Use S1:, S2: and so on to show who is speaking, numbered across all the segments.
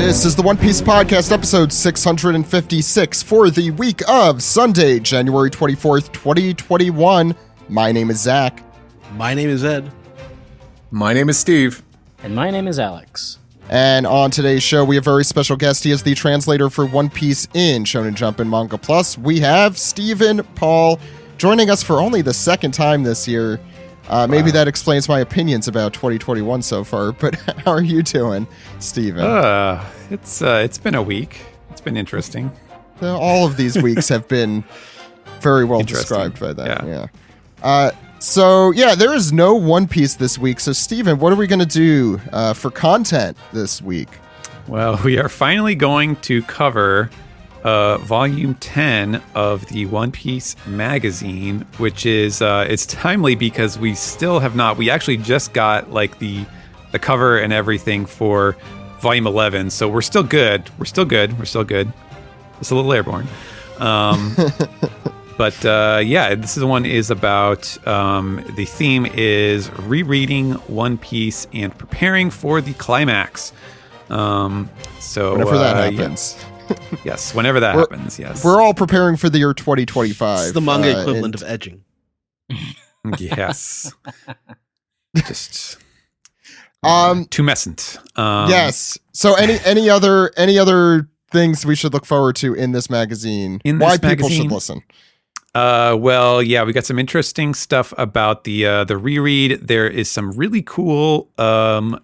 S1: This is the One Piece Podcast, episode 656 for the week of Sunday, January 24th, 2021. My name is Zach.
S2: My name is Ed.
S3: My name is Steve.
S4: And my name is Alex.
S1: And on today's show, we have a very special guest. He is the translator for One Piece in Shonen Jump and Manga Plus. We have Stephen Paul joining us for only the second time this year. Maybe that explains my opinions about 2021 so far, but how are you doing, Stephen?
S3: It's been a week. It's been interesting.
S1: All of these weeks have been very well described by that. Yeah. There is no One Piece this week. So, Stephen, what are we going to do for content this week?
S3: Well, we are finally going to cover volume 10 of the One Piece magazine, which is it's timely because we still have not. We actually just got like the cover and everything for volume 11, so we're still good. It's a little airborne. But this one is about the theme is rereading One Piece and preparing for the climax. So
S1: whenever that happens.
S3: Yeah. Yes, whenever that happens, yes.
S1: We're all preparing for the year 2025.
S2: It's the manga equivalent of edging.
S3: Yes. Just tumescent.
S1: Yes. So any other things we should look forward to in this magazine? Why people should listen?
S3: We got some interesting stuff about the reread. There is some really cool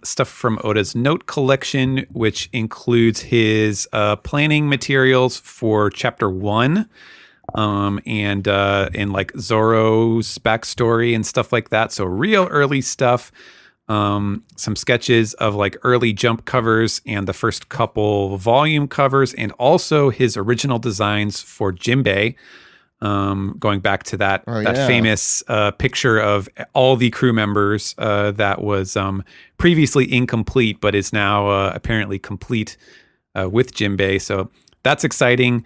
S3: stuff from Oda's note collection, which includes his planning materials for chapter 1, and like Zoro's backstory and stuff like that. So real early stuff. Some sketches of like early Jump covers and the first couple volume covers, and also his original designs for Jimbei. Going back to that famous picture of all the crew members that was previously incomplete, but is now apparently complete with Jimbei. So that's exciting,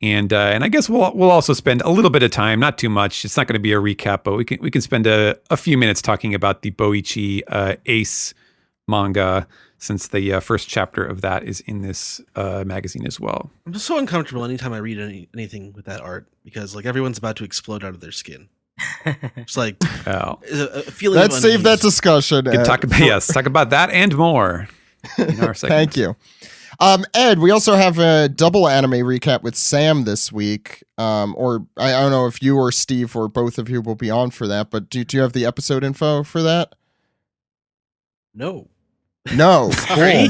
S3: and I guess we'll also spend a little bit of time, not too much. It's not going to be a recap, but we can spend a few minutes talking about the Boichi Ace manga, since the first chapter of that is in this magazine as well.
S2: I'm just so uncomfortable anytime I read anything with that art, because like everyone's about to explode out of their skin. It's like a feeling.
S1: Let's save that discussion.
S3: Talk about that and more in our segment.
S1: Thank you. Ed, we also have a double anime recap with Sam this week. Or I don't know if you or Steve or both of you will be on for that, but do you have the episode info for that?
S2: No.
S1: Cool.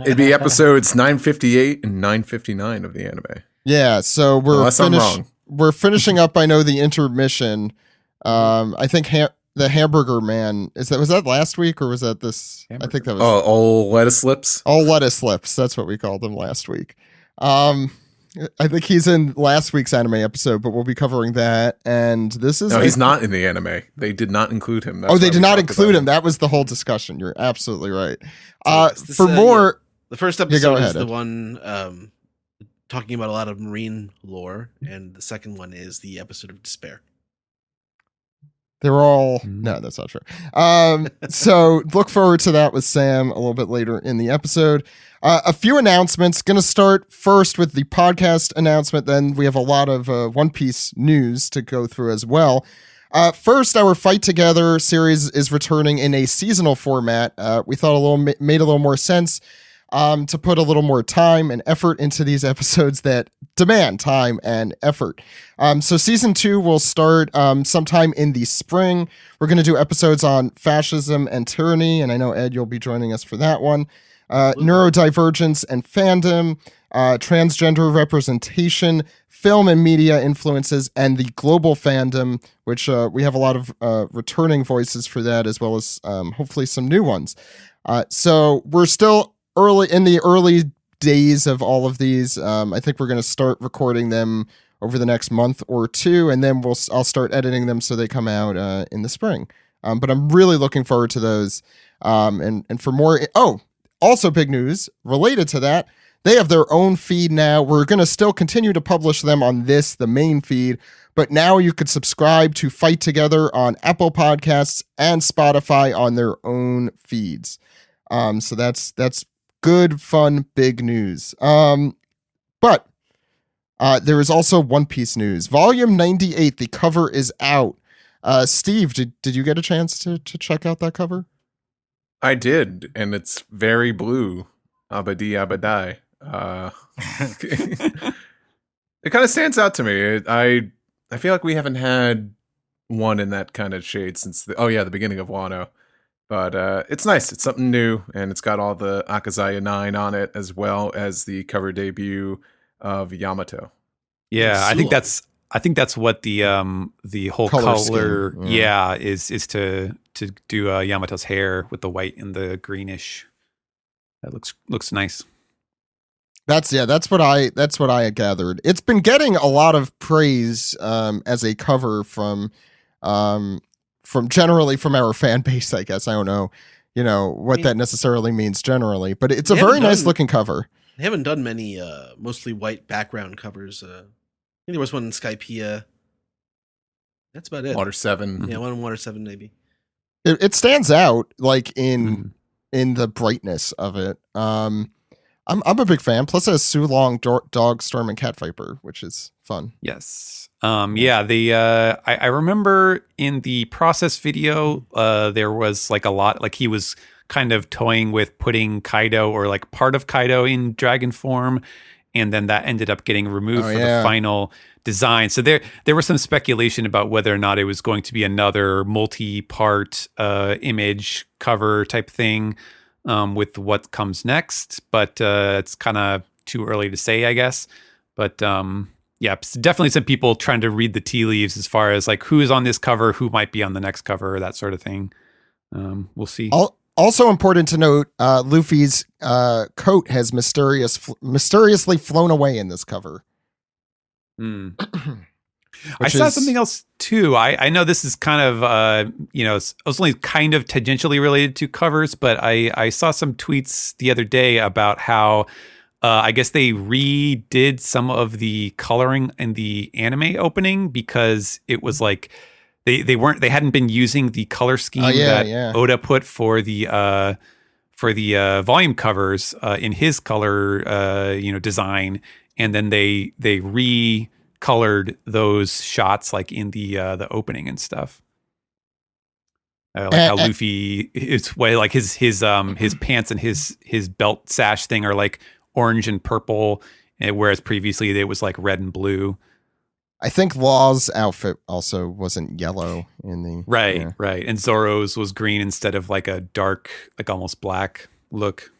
S3: It'd be episodes 958 and 959 of the anime.
S1: Yeah, so
S3: I'm wrong.
S1: We're finishing up. I know the intermission. I think the Hamburger Man was that last week or was that this? I think that was
S3: all lettuce lips.
S1: All lettuce lips. That's what we called them last week. I think he's in last week's anime episode, but we'll be covering that. And this is
S3: he's not in the anime. They did not include him.
S1: They did not include him. That was the whole discussion. You're absolutely right.
S2: The first episode is the
S1: Ed.
S2: one talking about a lot of marine lore, and the second one is the episode of Despair.
S1: They're all no, that's not true. So look forward to that with Sam a little bit later in the episode. A few announcements. Going to start first with the podcast announcement. Then we have a lot of One Piece news to go through as well. First, our Fight Together series is returning in a seasonal format. We thought made a little more sense to put a little more time and effort into these episodes that demand time and effort. So season 2 will start sometime in the spring. We're going to do episodes on fascism and tyranny, and I know, Ed, you'll be joining us for that one. Neurodivergence and fandom, transgender representation, film and media influences, and the global fandom, which we have a lot of returning voices for that, as well as hopefully some new ones. So we're still in the early days of all of these. I think we're going to start recording them over the next month or two, and then I'll start editing them so they come out in the spring. But I'm really looking forward to those. And for more, also big news related to that, they have their own feed now. We're going to still continue to publish them on the main feed, but now you could subscribe to Fight Together on Apple Podcasts and Spotify on their own feeds. So that's good, fun, big news. But there is also One Piece news. Volume 98, the cover is out. Steve, did you get a chance to check out that cover?
S5: I did, and it's very blue. Abadi Abadai. It kind of stands out to me. I feel like we haven't had one in that kind of shade since the beginning of Wano. But it's nice. It's something new, and it's got all the Akazaya 9 on it, as well as the cover debut of Yamato.
S3: Yeah, I think that's what the whole color is to do Yamato's hair with the white and the greenish. That looks nice.
S1: That's what I gathered. It's been getting a lot of praise as a cover from generally from our fan base, I guess. I don't know, what that necessarily means generally, but it's a very nice looking cover.
S2: They haven't done many mostly white background covers. I think there was one in Skypiea. That's about it.
S5: Water 7.
S2: Yeah, one in Water 7 maybe.
S1: It stands out like in the brightness of it. I'm a big fan. Plus it has Sulong, Dog, Storm, and Cat Viper, which is fun.
S3: Yes. I remember in the process video, there was like a lot, like he was kind of toying with putting Kaido or like part of Kaido in dragon form, and then that ended up getting removed for the final design. So there was some speculation about whether or not it was going to be another multi-part image cover type thing with what comes next, but it's kind of too early to say, I guess. But definitely some people trying to read the tea leaves as far as like who is on this cover, who might be on the next cover, that sort of thing. We'll see.
S1: Also important to note, Luffy's coat has mysteriously flown away in this cover.
S3: I saw something else too. I know this is kind of it's only kind of tangentially related to covers, but I saw some tweets the other day about how I guess they redid some of the coloring in the anime opening because it was like they hadn't been using the color scheme that Oda put for the volume covers in his color design, and then they recolored those shots like in the opening and stuff. Like how Luffy is like his pants and his belt sash thing are like orange and purple, whereas previously it was like red and blue.
S1: I think Law's outfit also wasn't yellow in the
S3: right, and Zoro's was green instead of like a dark, like almost black look.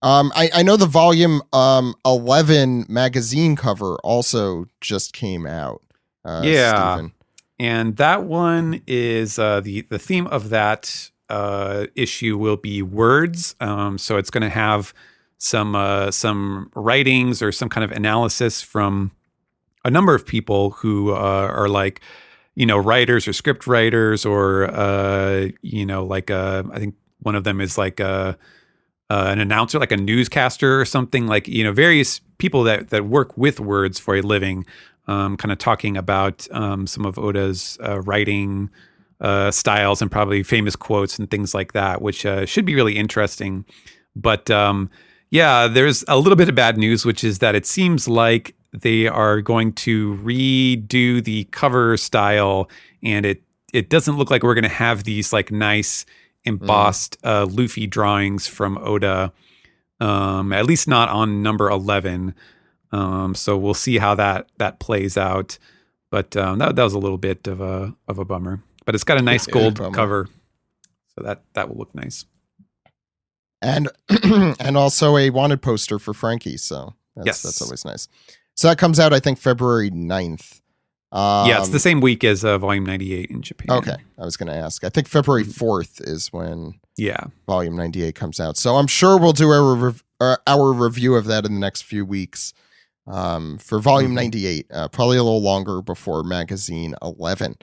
S1: I know the volume 11 magazine cover also just came out. Steven.
S3: And that one is the theme of that issue will be words. So it's going to have some writings or some kind of analysis from a number of people who are like, writers or script writers, or I think one of them is like an announcer, like a newscaster or something, like, various people that work with words for a living, kind of talking about some of Oda's writing styles and probably famous quotes and things like that, which should be really interesting. But there's a little bit of bad news, which is that it seems like they are going to redo the cover style, and it doesn't look like we're going to have these like nice embossed Luffy drawings from Oda, at least not on number 11. So we'll see how that plays out. But that was a little bit of a bummer. But it's got a nice gold cover, so that will look nice.
S1: And and also a wanted poster for Frankie. So that's always nice. So that comes out, I think, February 9th.
S3: It's the same week as Volume 98 in Japan.
S1: Okay, I was going to ask. I think February 4th is when Volume 98 comes out. So I'm sure we'll do our review of that in the next few weeks for Volume 98. Probably a little longer before Magazine 11.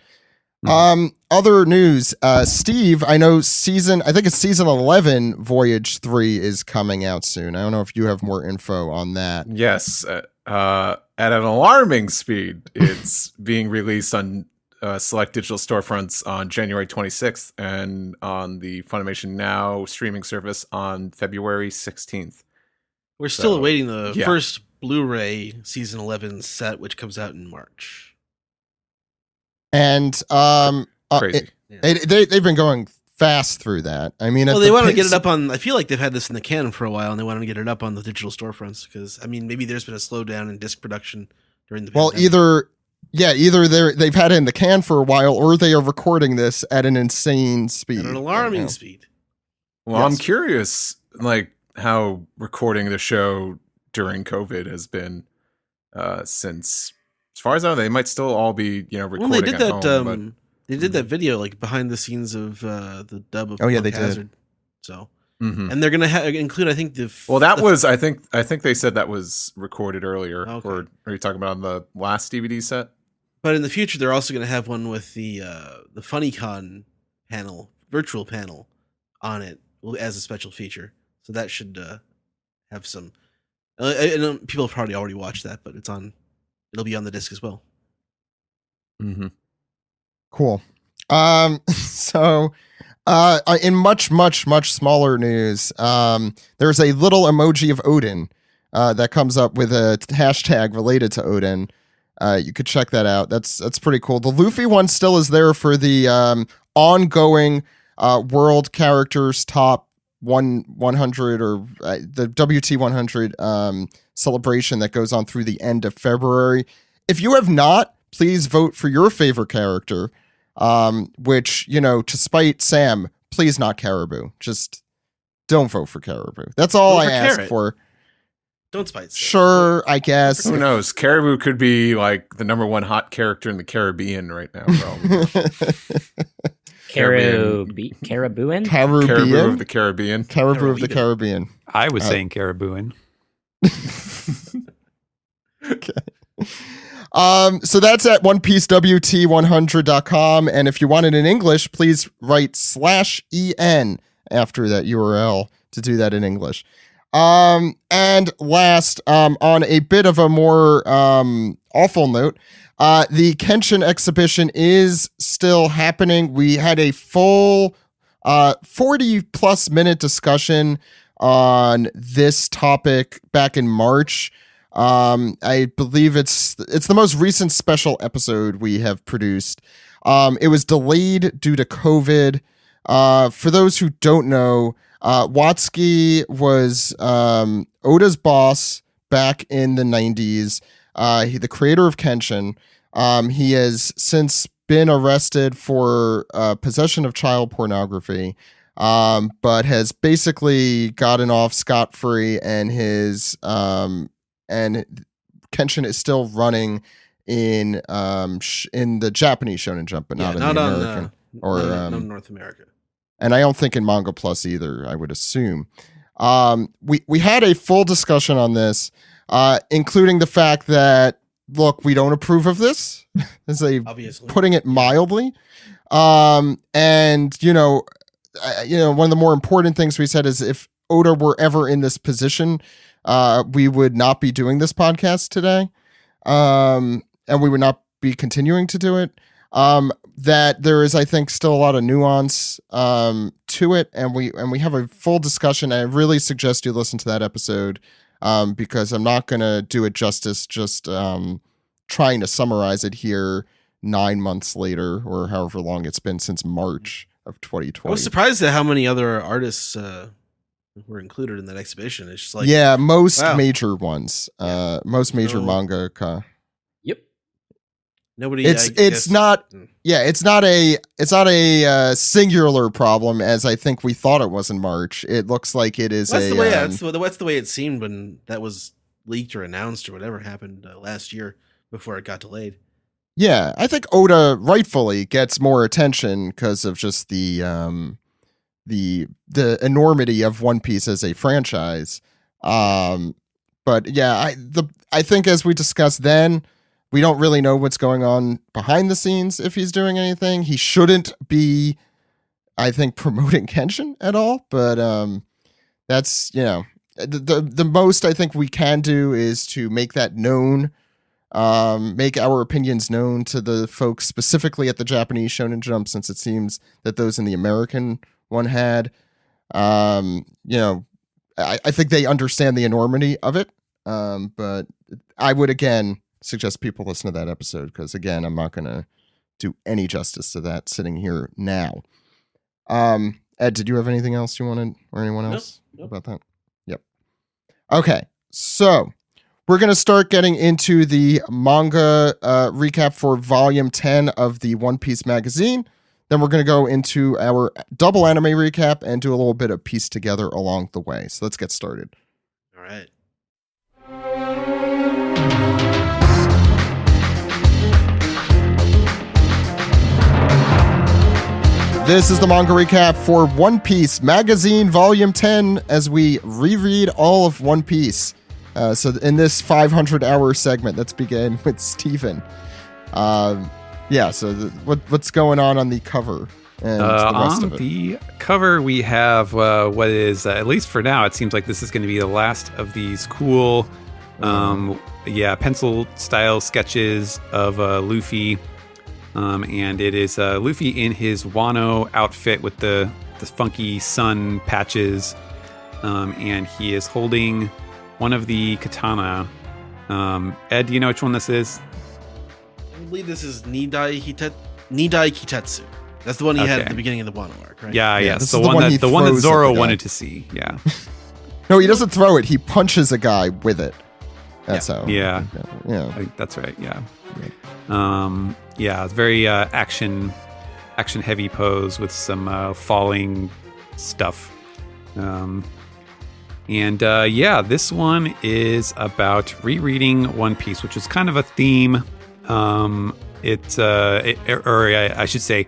S1: Other news, Steve, I know season 11, Voyage 3 is coming out soon. I don't know if you have more info on that.
S5: Yes, at an alarming speed. It's being released on select digital storefronts on January 26th and on the Funimation Now streaming service on February 16th.
S2: We're still awaiting the first Blu-ray season 11 set, which comes out in March.
S1: And
S5: crazy.
S1: They've been going fast through that. I mean,
S2: well, they want to get it up on. I feel like they've had this in the can for a while, and they want to get it up on the digital storefronts because maybe there's been a slowdown in disc production during the pandemic.
S1: either they've had it in the can for a while, or they are recording this at an insane speed,
S2: at an alarming speed.
S5: Well, I'm curious, like how recording the show during COVID has been since, as far as I know, they might still all be recording.
S2: Well, they did
S5: at
S2: that.
S5: home,
S2: they did that video like behind the scenes of the dub of
S1: they
S2: Punk Hazard.
S1: did.
S2: So, and they're gonna include, I think
S5: I think they said that was recorded earlier.
S2: Okay.
S5: Or are you talking about on the last DVD set?
S2: But in the future, they're also gonna have one with the FunnyCon panel, virtual panel, on it as a special feature. So that should have some. People have probably already watched that, but it'll be on the disc as well.
S5: Mm-hmm.
S1: Cool. So, in much, much, much smaller news, there's a little emoji of Odin that comes up with a hashtag related to Odin. You could check that out. That's pretty cool. The Luffy one still is there for the ongoing world characters top 100 or the WT 100 celebration that goes on through the end of February. If you have not, please vote for your favorite character, which, to spite Sam, please not Caribou. Just don't vote for Caribou. That's all I ask for.
S2: Don't spite Sam.
S1: Sure, I guess.
S5: Who knows? Caribou could be like the number one hot character in the Caribbean right now, bro.
S4: Caribouin?
S5: Caribou of the Caribbean.
S1: Caribou of the Caribbean.
S3: I was saying Caribouin.
S1: Okay. So that's at OnePieceWT100.com. And if you want it in English, please write /EN after that URL to do that in English. And last, on a bit of a more awful note, the Kenshin exhibition is still happening. We had a full 40 plus minute discussion on this topic back in March. I believe it's the most recent special episode we have produced. It was delayed due to COVID. For those who don't know, Watsuki was Oda's boss back in the 90s. The creator of Kenshin. He has since been arrested for possession of child pornography, but has basically gotten off scot-free, and his and Kenshin is still running in the Japanese Shonen Jump, but not in the American
S2: not North America.
S1: And I don't think in Manga Plus either, I would assume. We had a full discussion on this, including the fact that, look, we don't approve of this,
S2: Obviously.
S1: Putting it mildly. And, one of the more important things we said is if Oda were ever in this position, we would not be doing this podcast today. And we would not be continuing to do it. That there is, I think, still a lot of nuance to it, and we have a full discussion. I really suggest you listen to that episode because I'm not going to do it justice just trying to summarize it here 9 months later, or however long it's been since March of 2020.
S2: I was surprised at how many other artists were included in that exhibition. It's just like,
S1: most major ones, most major mangaka.
S2: Nobody.
S1: It's not a singular problem as I think we thought it was in March. It looks like it is
S2: that's the way it seemed when that was leaked or announced or whatever happened last year before it got delayed.
S1: Yeah, I think Oda rightfully gets more attention because of just the enormity of One Piece as a franchise. But yeah, I think as we discussed then, we don't really know what's going on behind the scenes if he's doing anything. He shouldn't be, I think, promoting Kenshin at all. But that's, the most I think we can do is to make that known make our opinions known to the folks specifically at the Japanese Shonen Jump, since it seems that those in the American one had. I think they understand the enormity of it. But I would, again, suggest people listen to that episode because, again, I'm not going to do any justice to that sitting here now. Ed, did you have anything else you wanted, or anyone else about that? Yep. Okay, so we're going to start getting into the manga recap for Volume 10 of the One Piece magazine. Then we're going to go into our double anime recap and do a little bit of piece together along the way. So let's get started.
S2: All right.
S1: This is the manga recap for One Piece Magazine Volume 10 as we reread all of One Piece. So in this 500-hour segment, let's begin with Steven. What's going on the cover and the rest of it?
S3: On the cover, we have what is, at least for now, it seems like this is going to be the last of these cool, pencil-style sketches of Luffy. And it is Luffy in his Wano outfit with the funky sun patches. And he is holding one of the katana. Ed, do you know which one this is?
S2: I believe this is Nidai Kitetsu. That's the one he had at the beginning of the Wano arc, right?
S3: Yeah.
S1: This
S3: the
S1: is
S3: one that Zoro
S1: at the
S3: wanted to see. Yeah.
S1: No, he doesn't throw it. He punches a guy with it. That's how.
S3: Yeah.
S1: Yeah.
S3: I think that's right. Yeah. It's very action heavy pose with some falling stuff. This one is about rereading One Piece, which is kind of a theme. I should say,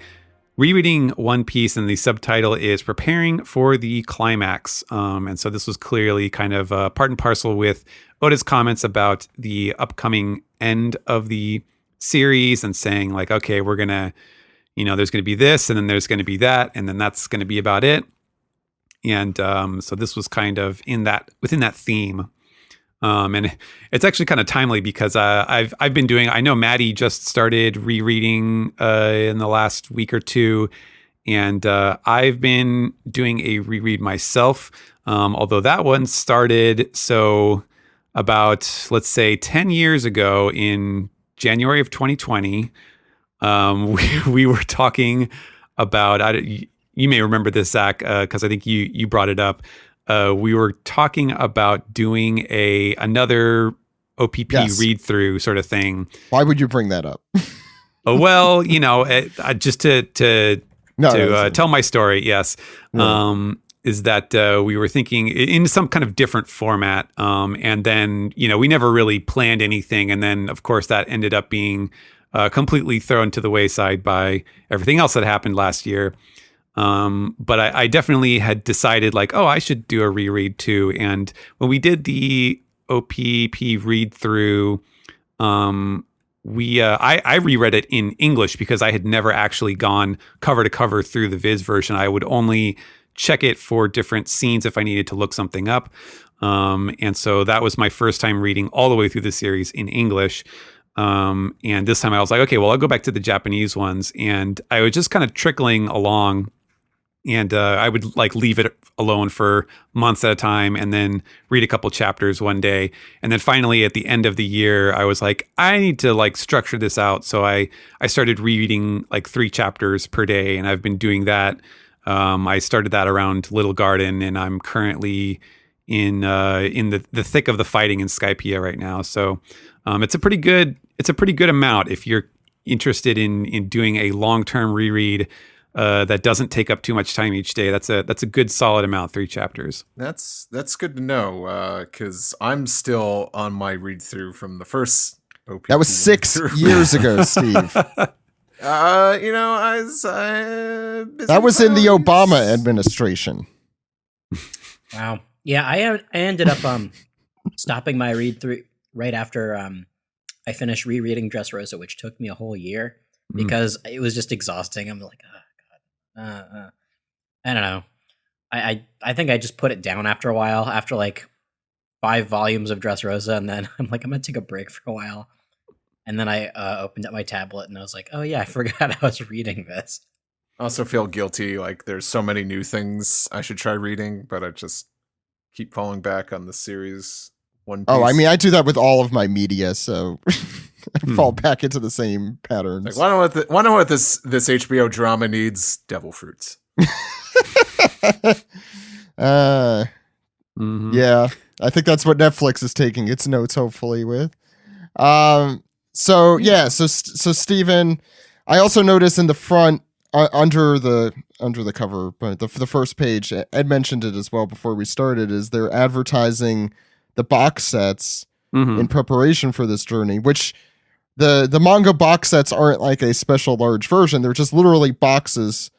S3: rereading One Piece, and the subtitle is preparing for the climax. And so this was clearly kind of part and parcel with Oda's comments about the upcoming end of the series and saying like, okay, we're going to, there's going to be this, and then there's going to be that, and then that's going to be about it. And so this was kind of within that theme. And it's actually kind of timely because I've been doing, I know Maddie just started rereading in the last week or two, and I've been doing a reread myself, although that one started about, let's say, 10 years ago in January of 2020. We were talking about, you may remember this, Zach, because I think you brought it up. We were talking about doing another OPP read through sort of thing.
S1: Why would you bring that up?
S3: Well, just to tell my story. Yes, is that we were thinking in some kind of different format, and then we never really planned anything, and then of course that ended up being completely thrown to the wayside by everything else that happened last year. But I definitely had decided like, I should do a reread too. And when we did the OPP read through, I reread it in English because I had never actually gone cover to cover through the Viz version. I would only check it for different scenes if I needed to look something up. And so that was my first time reading all the way through the series in English. And this time I was like, okay, well, I'll go back to the Japanese ones. And I was just kind of trickling along. And I would like leave it alone for months at a time and then read a couple chapters one day. And then finally at the end of the year, I was like, I need to like structure this out. So I started reading like 3 chapters per day, and I've been doing that. I started that around Little Garden, and I'm currently in the thick of the fighting in Skypiea right now. So it's a pretty good amount if you're interested in doing a long-term reread that doesn't take up too much time each day. That's a good solid amount, 3 chapters.
S5: That's good to know, because I'm still on my read through from the first OPP.
S1: That was 6 years ago, Steve. That was in the Obama administration.
S4: Wow. Yeah, I ended up stopping my read through right after I finished rereading Dressrosa, which took me a whole year because it was just exhausting. I'm like, I don't know. I think I just put it down after a while, after like 5 volumes of Dressrosa, and then I'm like, I'm gonna take a break for a while. And then I opened up my tablet and I was like, oh yeah, I forgot I was reading this.
S5: I also feel guilty. Like there's so many new things I should try reading, but I just keep falling back on the series One Piece.
S1: Oh, I mean, I do that with all of my media, so I fall back into the same patterns.
S5: Like, why know what this HBO drama needs? Devil fruits.
S1: Yeah, I think that's what Netflix is taking its notes, hopefully, with. So Steven, I also noticed in the front, under the cover, but the first page, Ed mentioned it as well before we started, is they're advertising the box sets in preparation for this journey, which the manga box sets aren't like a special large version. They're just literally boxes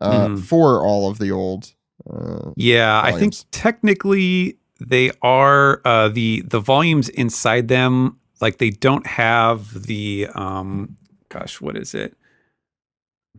S1: for all of the old volumes.
S3: I think technically they are the volumes inside them, like they don't have the what is it?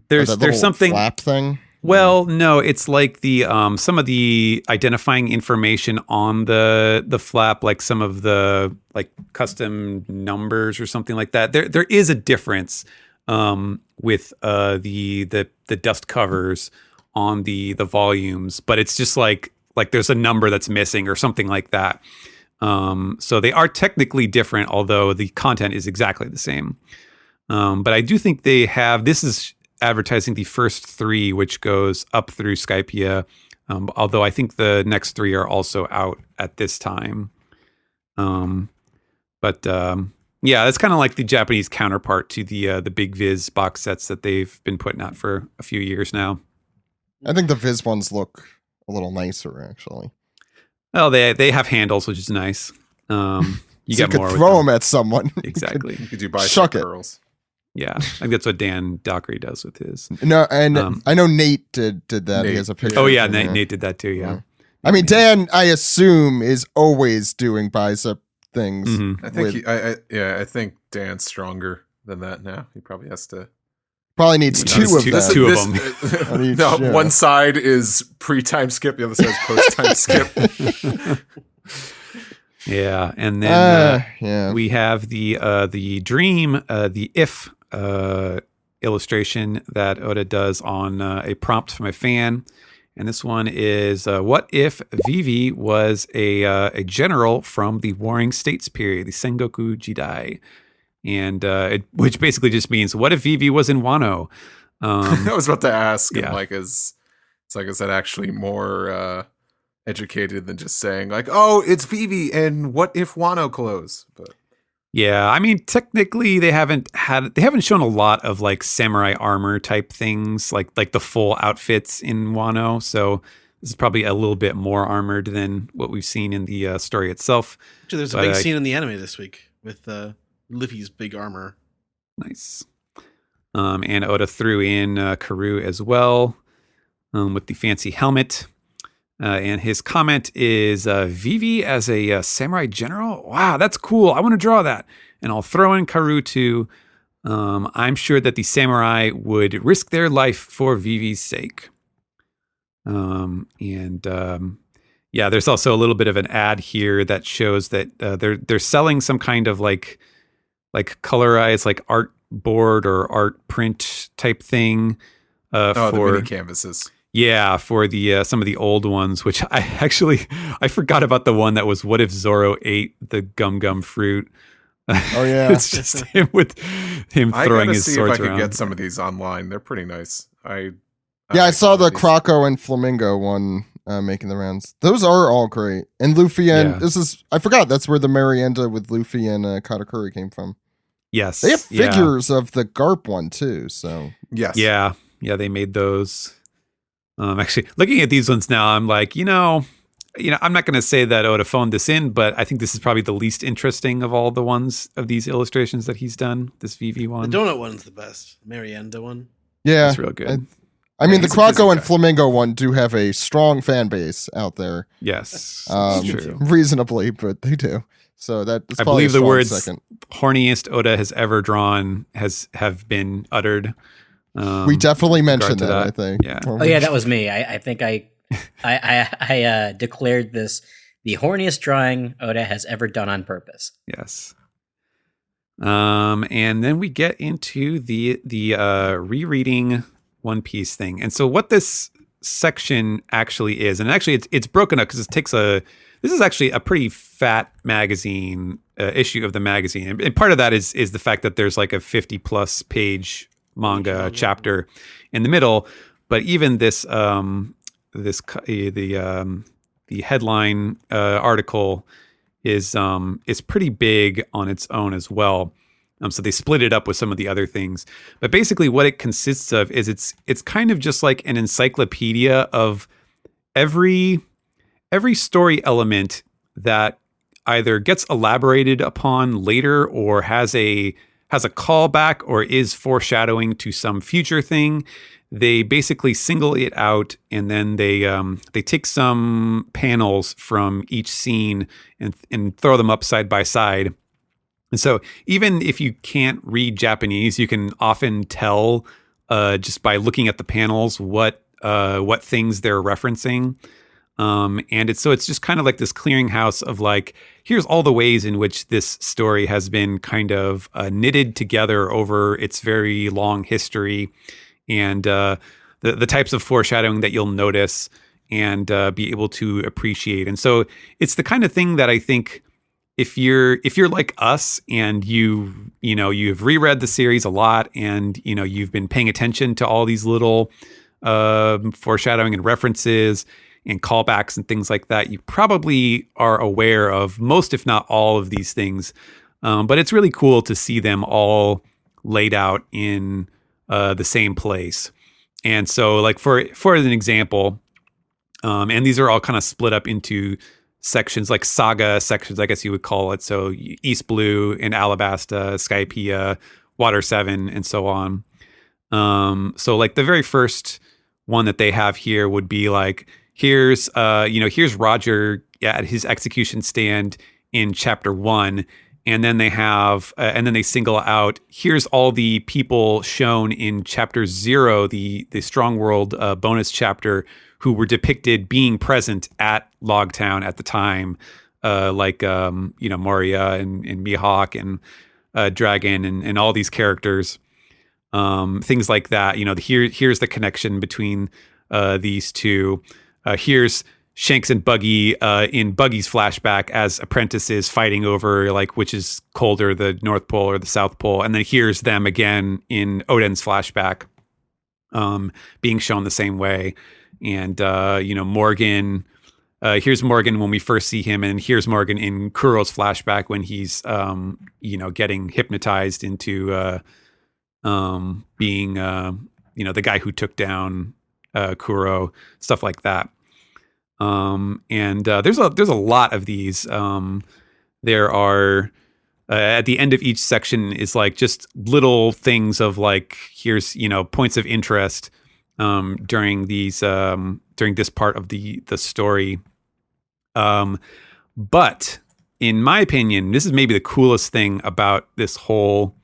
S3: There's something
S1: flap thing.
S3: Well, no, it's like the some of the identifying information on the flap, like some of the like custom numbers or something like that. There is a difference with the dust covers on the volumes, but it's just like there's a number that's missing or something like that. So they are technically different, although the content is exactly the same. But I do think they have, this is advertising the first 3, which goes up through Skypia. Although I think the next 3 are also out at this time. Yeah, that's kind of like the Japanese counterpart to the Big Viz box sets that they've been putting out for a few years now.
S1: I think the Viz ones look a little nicer, actually.
S3: Well, they have handles, which is nice. You
S1: so
S3: get
S1: you
S3: more
S1: could throw
S3: with
S1: them at someone.
S3: Exactly.
S5: Could you buy
S1: Shuck
S5: some
S1: it.
S5: girls?
S3: Yeah, I think that's what Dan Dockery does with his.
S1: No, and I know Nate did that. He
S5: Nate.
S1: has a picture.
S3: Oh yeah,
S1: of him,
S3: Nate did that too. Yeah.
S1: I mean, Dan, I assume, is always doing bicep things.
S3: Mhm.
S5: I think I think Dan's stronger than that now. He probably has to.
S1: Probably needs
S3: He
S1: two
S3: needs
S1: of
S3: two-
S1: them.
S3: two of them.
S1: On each,
S5: No,
S1: yeah.
S5: one side is pre-time skip, the other side is post-time skip.
S3: Yeah, and then
S1: yeah.
S3: we have the dream, the if illustration that Oda does on a prompt from a fan, and this one is what if Vivi was a general from the Warring States period, the Sengoku Jidai, and which basically just means what if Vivi was in Wano?
S5: I was about to ask,
S3: Yeah.
S5: is that actually more educated than just saying like, oh, it's Vivi, and what if Wano close? But
S3: Yeah, I mean, technically they haven't shown a lot of like samurai armor type things, like the full outfits in Wano. So this is probably a little bit more armored than what we've seen in the story itself.
S2: Actually, there's a
S3: But,
S2: big scene in the anime this week with Luffy's big armor.
S3: Nice. And Oda threw in Kuro as well with the fancy helmet. And his comment is Vivi as a samurai general? Wow, that's cool. I want to draw that. And I'll throw in Kuro too. I'm sure that the samurai would risk their life for Vivi's sake. Yeah, there's also a little bit of an ad here that shows that they're selling some kind of like colorized like art board or art print type thing
S5: the
S3: for
S5: mini canvases.
S3: Yeah, for the some of the old ones, which I forgot about the one that was what if Zoro ate the gum fruit.
S1: Oh yeah.
S3: It's just him with him
S5: I
S3: throwing
S5: gotta
S3: his
S5: see
S3: swords
S5: if I
S3: around.
S5: could get some of these online. They're pretty nice. I
S1: I saw the
S5: these.
S1: Croco and Flamingo one making the rounds. Those are all great. And Luffy and
S3: Yeah.
S1: I forgot that's where the Marienda with Luffy and Katakuri came from.
S3: Yes.
S1: They have
S3: yeah.
S1: figures of the Garp one too, so
S5: Yes.
S3: Yeah, they made those. Actually, looking at these ones now, I'm like, I'm not going to say that Oda phoned this in, but I think this is probably the least interesting of all the ones of these illustrations that he's done. This Vivi one,
S2: The donut one's the best. Marienda one.
S1: yeah.
S3: it's real good.
S1: I mean,
S5: Yeah,
S1: the
S5: he's a busy
S1: Croco and
S5: guy.
S1: Flamingo one do have a strong fan base out there.
S3: Yes,
S1: Um,
S3: it's true.
S1: reasonably, but they do. So that is
S3: I
S1: probably
S3: believe
S1: a
S3: the
S1: strong
S3: words
S1: second.
S3: horniest Oda has ever drawn have been uttered.
S1: We definitely
S3: with regard
S1: mentioned
S3: to
S1: that, I think.
S3: Yeah.
S4: Oh yeah, that was me. I think I declared this the horniest drawing Oda has ever done on purpose.
S3: Yes. And then we get into the rereading One Piece thing. And so what this section actually is, and actually it's broken up because this is actually a pretty fat magazine issue of the magazine. And part of that is the fact that there's like a 50 plus page manga chapter in the middle. But even this the headline article is pretty big on its own as well. So they split it up with some of the other things. But basically what it consists of is it's kind of just like an encyclopedia of every story element that either gets elaborated upon later or has a callback or is foreshadowing to some future thing. They basically single it out, and then they take some panels from each scene and throw them up side by side. And so even if you can't read Japanese, you can often tell just by looking at the panels what things they're referencing. And it's just kind of like this clearinghouse of like, here's all the ways in which this story has been kind of knitted together over its very long history, and the types of foreshadowing that you'll notice and be able to appreciate. And so it's the kind of thing that I think if you're like us and you've reread the series a lot and you've been paying attention to all these little foreshadowing and references and callbacks and things like that, you probably are aware of most, if not all, of these things. But it's really cool to see them all laid out in the same place. And so, like for an example, and these are all kind of split up into sections, like saga sections, I guess you would call it. So East Blue and Alabasta, Skypiea, Water 7, and so on. So like the very first one that they have here would be like, here's Roger at his execution stand in chapter 1. And then they have, and then they single out, here's all the people shown in chapter 0, the Strong World bonus chapter, who were depicted being present at Logtown at the time, like Moria and Mihawk and Dragon and all these characters, things like that. Here's the connection between these two. Here's Shanks and Buggy in Buggy's flashback as apprentices fighting over like which is colder, the North Pole or the South Pole, and then here's them again in Oden's flashback, being shown the same way. And Morgan, here's Morgan when we first see him, and here's Morgan in Kuro's flashback when he's getting hypnotized into being the guy who took down Kuro, stuff like that. And there's a lot of these. There are at the end of each section is like just little things of like, here's points of interest during this part of the story. But in my opinion, this is maybe the coolest thing about this whole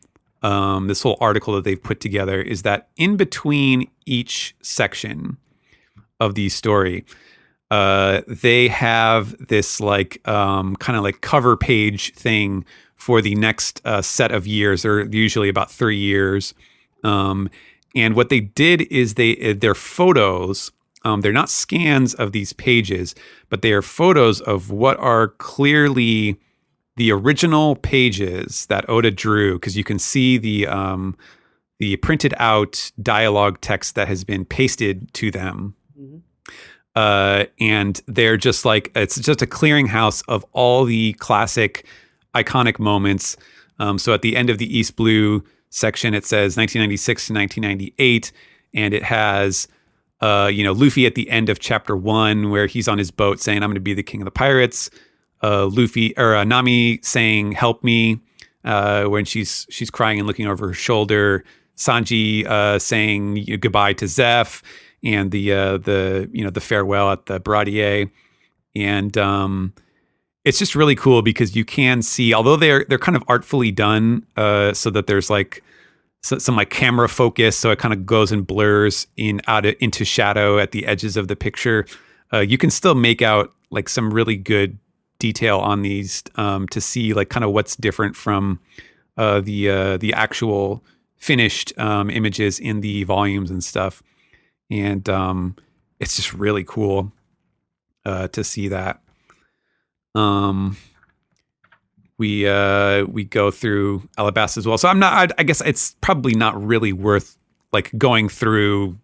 S3: article that they've put together, is that in between each section of the story, they have this like kind of like cover page thing for the next set of years. They're usually about 3 years. And what they did is they're photos. They're not scans of these pages, but they are photos of what are clearly the original pages that Oda drew, because you can see the printed out dialogue text that has been pasted to them. Mm-hmm. And they're just like, it's just a clearinghouse of all the classic iconic moments. So at the end of the East Blue section, it says 1996 to 1998. And it has, Luffy at the end of chapter 1, where he's on his boat saying, I'm going to be the king of the pirates. Nami saying, help me, when she's crying and looking over her shoulder. Sanji saying goodbye to Zeph, and the farewell at the Bradier. And it's just really cool because you can see, although they're kind of artfully done, so that there's like some like camera focus, so it kind of goes and blurs into shadow at the edges of the picture. You can still make out like some really good detail on these, to see like kind of what's different from the actual finished images in the volumes and stuff, and it's just really cool to see that. We go through Alabasta as well, so I guess it's probably not really worth like going through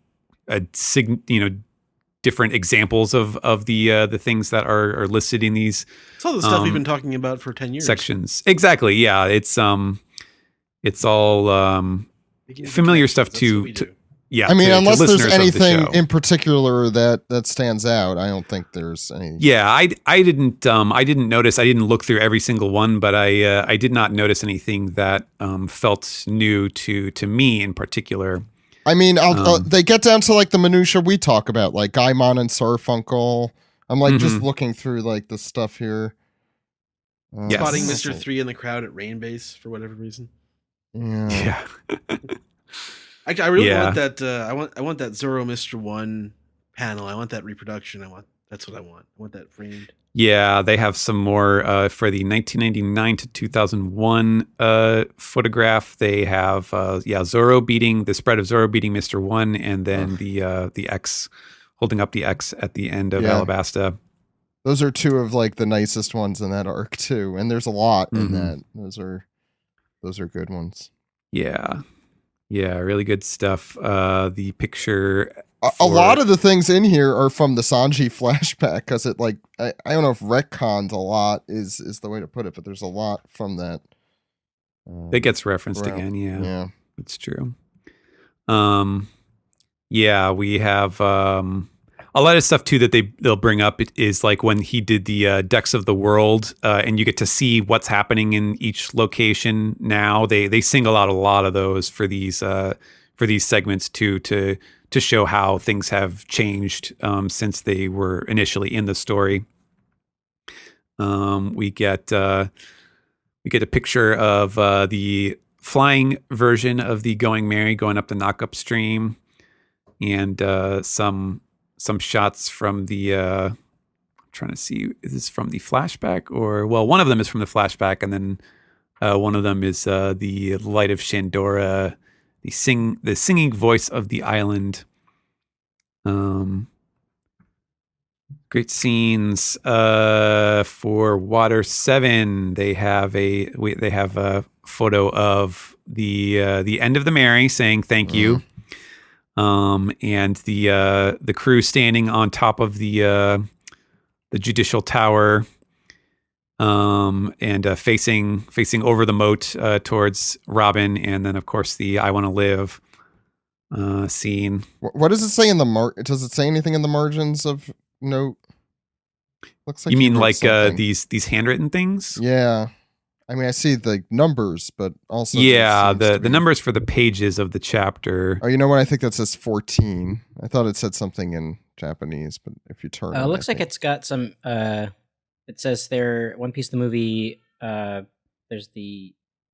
S3: different examples of the things that are listed in these.
S2: It's all the stuff we've been talking about for 10 years.
S3: Sections. Exactly. Yeah. It's all familiar stuff to yeah.
S1: I mean, unless there's
S3: listeners of the
S1: anything
S3: show.
S1: in particular that stands out, I don't think there's any.
S3: Yeah, I didn't notice. I didn't look through every single one, but I did not notice anything that felt new to me in particular.
S1: I mean, they get down to like the minutia we talk about, like Gaimon and Sorfunkel. I'm like just looking through like the stuff here.
S3: Yes.
S2: Spotting Mr. 3 in the crowd at Rain Base for whatever reason.
S1: Yeah.
S2: I really want that. I want that Zoro Mr. 1 panel. I want that reproduction. That's what I want. I want that framed.
S3: Yeah, they have some more for the 1999 to 2001 photograph. They have Zoro beating the spread of Zoro beating Mr. 1, and then the X holding up the X at the end of Alabasta.
S1: Those are two of like the nicest ones in that arc too, and there's a lot in that. Those are good ones.
S3: Yeah, really good stuff. The picture.
S1: A lot of the things in here are from the Sanji flashback because it like I don't know if retcons a lot is the way to put it, but there's a lot from that.
S3: That gets referenced again. Yeah, it's true. We have a lot of stuff too that they'll bring up. It is like when he did the Decks of the World, and you get to see what's happening in each location. Now they single out a lot of those for these segments too to show how things have changed since they were initially in the story. We get a picture of the flying version of the Going Merry going up the Knockup Stream, and some shots from the. I'm trying to see, is this from the flashback or one of them is from the flashback, and then one of them is the Light of Shandora. The singing voice of the island. Great scenes for Water 7. They have a photo of the end of the Mary saying thank you, and the crew standing on top of the judicial tower. And facing over the moat towards Robin, and then of course the "I Want to Live" scene.
S1: What does it say in the Does it say anything in the margins of note? Looks like
S3: you mean like these handwritten things?
S1: Yeah, I mean I see the numbers, but also
S3: the numbers for the pages of the chapter.
S1: Oh, you know what? I think that says 14. I thought it said something in Japanese, but if you turn,
S4: it looks like it's got some. It says there, One Piece the movie, there's the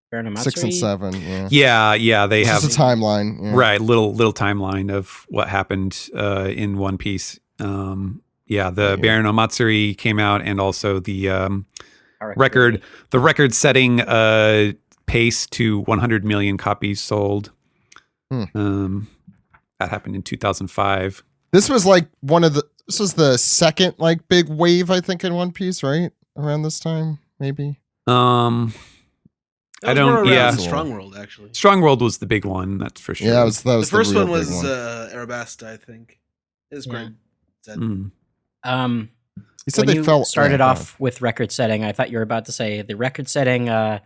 S4: Baron Matsuri.
S1: 6 and 7,
S3: Yeah, they have
S1: a timeline. Yeah.
S3: Right, little timeline of what happened in One Piece. The Baron Matsuri came out, and also the record-setting pace to 100 million copies sold. That happened in 2005.
S1: This was like this was the second like big wave, I think, in One Piece, right? Around this time, maybe.
S3: I don't. Yeah,
S2: Strong World actually.
S3: Strong World was the big one, that's for sure.
S1: Yeah, that was
S2: the first one was
S1: Arabasta,
S2: I think. It was great.
S1: He said they
S4: started off with record setting. I thought you were about to say the record setting. Set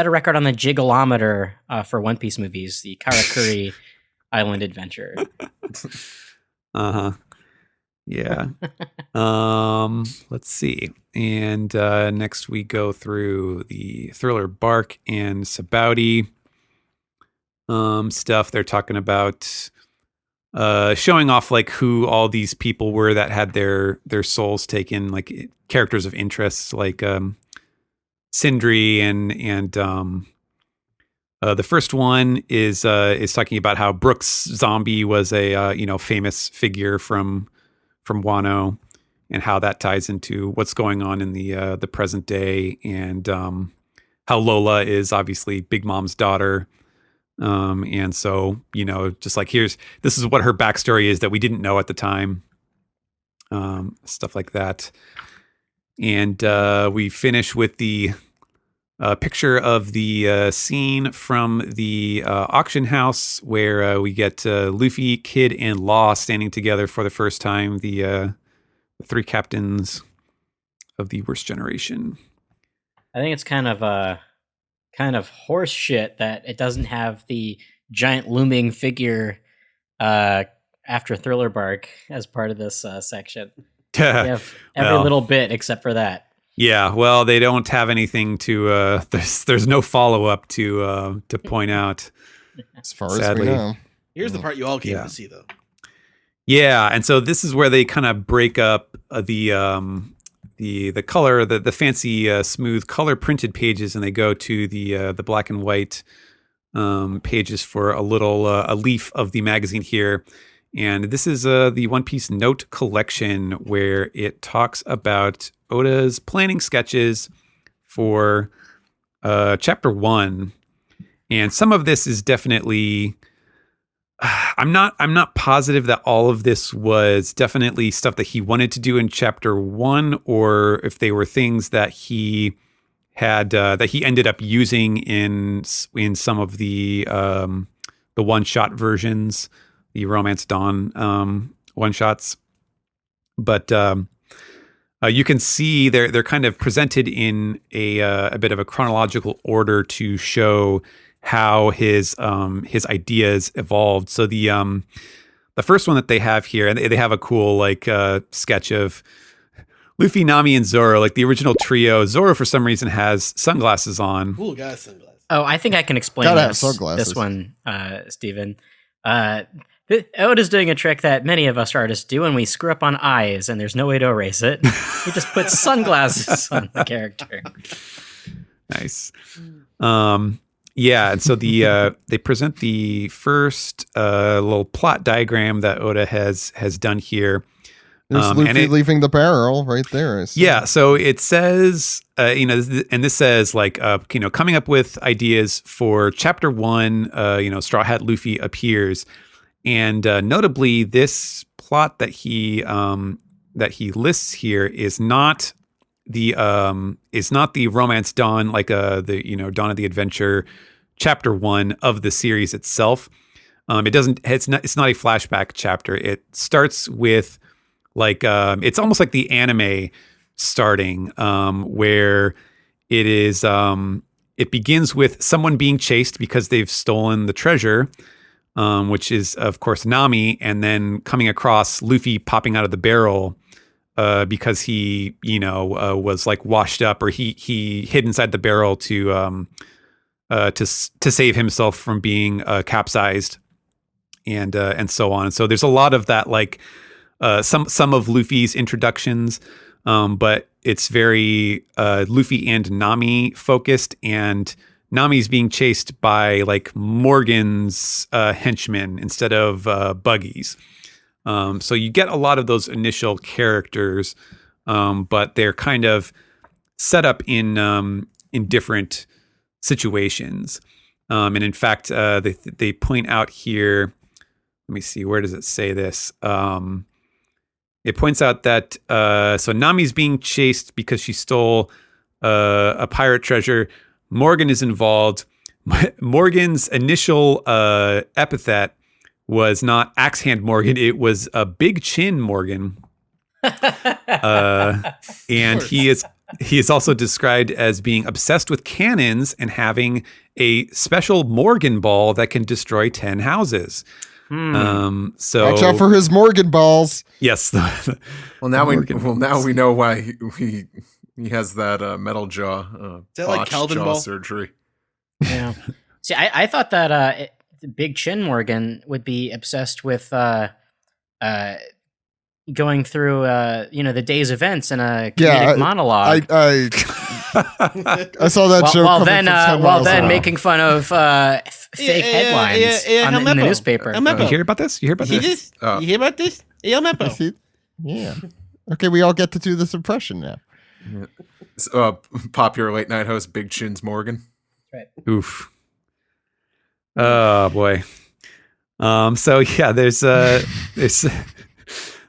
S4: a record on the gigalometer for One Piece movies. The Karakuri Island Adventure.
S3: Yeah. Let's see. And next we go through the Thriller Bark and Sabouti stuff. They're talking about showing off like who all these people were that had their souls taken, like characters of interest, like Sindri and the first one is talking about how Brooks Zombie was a famous figure from Wano, and how that ties into what's going on in the present day, and how Lola is obviously Big Mom's daughter. And so, just like this is what her backstory is that we didn't know at the time. Stuff like that. And we finish with the picture of the scene from the auction house where we get Luffy, Kid, and Law standing together for the first time, the three captains of the worst generation.
S4: I think it's kind of horse shit that it doesn't have the giant looming figure after Thriller Bark as part of this section. You have every little bit except for that.
S3: Yeah, well, they don't have anything to. There's no follow up to point out.
S1: As far
S3: sadly.
S1: as we know.
S2: Here's the part you all came to see, though.
S3: Yeah, and so this is where they kind of break up the color, the fancy smooth color printed pages, and they go to the black and white pages for a little a leaf of the magazine here. And this is the One Piece note collection where it talks about Oda's planning sketches for chapter 1. And some of this is definitely I'm not positive that all of this was definitely stuff that he wanted to do in chapter 1, or if they were things that he had that he ended up using in some of the one-shot versions, the Romance Dawn one-shots. But you can see they're kind of presented in a bit of a chronological order to show how his ideas evolved. So the first one that they have here, and they have a cool sketch of Luffy, Nami, and Zoro, like the original trio. Zoro for some reason has sunglasses on.
S2: Cool guy, sunglasses.
S4: Oh, I think I can explain this one, Steven. Oda's doing a trick that many of us artists do when we screw up on eyes and there's no way to erase it. He just puts sunglasses on the character.
S3: Nice. Yeah, and so they present the first little plot diagram that Oda has done here.
S1: There's Luffy leaving the barrel right there.
S3: Yeah, so it says, and this says coming up with ideas for chapter 1. Straw Hat Luffy appears, and notably, this plot that he lists here is not the Romance Dawn, the Dawn of the Adventure chapter 1 of the series itself. It's not a flashback chapter. It starts with it's almost like the anime starting, where it is it begins with someone being chased because they've stolen the treasure, which is of course Nami, and then coming across Luffy popping out of the barrel because he was washed up, or he hid inside the barrel to save himself from being capsized, and so on. And so there's a lot of that, some of Luffy's introductions, but it's very Luffy and Nami focused, and Nami's being chased by Morgan's henchmen instead of Buggy's. So you get a lot of those initial characters, but they're kind of set up in different situations. And in fact, they point out here, let me see, where does it say this? It points out that so Nami's being chased because she stole a pirate treasure. Morgan is involved. Morgan's initial epithet was not Axe Hand Morgan; it was a Big Chin Morgan. And he is also described as being obsessed with cannons and having a special Morgan ball that can destroy 10 houses. So
S1: watch out for his Morgan balls.
S3: Yes.
S5: Now we know why he has that metal jaw.
S2: Is that like Calvin
S5: jaw
S2: ball
S5: surgery?
S4: Yeah. See, I thought that Big Chin Morgan would be obsessed with going through the day's events in a comedic monologue.
S1: I saw that joke.
S4: While then making fun of fake headlines in the newspaper.
S3: You hear about this?
S2: You hear about this? Hey, El Mepo.
S1: Yeah. Okay, we all get to do this impression now.
S5: Popular late night host Big Chins Morgan.
S4: Right.
S3: Oof. Oh boy. So yeah, there's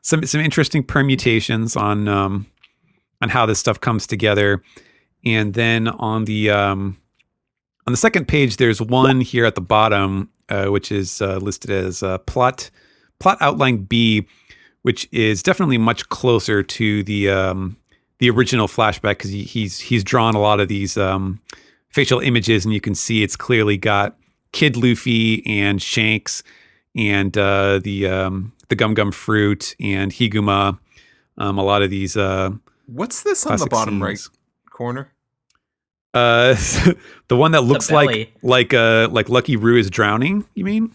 S3: some interesting permutations on how this stuff comes together, and then on the second page, there's one here at the bottom, which is listed as plot outline B, which is definitely much closer to the original flashback because he's drawn a lot of these facial images, and you can see it's clearly got Kid Luffy and Shanks and the Gum Gum Fruit and Higuma. A lot of these.
S5: What's this on the bottom
S3: scenes.
S5: right corner?
S3: The one that looks
S4: belly.
S3: like Lucky Roo is drowning. You mean?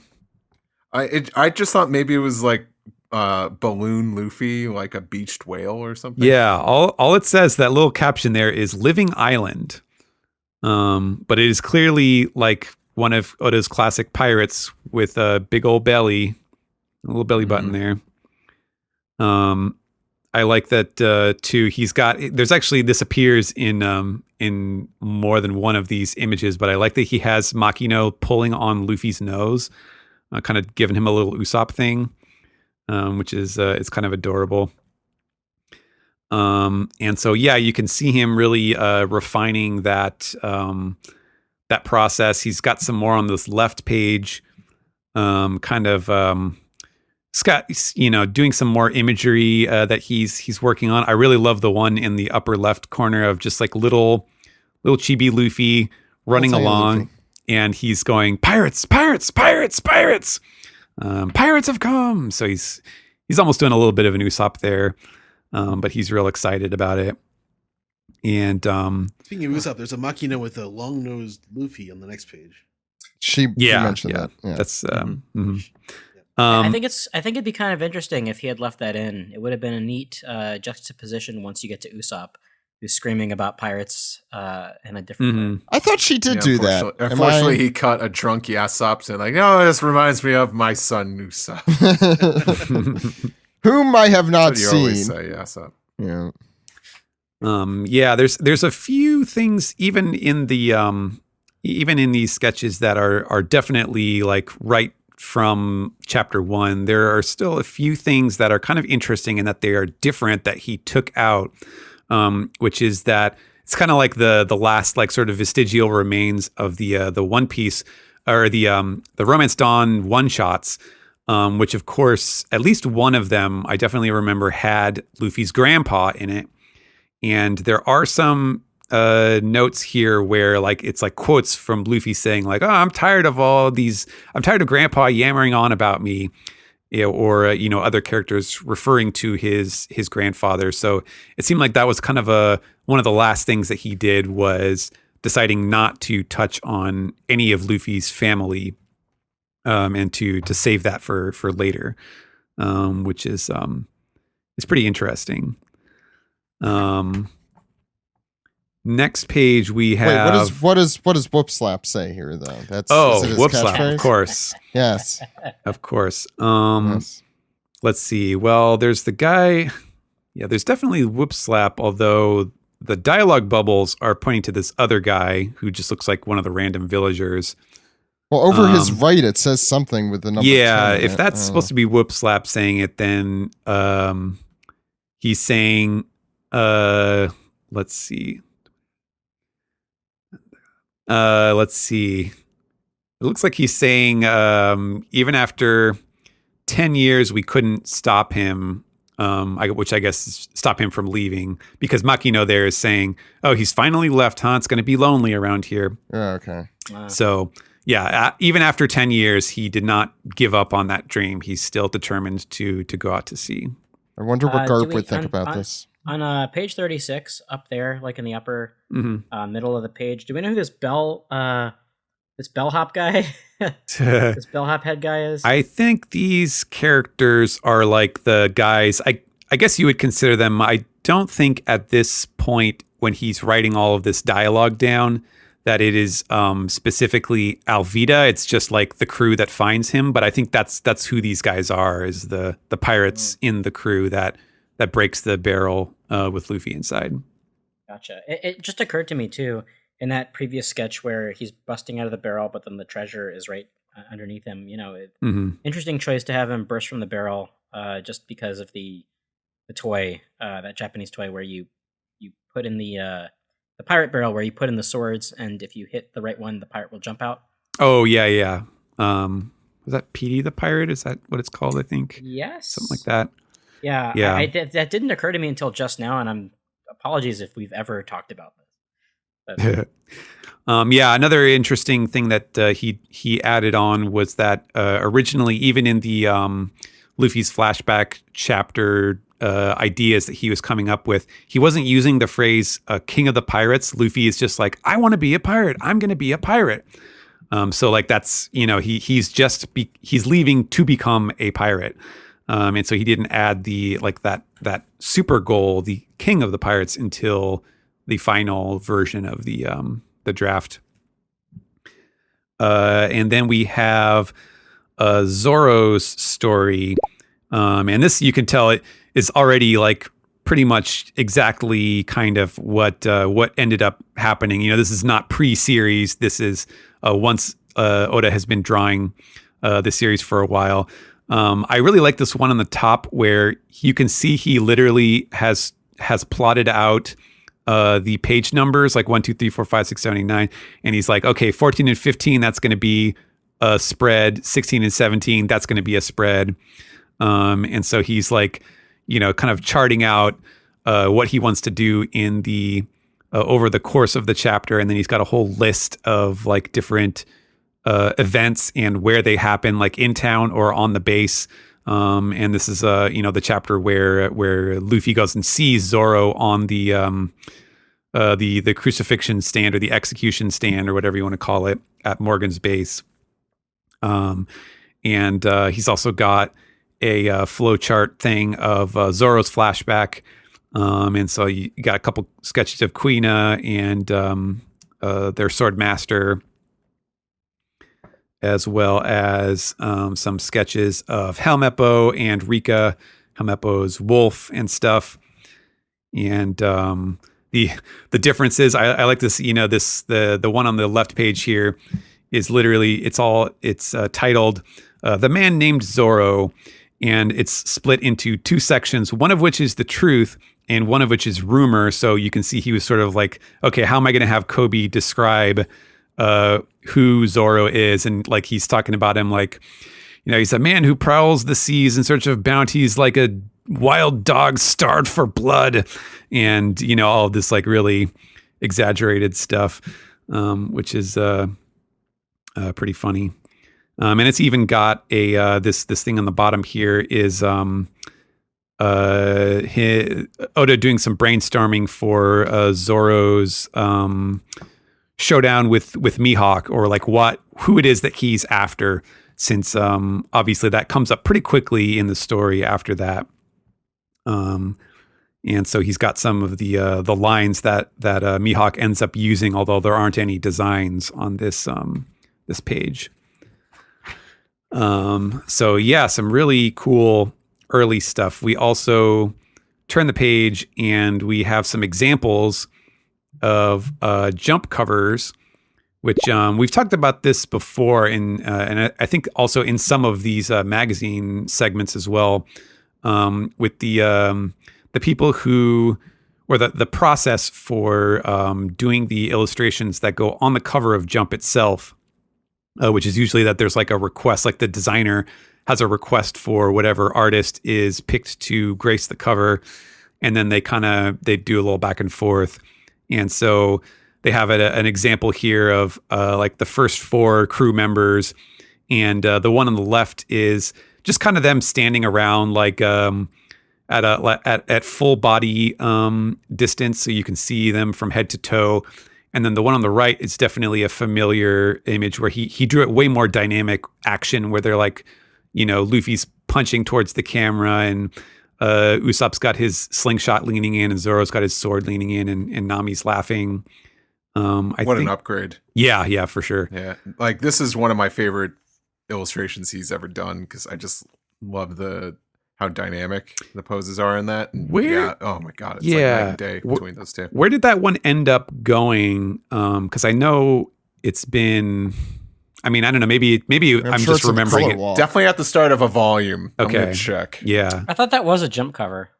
S5: I just thought maybe it was like balloon Luffy, like a beached whale or something.
S3: Yeah. All it says, that little caption there, is Living Island. But it is clearly like one of Oda's classic pirates with a big old belly, a little belly button there. I like that too. There's actually, this appears in more than one of these images, but I like that he has Makino pulling on Luffy's nose, kind of giving him a little Usopp thing, which is it's kind of adorable. And so yeah, you can see him really refining that process. He's got some more on this left page, Scott, doing some more imagery that he's working on. I really love the one in the upper left corner of just like little chibi Luffy running along, Luffy. And he's going, "Pirates, pirates, pirates, pirates! Pirates have come!" So he's almost doing a little bit of an Usopp there, but he's real excited about it. And
S2: speaking of Usopp, there's a Makino with a long-nosed Luffy on the next page.
S1: She mentioned that. Yeah.
S3: That's
S4: I think it'd be kind of interesting if he had left that in. It would have been a neat juxtaposition once you get to Usopp, who's screaming about pirates in a different way.
S1: I thought she did do that.
S5: Unfortunately, he cut a drunk Yasopp and this reminds me of my son Usopp,
S1: whom I have not seen.
S5: Always say Yasopp.
S1: Yeah.
S3: There's a few things even in these sketches that are definitely like right from chapter 1. There are still a few things that are kind of interesting and that they are different that he took out, which is that it's kind of like the last like sort of vestigial remains of the One Piece or the Romance Dawn one shots, which of course at least one of them I definitely remember had Luffy's grandpa in it, and there are some notes here where like it's like quotes from Luffy saying like, "Oh, I'm tired of Grandpa yammering on about me," or other characters referring to his grandfather. So it seemed like that was kind of one of the last things that he did, was deciding not to touch on any of Luffy's family, and to save that for later, which is pretty interesting. Next page we have.
S1: Wait, what does Whoop Slap say here though?
S3: Whoop Slap, of course.
S1: Yes,
S3: of course.
S1: Yes.
S3: Let's see. Well, there's the guy. Yeah, there's definitely Whoop Slap, although the dialogue bubbles are pointing to this other guy who just looks like one of the random villagers.
S1: Well, over his right, it says something with the number.
S3: Yeah,
S1: 10
S3: if that's supposed to be Whoop Slap saying it, then he's saying, let's see. It looks like he's saying, even after 10 years, we couldn't stop him, which I guess is stop him from leaving, because Makino there is saying, "Oh, he's finally left, huh? It's going to be lonely around here."
S1: Yeah, okay.
S4: Wow.
S3: So, yeah, even after 10 years, he did not give up on that dream. He's still determined to go out to sea.
S1: I wonder what Garp would think about this.
S4: On page 36, up there, like in the upper middle of the page, do we know who this bellhop guy, this bellhop head guy is?
S3: I think these characters are like the guys. I guess you would consider them. I don't think at this point, when he's writing all of this dialogue down, that it is specifically Alvida. It's just like the crew that finds him. But I think that's who these guys are, is the pirates in the crew that that breaks the barrel with Luffy inside.
S4: Gotcha. It just occurred to me too in that previous sketch where he's busting out of the barrel, but then the treasure is right underneath him. Interesting choice to have him burst from the barrel, just because of the toy, that Japanese toy where you put in the pirate barrel where you put in the swords, and if you hit the right one, the pirate will jump out.
S3: Oh yeah. Was that Petey the pirate? Is that what it's called? I think.
S4: Yes.
S3: Something like that.
S4: Yeah.
S3: Yeah.
S4: That didn't occur to me until just now, and apologies if we've ever talked about this.
S3: Another interesting thing that he added on was that originally, even in the Luffy's flashback chapter ideas that he was coming up with, he wasn't using the phrase "King of the Pirates." Luffy is just like, "I want to be a pirate. I'm going to be a pirate." So like that's he's leaving to become a pirate, and so he didn't add the that super goal, the King of the Pirates, until the final version of the draft. And then we have Zoro's story, and this you can tell it is already like pretty much exactly kind of what ended up happening. This is not pre-series. This is once Oda has been drawing the series for a while. I really like this one on the top where you can see he literally has plotted out the page numbers, like 1, 2, 3, 4, 5, 6, 7, 8, 9. And he's like, okay, 14 and 15, that's going to be a spread. 16 and 17, that's going to be a spread. And so he's like, kind of charting out what he wants to do in the over the course of the chapter. And then he's got a whole list of like different events and where they happen, like in town or on the base. And this is the chapter where Luffy goes and sees Zoro on the crucifixion stand or the execution stand or whatever you want to call it at Morgan's base. And he's also got a flowchart thing of Zoro's flashback. And so you got a couple sketches of Kuina and their sword master, as well as some sketches of Helmeppo and Rika, Helmeppo's wolf and stuff. And the differences, I like this, the one on the left page here is literally, it's titled The Man Named Zoro, and it's split into two sections, one of which is the truth and one of which is rumor. So you can see he was sort of like, okay, how am I going to have Kobe describe who Zoro is? And like he's talking about him like, he's a man who prowls the seas in search of bounties like a wild dog starved for blood, and all of this like really exaggerated stuff, which is pretty funny. And it's even got a this thing on the bottom here is Oda doing some brainstorming for Zoro's showdown with Mihawk, or like who it is that he's after, since obviously that comes up pretty quickly in the story after that. And so he's got some of the lines that Mihawk ends up using, although there aren't any designs on this page. So yeah, some really cool early stuff. We also turn the page and we have some examples of jump covers, which we've talked about this before and I think also in some of these magazine segments as well, with the people who, or the process for doing the illustrations that go on the cover of Jump itself, which is usually that there's like a request, like the designer has a request for whatever artist is picked to grace the cover, and then they do a little back and forth. And so they have an example here of like the first 4 crew members, and the one on the left is just kind of them standing around like at full body distance, so you can see them from head to toe. And then the one on the right is definitely a familiar image where he drew it way more dynamic action, where they're like, Luffy's punching towards the camera, and Usopp's got his slingshot leaning in, and Zoro's got his sword leaning in, and Nami's laughing. An upgrade. Yeah, for sure.
S5: Yeah, like this is one of my favorite illustrations he's ever done, because I just love the how dynamic the poses are in that. And oh my god, it's like night and day between those two.
S3: Where did that one end up going? Because I know it's been. I mean, I don't know. Maybe I'm
S1: sure
S3: just remembering it.
S5: Definitely at the start of a volume.
S3: Okay,
S5: I'm gonna check.
S3: Yeah,
S4: I thought that was a jump cover.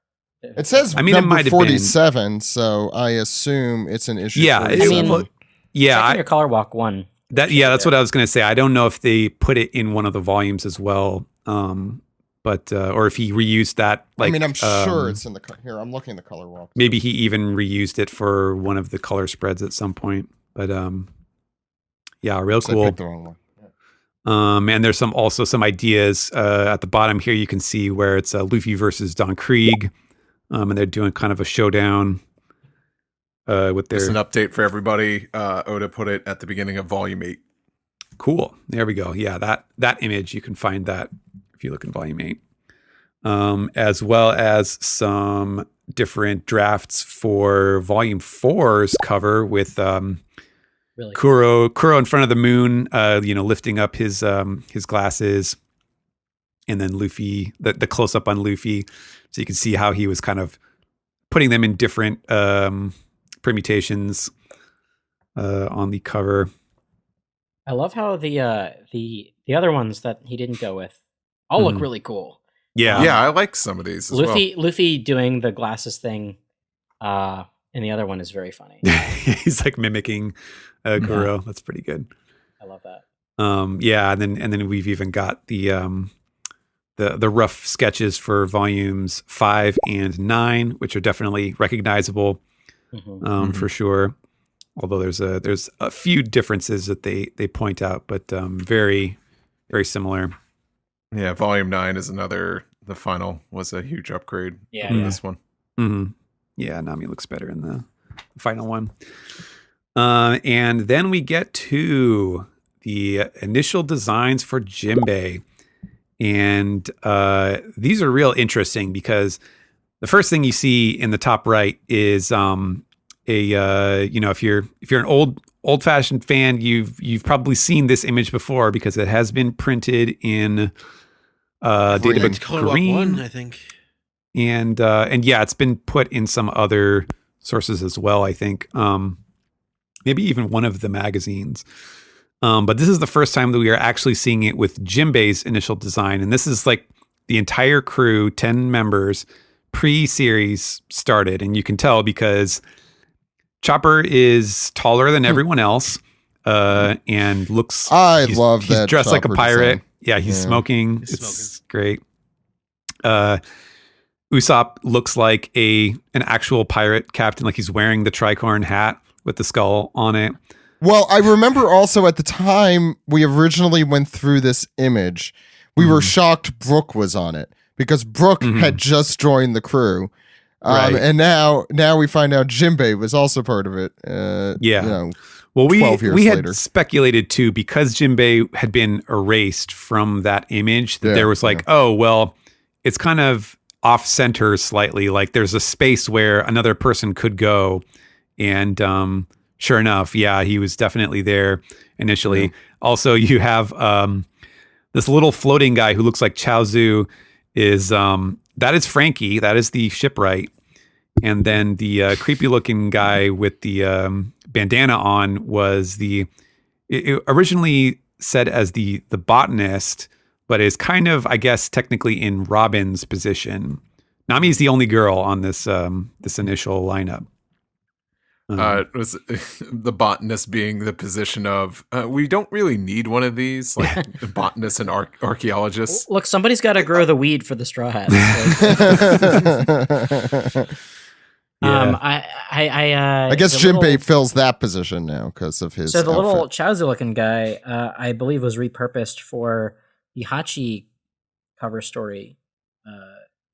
S1: It says
S3: it
S1: number
S3: might have
S1: 47, so I assume it's an issue.
S3: Yeah,
S1: 47.
S4: Your color walk one.
S3: That's what I was going to say. I don't know if they put it in one of the volumes as well, but or if he reused that. Like,
S1: I mean, I'm sure it's in the here. I'm looking at the color walk.
S3: Maybe he even reused it for one of the color spreads at some point. But yeah, real cool.
S1: I picked the wrong one.
S3: And there's also some ideas at the bottom here. You can see where it's Luffy versus Don Krieg, and they're doing kind of a showdown. With their
S5: Just an update for everybody. Oda put it at the beginning of volume 8.
S3: Cool. There we go. Yeah, that image, you can find that if you look in volume 8. As well as some different drafts for volume 4's cover with
S4: Really?
S3: Kuro in front of the moon, lifting up his glasses, and then Luffy, the close up on Luffy, so you can see how he was kind of putting them in different permutations on the cover.
S4: I love how the other ones that he didn't go with all look really cool.
S3: Yeah,
S5: yeah, I like some of these.
S4: Luffy doing the glasses thing, and the other one is very funny.
S3: He's like mimicking Kuro. That's pretty good.
S4: I love that.
S3: Yeah, and then we've even got the rough sketches for volumes 5 and 9, which are definitely recognizable. For sure. Although there's a few differences that they point out, but very, very similar.
S5: Yeah, volume 9 is another. The final was a huge upgrade.
S4: Yeah,
S5: from this one.
S3: Mm-hmm. Yeah, Nami looks better in the final one. And then we get to the initial designs for Jimbei, and these are real interesting because the first thing you see in the top right is if you're an old-fashioned fan, you've probably seen this image before because it has been printed in Databook Green,
S2: one, I think,
S3: and yeah, it's been put in some other sources as well. I think maybe even one of the magazines. But this is the first time that we are actually seeing it with Jimbei's initial design, and this is like the entire crew, 10 members, pre-series started, and you can tell because Chopper is taller than everyone else, and looks.
S1: He's
S3: dressed like a pirate.
S1: Design.
S3: Yeah, he's smoking. It's great. Usopp looks like an actual pirate captain, like he's wearing the tricorn hat with the skull on it.
S1: Well, I remember also at the time we originally went through this image, we were shocked Brook was on it because Brook had just joined the crew.
S3: Right.
S1: And now we find out Jimbei was also part of it.
S3: Well,
S1: 12 years
S3: we had
S1: later.
S3: speculated too, because Jimbei had been erased from that image, that there was like, oh, well, it's kind of off center slightly. Like there's a space where another person could go. And sure enough, yeah, he was definitely there initially. Yeah. Also, you have this little floating guy who looks like Chaozu is that is Frankie. That is the shipwright. And then the creepy looking guy with the bandana on was it originally said as the botanist, but is kind of, I guess, technically in Robin's position. Nami's the only girl on this initial lineup.
S5: Was the botanist being the position of we don't really need one of these, like botanists and archaeologists.
S4: Look, somebody's got to grow the weed for the Straw Hat.
S1: I guess Jimbei fills that position now because of his.
S4: So the
S1: outfit.
S4: little Chaozu looking guy, I believe, was repurposed for the Hachi cover story.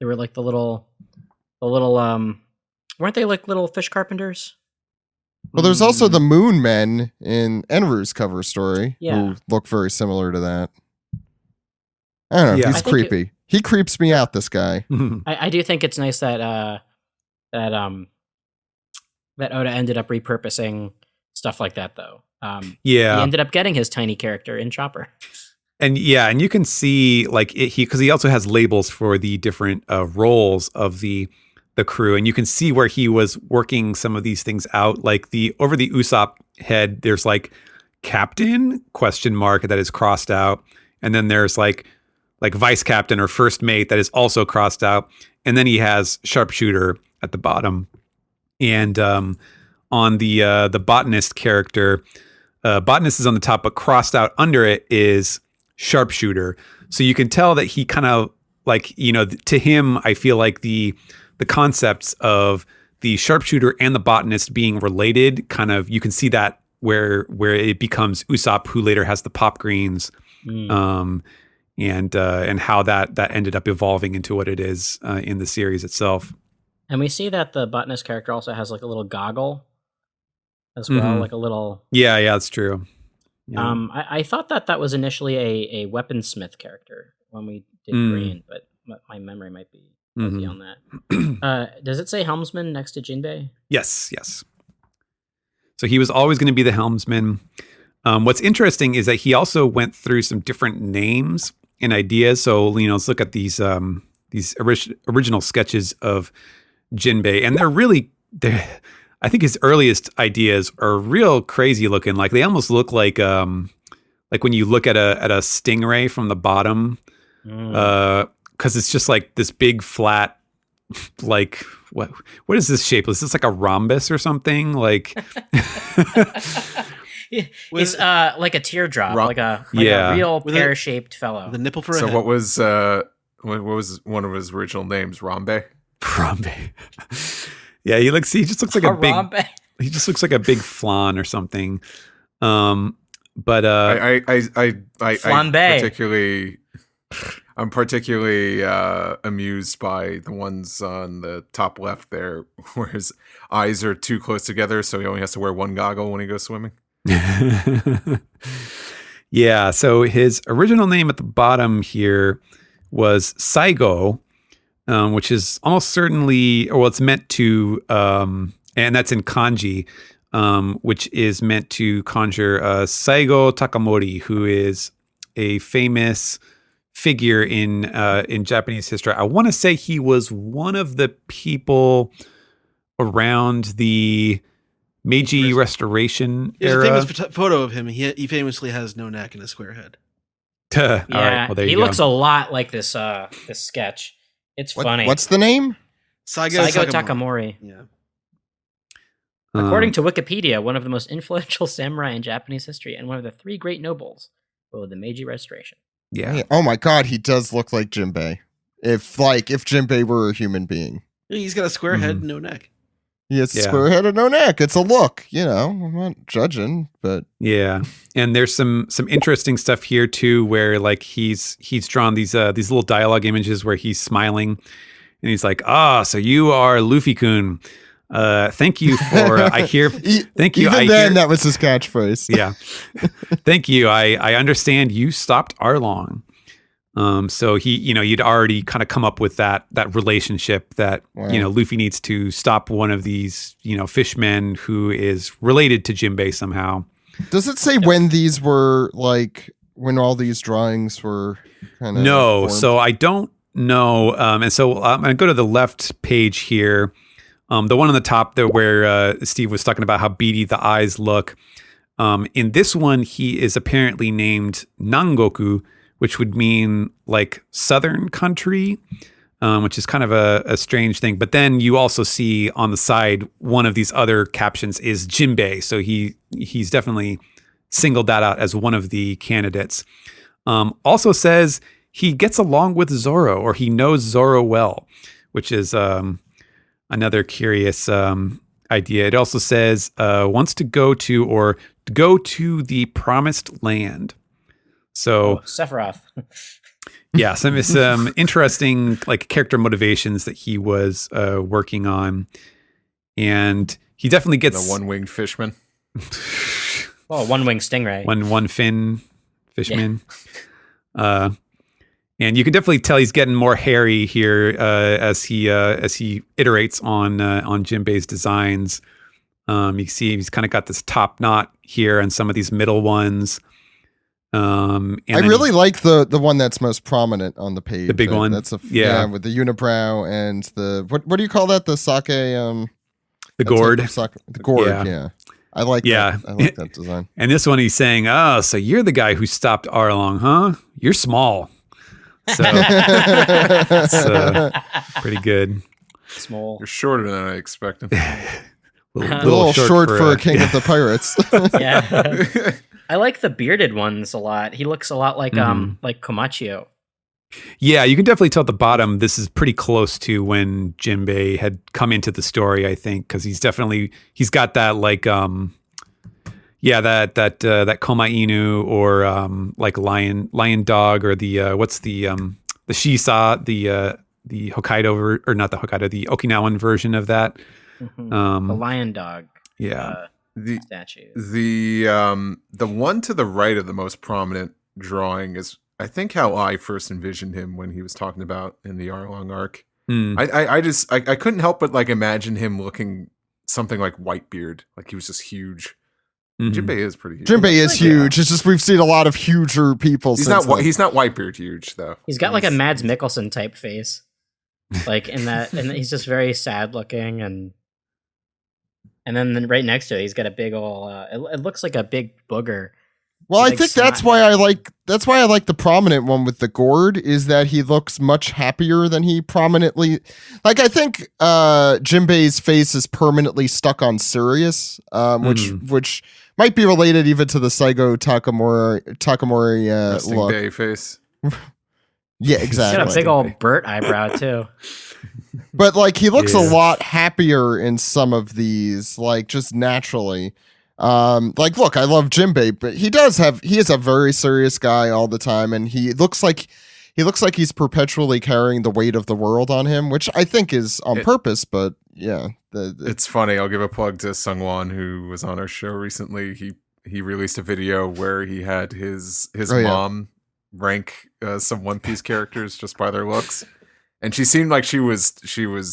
S4: They were like the little, weren't they like little fish carpenters?
S1: Well, there's also the Moon Men in Enru's cover story who look very similar to that. I don't know. He's creepy. He creeps me out, this guy.
S4: I do think it's nice that Oda ended up repurposing stuff like that, though. He ended up getting his tiny character in Chopper.
S3: And you can see like because he also has labels for the different roles of the crew, and you can see where he was working some of these things out. Like over the Usopp head, there's like captain ? That is crossed out, and then there's like vice captain or first mate that is also crossed out, and then he has sharpshooter at the bottom. And on the botanist character, botanist is on the top, but crossed out under it is sharpshooter. So you can tell that he kind of like, to him, I feel like the concepts of the sharpshooter and the botanist being related, kind of, you can see that where it becomes Usopp, who later has the pop greens, and how that ended up evolving into what it is in the series itself.
S4: And we see that the botanist character also has like a little goggle as well, like a little.
S3: Yeah, that's true. Yeah.
S4: I thought that was initially a weaponsmith character when we did Green, but my memory might be fuzzy on that. Does it say helmsman next to Jinbei?
S3: Yes. So he was always going to be the helmsman. What's interesting is that he also went through some different names and ideas. So let's look at these original sketches of Jinbei, and they're I think his earliest ideas are real crazy looking. Like they almost look like when you look at a stingray from the bottom, because it's just like this big flat, like what is this shape? Is this like a rhombus or something? Like
S4: it's like a teardrop, like a real pear-shaped fellow.
S2: The nipple for a
S5: So
S2: head.
S5: what was one of his original names? Rambe?
S3: Rambe. Yeah, he just looks like a big.
S4: Rambe.
S3: He just looks like a big flan or something. But
S5: I
S4: Flambe.
S5: I'm particularly amused by the ones on the top left there, where his eyes are too close together, so he only has to wear one goggle when he goes swimming.
S3: Yeah, so his original name at the bottom here was Saigo, which is almost certainly, it's meant to, and that's in kanji, which is meant to conjure Saigo Takamori, who is a famous figure in Japanese history. I want to say he was one of the people around the Meiji Restoration era.
S2: There's a famous photo of him. He famously has no neck and a square head.
S4: Yeah,
S3: all right, well, there you
S4: he
S3: go.
S4: looks a lot like this sketch. It's funny.
S1: What's the name?
S2: Saigo
S4: Takamori.
S2: Yeah.
S4: According to Wikipedia, one of the most influential samurai in Japanese history and one of the 3 great nobles of the Meiji Restoration.
S3: Yeah.
S1: Oh my god, he does look like Jinbei. If Jinbei were a human being.
S2: He's got a square head and no neck.
S1: He has a square head and no neck. It's a look, I'm not judging, but
S3: yeah. And there's some interesting stuff here too, where like he's drawn these little dialogue images where he's smiling, and he's like, so you are Luffy-kun. Thank you for thank you.
S1: Even then, that was his catchphrase.
S3: Yeah. Thank you. I understand you stopped Arlong. So you'd already kind of come up with that relationship that, Luffy needs to stop one of these, fishmen who is related to Jinbei somehow.
S1: Does it say when these were when all these drawings were kind of
S3: No,
S1: formed?
S3: so I don't know. And so I'm going to go to the left page here. The one on the top there where Steve was talking about how beady the eyes look. In this one, he is apparently named Nangoku, which would mean like southern country, which is kind of a strange thing. But then you also see on the side, one of these other captions is Jimbei. So he's definitely singled that out as one of the candidates. Also says he gets along with Zoro, or he knows Zoro well, which is another curious idea. It also says wants to go to the promised land. So
S4: Sephiroth.
S3: Yeah, some interesting like character motivations that he was working on, and he definitely gets
S5: the one-winged fishman.
S4: One-winged stingray.
S3: One fin fishman. Yeah. And you can definitely tell he's getting more hairy here as he iterates on Jinbei's designs. You see he's kind of got this top knot here and some of these middle ones.
S1: I really like the one that's most prominent on the page.
S3: The big one.
S1: That's with the unibrow and the what do you call that? The sake
S3: the gourd.
S1: The gourd, yeah. I like that. I like that design.
S3: And this one he's saying, "Oh, so you're the guy who stopped Arlong, huh? You're small." So it's pretty good.
S4: Small.
S5: You're shorter than I expected.
S1: A little short for a king of the pirates.
S4: Yeah. I like the bearded ones a lot. He looks a lot like Komachio.
S3: Yeah, you can definitely tell at the bottom this is pretty close to when Jimbei had come into the story, I think, because he's got that like that Koma Inu or like lion dog or the what's the Shisa, the Hokkaido or not the Hokkaido, the Okinawan version of that.
S4: Mm-hmm. The lion dog.
S3: Yeah.
S5: The
S4: statue.
S5: The one to the right of the most prominent drawing is, I think, how I first envisioned him when he was talking about in the Arlong arc. I couldn't help but like imagine him looking something like Whitebeard, like he was just huge. Jimbei is pretty huge.
S1: Jimbei is huge. It's just we've seen a lot of huger people.
S5: He's not Whitebeard huge though.
S4: He's got like a Mads Mikkelsen type face, like in that, and he's just very sad looking and then right next to it, he's got a big old. It looks like a big booger.
S1: Well, I think that's why I like the prominent one with the gourd, is that he looks much happier than he prominently. Like, I think Jimbei's face is permanently stuck on Sirius, which might be related even to the Saigo Takamori
S5: Resting
S1: look.
S5: day face.
S1: Yeah, exactly.
S4: He's got a big old Bert eyebrow too.
S1: But like he looks a lot happier in some of these, like just naturally. Like look, I love Jimbei, but he is a very serious guy all the time, and he looks like he's perpetually carrying the weight of the world on him, which I think is on purpose, but yeah.
S5: It's funny, I'll give a plug to Sungwon, who was on our show recently. He released a video where he had his mom rank some One Piece characters just by their looks. And she seemed like she was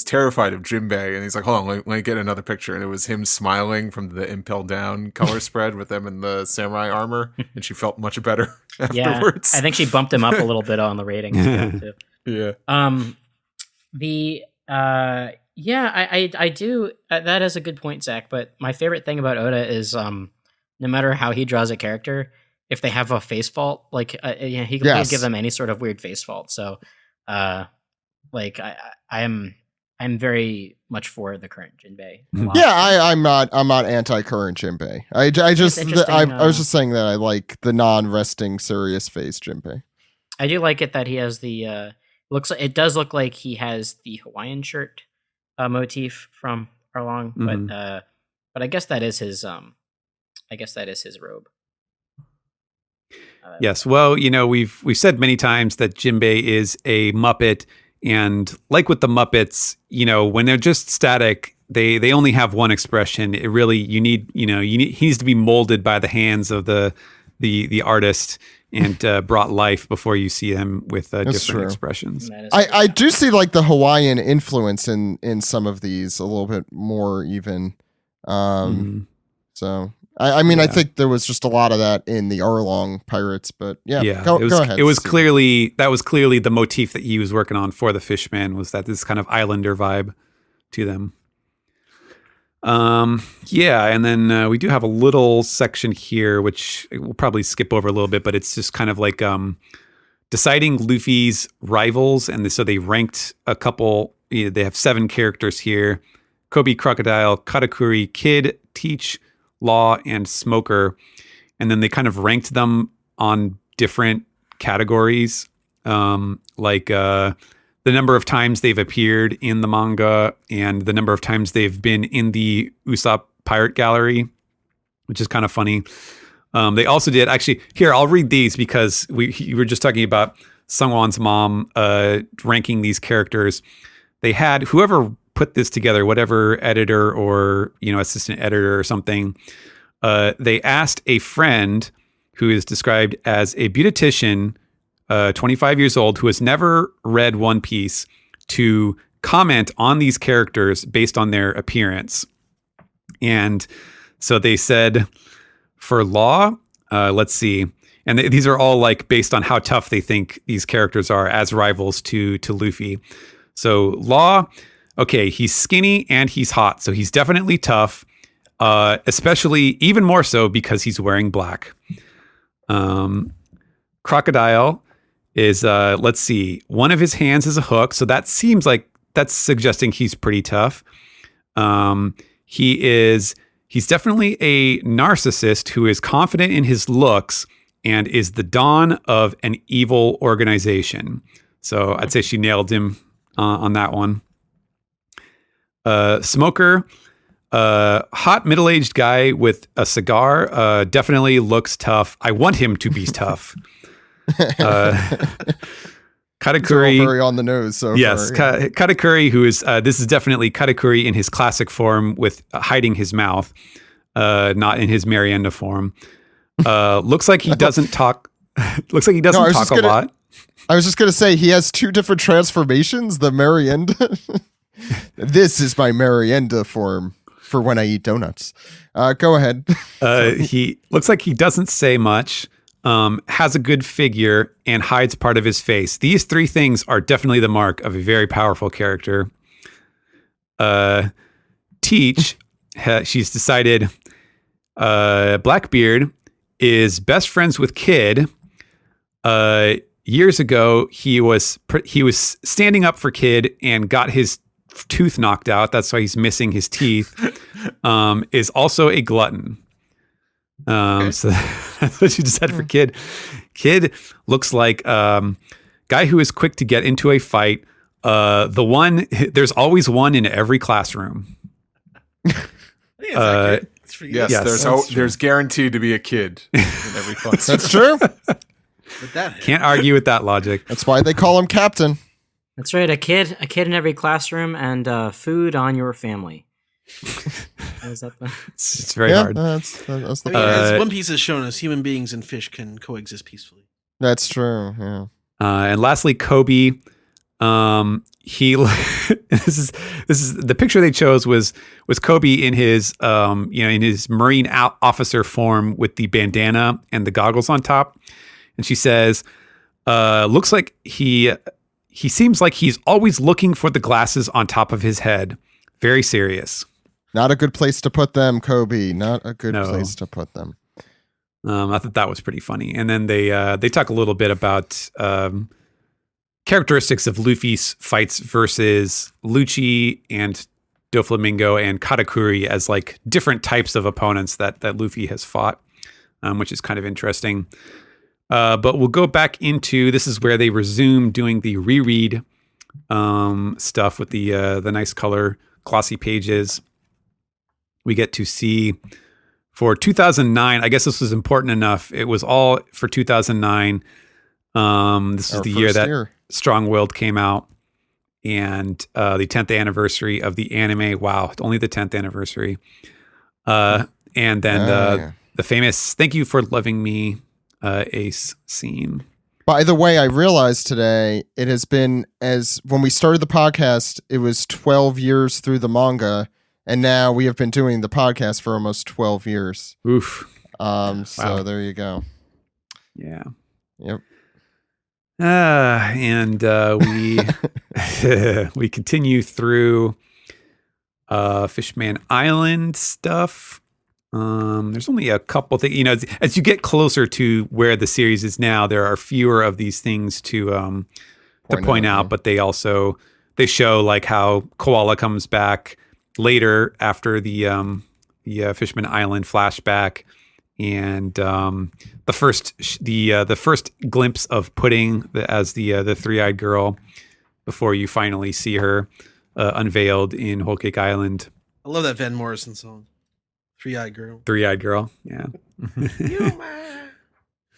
S5: terrified of Jimbei, and he's like, "Hold on, let me get another picture." And it was him smiling from the Impel Down color spread with them in the samurai armor, and she felt much better afterwards.
S4: I think she bumped him up a little bit on the ratings too.
S5: Yeah.
S4: I do. That is a good point, Zach. But my favorite thing about Oda is, no matter how he draws a character, if they have a face fault, like he can give them any sort of weird face fault. So. Like I'm very much for the current Jimbei.
S1: Yeah, I'm not anti-current Jimbei. I was just saying that I like the non-resting serious face Jimbei.
S4: I do like it that he has the it does look like he has the Hawaiian shirt motif from Arlong, but I guess that is his robe.
S3: Yes, well, we've said many times that Jimbei is a Muppet. And like with the Muppets, when they're just static, they only have one expression. It really he needs to be molded by the hands of the artist and brought life before you see him with different expressions.
S1: I do see like the Hawaiian influence in some of these a little bit more even. So I mean, I think there was just a lot of that in the Arlong Pirates, but go ahead.
S3: It was clearly the motif that he was working on for the Fishman, was that this kind of islander vibe to them. And then we do have a little section here, which we'll probably skip over a little bit, but it's just kind of like deciding Luffy's rivals, and so they ranked a couple. They have 7 characters here: Kobe, Crocodile, Katakuri, Kid, Teach, Law, and Smoker, and then they kind of ranked them on different categories, like the number of times they've appeared in the manga and the number of times they've been in the Usopp Pirate Gallery, which is kind of funny. They also did, actually, here, I'll read these because we were just talking about Sungwon's mom ranking these characters. They had whoever put this together, whatever editor or assistant editor or something, they asked a friend who is described as a beautician, 25 years old, who has never read One Piece, to comment on these characters based on their appearance. And so they said, for Law, let's see, And these are all like based on how tough they think these characters are as rivals to Luffy. So Law, okay, he's skinny and he's hot, so he's definitely tough. Especially even more so because he's wearing black. Crocodile is let's see, one of his hands is a hook, so that seems like that's suggesting he's pretty tough. He's definitely a narcissist who is confident in his looks and is the dawn of an evil organization. So I'd say she nailed him on that one. Smoker, hot middle-aged guy with a cigar, definitely looks tough. I want him to be tough. Katakuri,
S1: very on the nose. So
S3: yes,
S1: far, yeah.
S3: Katakuri, who is this is definitely Katakuri in his classic form with hiding his mouth, not in his Marienda form. Looks like he doesn't talk. Looks like he doesn't talk a lot.
S1: I was just gonna say he has two different transformations. The Marienda. This is my Marienda form for when I eat donuts. Go ahead.
S3: He looks like he doesn't say much. Has a good figure and hides part of his face. These three things are definitely the mark of a very powerful character. Teach, she's decided Blackbeard is best friends with Kid. Years ago, he was standing up for Kid and got his tooth knocked out. That's why he's missing his teeth. Is also a glutton. So that's what she decided for Kid. Kid looks like guy who is quick to get into a fight. There's always one in every classroom.
S5: Yes, there's guaranteed to be a kid in every class.
S1: That's true.
S3: Can't argue with that logic.
S1: That's why they call him Captain.
S4: That's right. A kid in every classroom and food on your family. Is that
S3: it's very hard.
S1: That's the
S2: as One Piece has shown us, human beings and fish can coexist peacefully.
S1: That's true. Yeah.
S3: And lastly, Kobe. He this is the picture they chose was Kobe in his in his Marine officer form with the bandana and the goggles on top. And she says, looks like he seems like he's always looking for the glasses on top of his head. Very serious.
S1: Not a good place to put them, Kobe. Not a good place to put them.
S3: I thought that was pretty funny. And then they talk a little bit about characteristics of Luffy's fights versus Lucci and Doflamingo and Katakuri as like different types of opponents that Luffy has fought, which is kind of interesting. But we'll go back into, this is where they resume doing the reread stuff with the nice color glossy pages. We get to see for 2009, I guess this was important enough. It was all for 2009. This is the year that Strong Willed came out, and the 10th anniversary of the anime. Wow, only the 10th anniversary. And then the famous "Thank You for Loving Me" Ace scene.
S1: By the way, I realized today it has been, as when we started the podcast, it was 12 years through the manga, and now we have been doing the podcast for almost 12 years.
S3: Oof.
S1: So there you go.
S3: Yeah.
S1: Yep.
S3: And we we continue through Fishman Island stuff. There's only a couple things, as you get closer to where the series is now, there are fewer of these things to point out, but they show like how Koala comes back later after the Fishman Island flashback, and the first glimpse of Pudding as the three-eyed girl before you finally see her unveiled in Whole Cake Island.
S2: I love that Van Morrison song. Three-eyed girl.
S3: Three-eyed girl, yeah.
S2: You my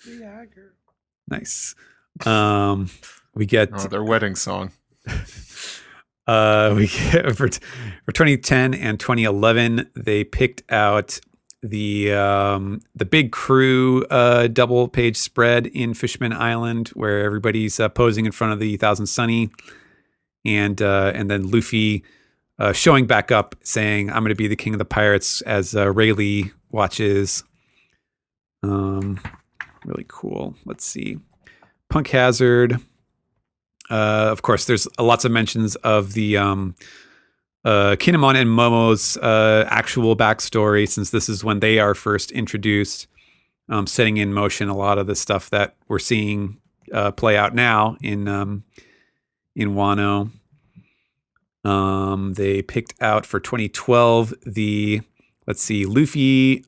S2: three-eyed girl.
S3: Nice. We get
S5: their wedding song.
S3: We get for 2010 and 2011, they picked out the big crew double page spread in Fishman Island, where everybody's posing in front of the Thousand Sunny, and then Luffy showing back up saying, "I'm going to be the king of the pirates," as Rayleigh watches. really cool. Let's see. Punk Hazard. Of course, there's lots of mentions of the Kinemon and Momo's actual backstory, since this is when they are first introduced, setting in motion a lot of the stuff that we're seeing play out now in Wano. They picked out for 2012 Luffy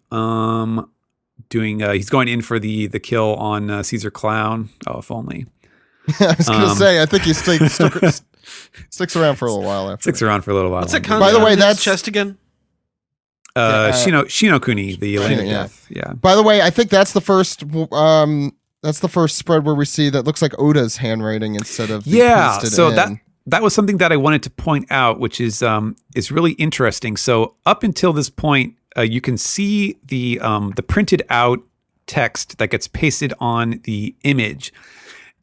S3: doing he's going in for the kill on Caesar Clown. Oh, if only.
S1: I was gonna say, I think he sticks around for a little while after.
S3: Sticks around for a little while.
S2: What's that?
S1: By the way, that's
S2: chest again.
S3: Shinokuni, the Atlantic
S1: yeah.
S3: Death. Yeah.
S1: By the way, I think that's the first spread where we see that looks like Oda's handwriting instead of the pasted
S3: so
S1: in.
S3: that was something that I wanted to point out, which is really interesting. So up until this point, you can see the printed out text that gets pasted on the image,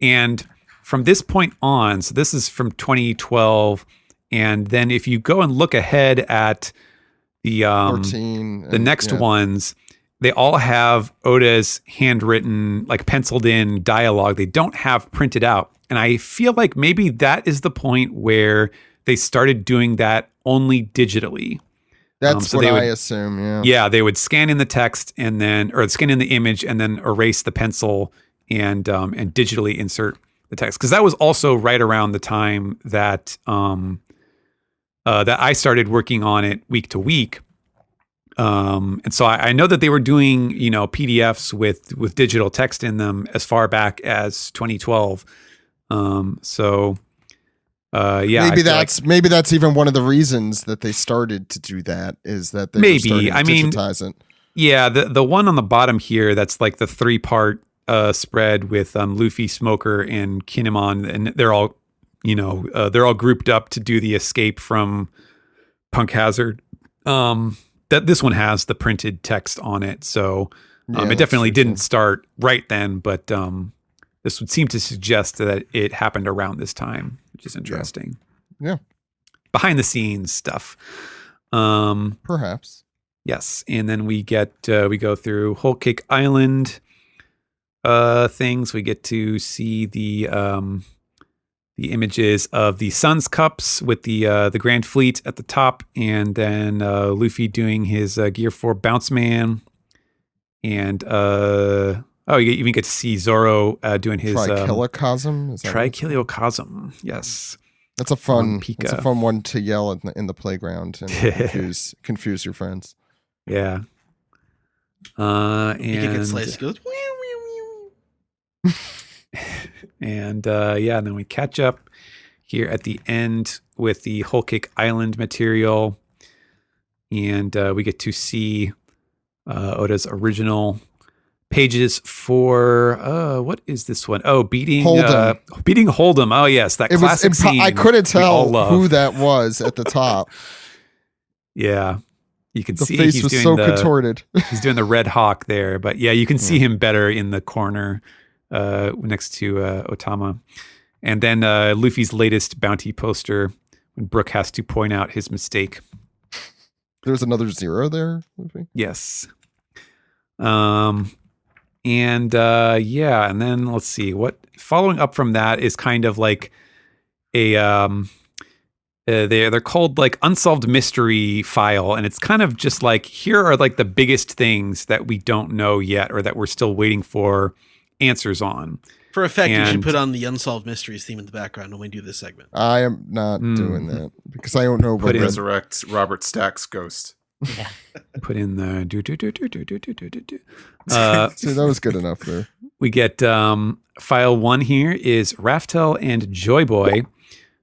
S3: and from this point on, so this is from 2012, and then if you go and look ahead at the
S1: 14
S3: the next ones, they all have Oda's handwritten, like penciled in dialogue. They don't have printed out. And I feel like maybe that is the point where they started doing that only digitally.
S1: That's
S3: so
S1: what
S3: they would,
S1: I assume, yeah.
S3: Yeah, they would scan in the text or scan in the image and then erase the pencil and digitally insert the text. Because that was also right around the time that that I started working on it week to week. And so I know that they were doing, PDFs with digital text in them as far back as 2012.
S1: Maybe that's even one of the reasons that they started to do that, is that they digitize it.
S3: Yeah, the one on the bottom here, that's like the 3-part spread with Luffy, Smoker, and Kinemon, and they're all grouped up to do the escape from Punk Hazard. That this one has the printed text on it, so it definitely didn't start right then, but this would seem to suggest that it happened around this time, which is interesting.
S1: Yeah.
S3: Behind the scenes stuff.
S1: Perhaps.
S3: Yes, and then we go through Whole Cake Island things. We get to see the images of the Sun's Cups with the Grand Fleet at the top, and then Luffy doing his Gear 4 Bounce Man, and you even get to see Zoro doing his
S1: Trichilocosm.
S3: Trichilocosm, yes.
S1: That's a fun one to yell in the playground and confuse your friends.
S3: Yeah.
S2: And you can get sliced. Goes.
S3: And and then we catch up here at the end with the Whole Cake Island material, and we get to see Oda's original pages for what is this one? Oh, beating Hold'em. Oh yes, that classic scene.
S1: I couldn't tell who that was at the top.
S3: Yeah, you can see
S1: face was so contorted.
S3: He's doing the Red Hawk there, but yeah, you can see him better in the corner next to Otama. And then Luffy's latest bounty poster when Brook has to point out his mistake.
S1: There's another 0 there, Luffy?
S3: Yes. And then let's see, what following up from that is kind of like a they're called like unsolved mystery file, and it's kind of just like, here are like the biggest things that we don't know yet, or that we're still waiting for answers on.
S2: For effect, you should put on the Unsolved Mysteries theme in the background when we do this segment.
S1: I am not doing that because I don't know.
S5: Resurrect Robert Stack's ghost.
S4: Yeah.
S3: Put in the
S1: See, that was good enough there.
S3: We get file 1 here is Raftel and Joyboy,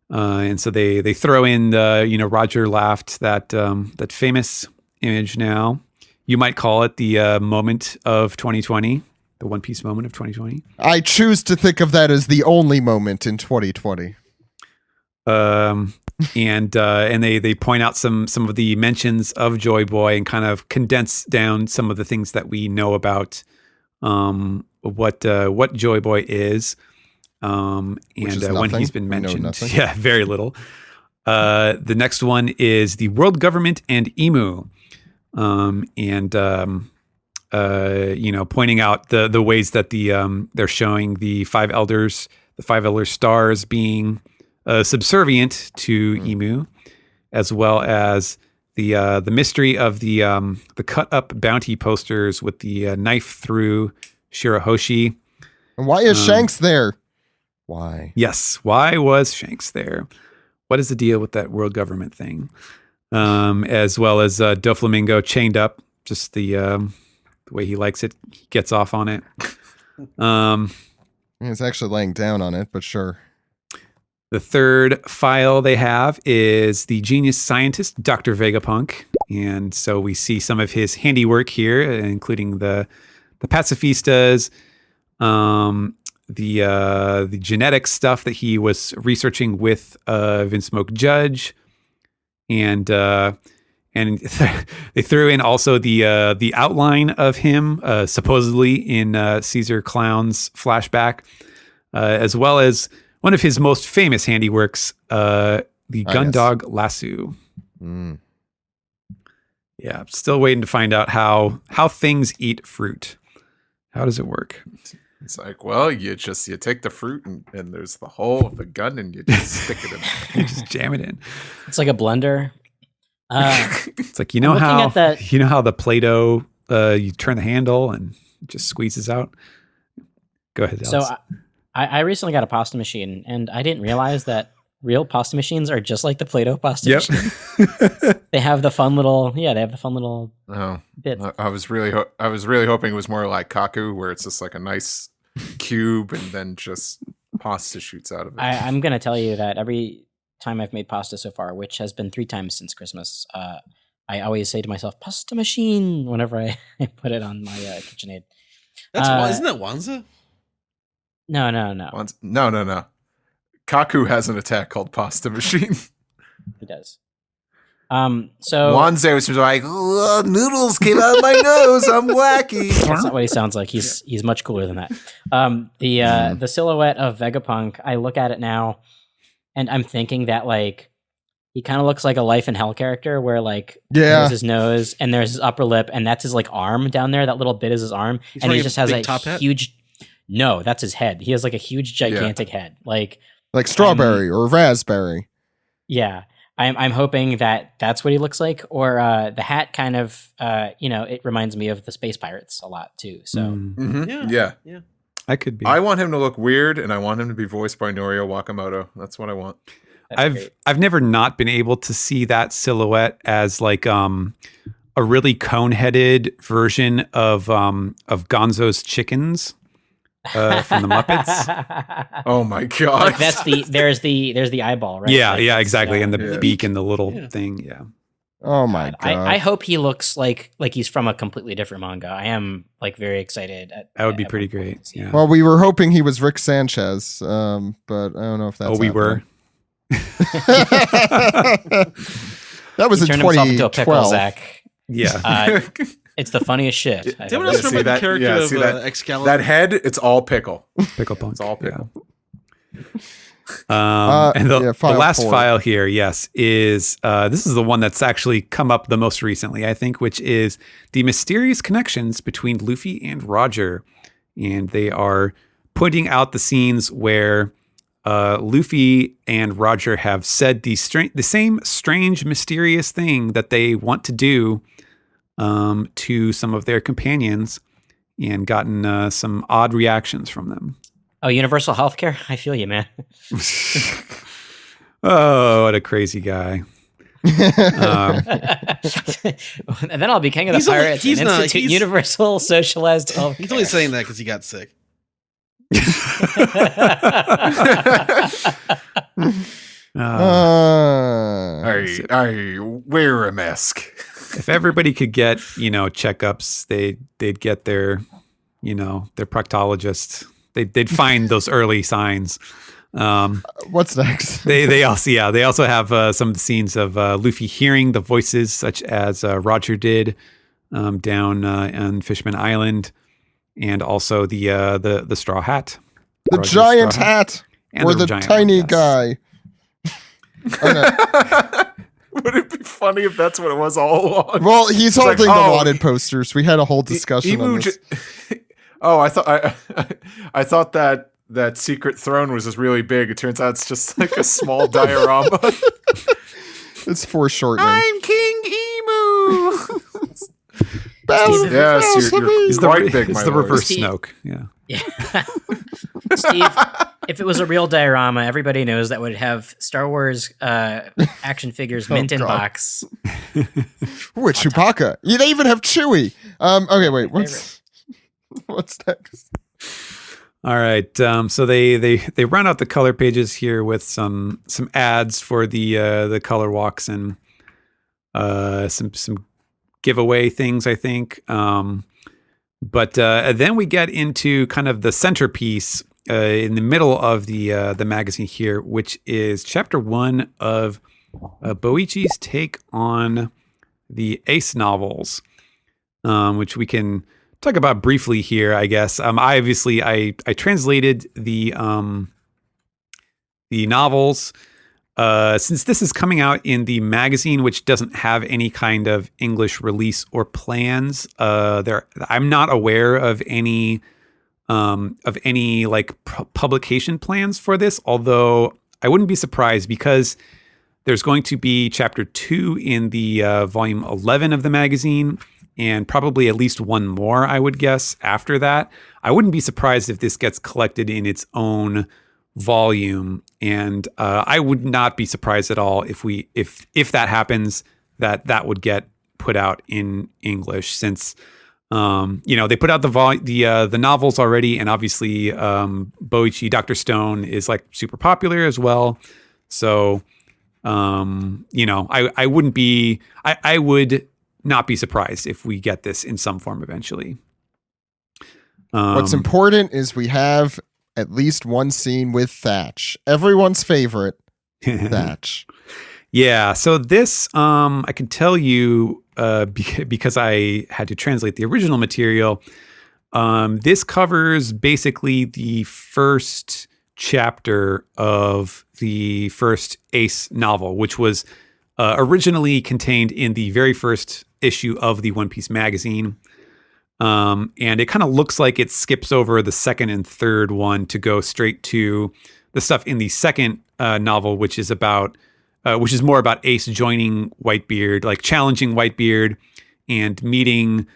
S3: and so they throw in the Roger laughed, that famous image. Now you might call it the moment of 2020. The One Piece moment of 2020.
S1: I choose to think of that as the only moment in 2020.
S3: And they point out some of the mentions of Joyboy and kind of condense down some of the things that we know about what Joyboy is, and when he's been mentioned. Yeah, very little. The next one is the world government and Emu, and pointing out the ways that they're showing the five elder stars being subservient to Emu, as well as the mystery of the cut up bounty posters with the knife through Shirahoshi.
S1: And why is Shanks there? Why?
S3: Yes, why was Shanks there? What is the deal with that world government thing? As well as Doflamingo chained up, just the way he likes it. He gets off on it.
S1: He's actually laying down on it, but sure.
S3: The third file they have is the genius scientist, Dr. Vegapunk. And so we see some of his handiwork here, including the pacifistas, the genetic stuff that he was researching with Vince Smoke Judge. And they threw in also the outline of him, supposedly in Caesar Clown's flashback, as well as one of his most famous handiworks, the Gundog Lasso.
S1: Mm.
S3: Yeah, still waiting to find out how things eat fruit. How does it work?
S5: It's like, well, you take the fruit and there's the hole of the gun and you just stick it in.
S3: You just jam it in.
S4: It's like a blender.
S3: It's like, how the Play-Doh, you turn the handle and it just squeezes out. Go ahead, Alex.
S4: So I recently got a pasta machine, and I didn't realize that real pasta machines are just like the Play-Doh pasta machine. They have the fun little,
S5: Oh,
S4: bits.
S5: I was really hoping it was more like Kaku, where it's just like a nice cube and then just pasta shoots out of it.
S4: I'm gonna tell you that every time I've made pasta so far, which has been 3 times since Christmas, I always say to myself, "Pasta machine," whenever I put it on my KitchenAid.
S2: Isn't that Wanza?
S4: No.
S5: No. Kaku has an attack called Pasta Machine.
S4: He does. So
S5: Wanze was just like, noodles came out of my nose. I'm wacky.
S4: That's not what he sounds like. He's much cooler than that. The silhouette of Vegapunk, I look at it now, and I'm thinking that like he kind of looks like a Life in Hell character, where like there's his nose and there's his upper lip, and that's his like arm down there. That little bit is his arm, and he just has a huge. No, that's his head. He has like a huge, gigantic head, like
S1: strawberry or raspberry.
S4: Yeah, I'm hoping that that's what he looks like, or the hat kind of, it reminds me of the Space Pirates a lot too. So
S5: yeah,
S3: I could be.
S5: I want him to look weird, and I want him to be voiced by Norio Wakamoto. That's what I want.
S3: I've never not been able to see that silhouette as like a really cone-headed version of Gonzo's chickens. From the Muppets.
S5: Oh my god!
S4: Like there's the eyeball, right?
S3: Yeah, exactly, and the beak and the little thing. Yeah.
S1: Oh my god!
S4: I hope he looks like he's from a completely different manga. I am like very excited.
S3: That would be pretty great. Yeah.
S1: Well, we were hoping he was Rick Sanchez, but I don't know if that's.
S3: Oh, we were.
S1: That was in 2012.
S4: Zach.
S3: Yeah.
S4: It's the funniest shit.
S2: Did anyone else remember the character of Excalibur?
S5: That head, it's all pickle.
S3: Pickle punk.
S5: It's all pickle.
S3: Yeah. And the last file here, yes, is this is the one that's actually come up the most recently, I think, which is the mysterious connections between Luffy and Roger. And they are pointing out the scenes where Luffy and Roger have said the same strange, mysterious thing that they want to do to some of their companions, and gotten some odd reactions from them.
S4: Oh, universal healthcare? I feel you, man.
S3: Oh, what a crazy guy.
S4: And then I'll be king of the pirates and institute universal socialized healthcare.
S2: He's only saying that because he got sick.
S5: I wear a mask.
S3: If everybody could get, checkups, they'd get their proctologist. They'd find those early signs.
S1: What's next?
S3: They also have some of the scenes of Luffy hearing the voices, such as Roger did down on Fishman Island, and also the straw hat,
S1: the
S3: Roger's
S1: giant hat,
S3: and
S1: or the tiny guy.
S5: Would it be funny if that's what it was all along?
S1: Well, he's holding the
S5: oh,
S1: wanted posters. We had a whole discussion on this.
S5: Oh, I thought that secret throne was just really big. It turns out it's just like a small diorama.
S1: It's foreshortening.
S5: I'm King Emu.
S1: Steve,
S5: Yes, you're quite big,
S3: It's
S5: my
S3: the
S5: lord.
S3: reverse
S4: Steve.
S3: Snoke. Yeah.
S4: Yeah. Steve, if it was a real diorama, everybody knows that would have Star Wars action figures mint in
S1: God.
S4: box.
S1: Ooh, it's Chewbacca. Yeah, they even have Chewie. Okay, wait. What's next?
S3: All right. So they run out the color pages here with some ads for the color walks and some giveaway things, I think. But then we get into kind of the centerpiece in the middle of the magazine here, which is chapter 1 of Boichi's take on the Ace novels, which we can talk about briefly here, I guess. I translated the novels. Since this is coming out in the magazine, which doesn't have any kind of English release or plans, I'm not aware of any like publication plans for this. Although I wouldn't be surprised because there's going to be chapter 2 in the volume 11 of the magazine, and probably at least one more, I would guess, after that. I wouldn't be surprised if this gets collected in its own volume, and I would not be surprised at all if that happens, that would get put out in English, since they put out the novels already, and obviously Boichi, Dr. Stone is like super popular as well. So I would not be surprised if we get this in some form eventually.
S1: What's important is we have at least one scene with Thatch. Everyone's favorite, Thatch.
S3: Yeah, so this, I can tell you, because I had to translate the original material, this covers basically the first chapter of the first Ace novel, which was originally contained in the very first issue of the One Piece magazine. And it kind of looks like it skips over the second and third one to go straight to the stuff in the second novel, which is more about Ace joining Whitebeard, like challenging Whitebeard and meeting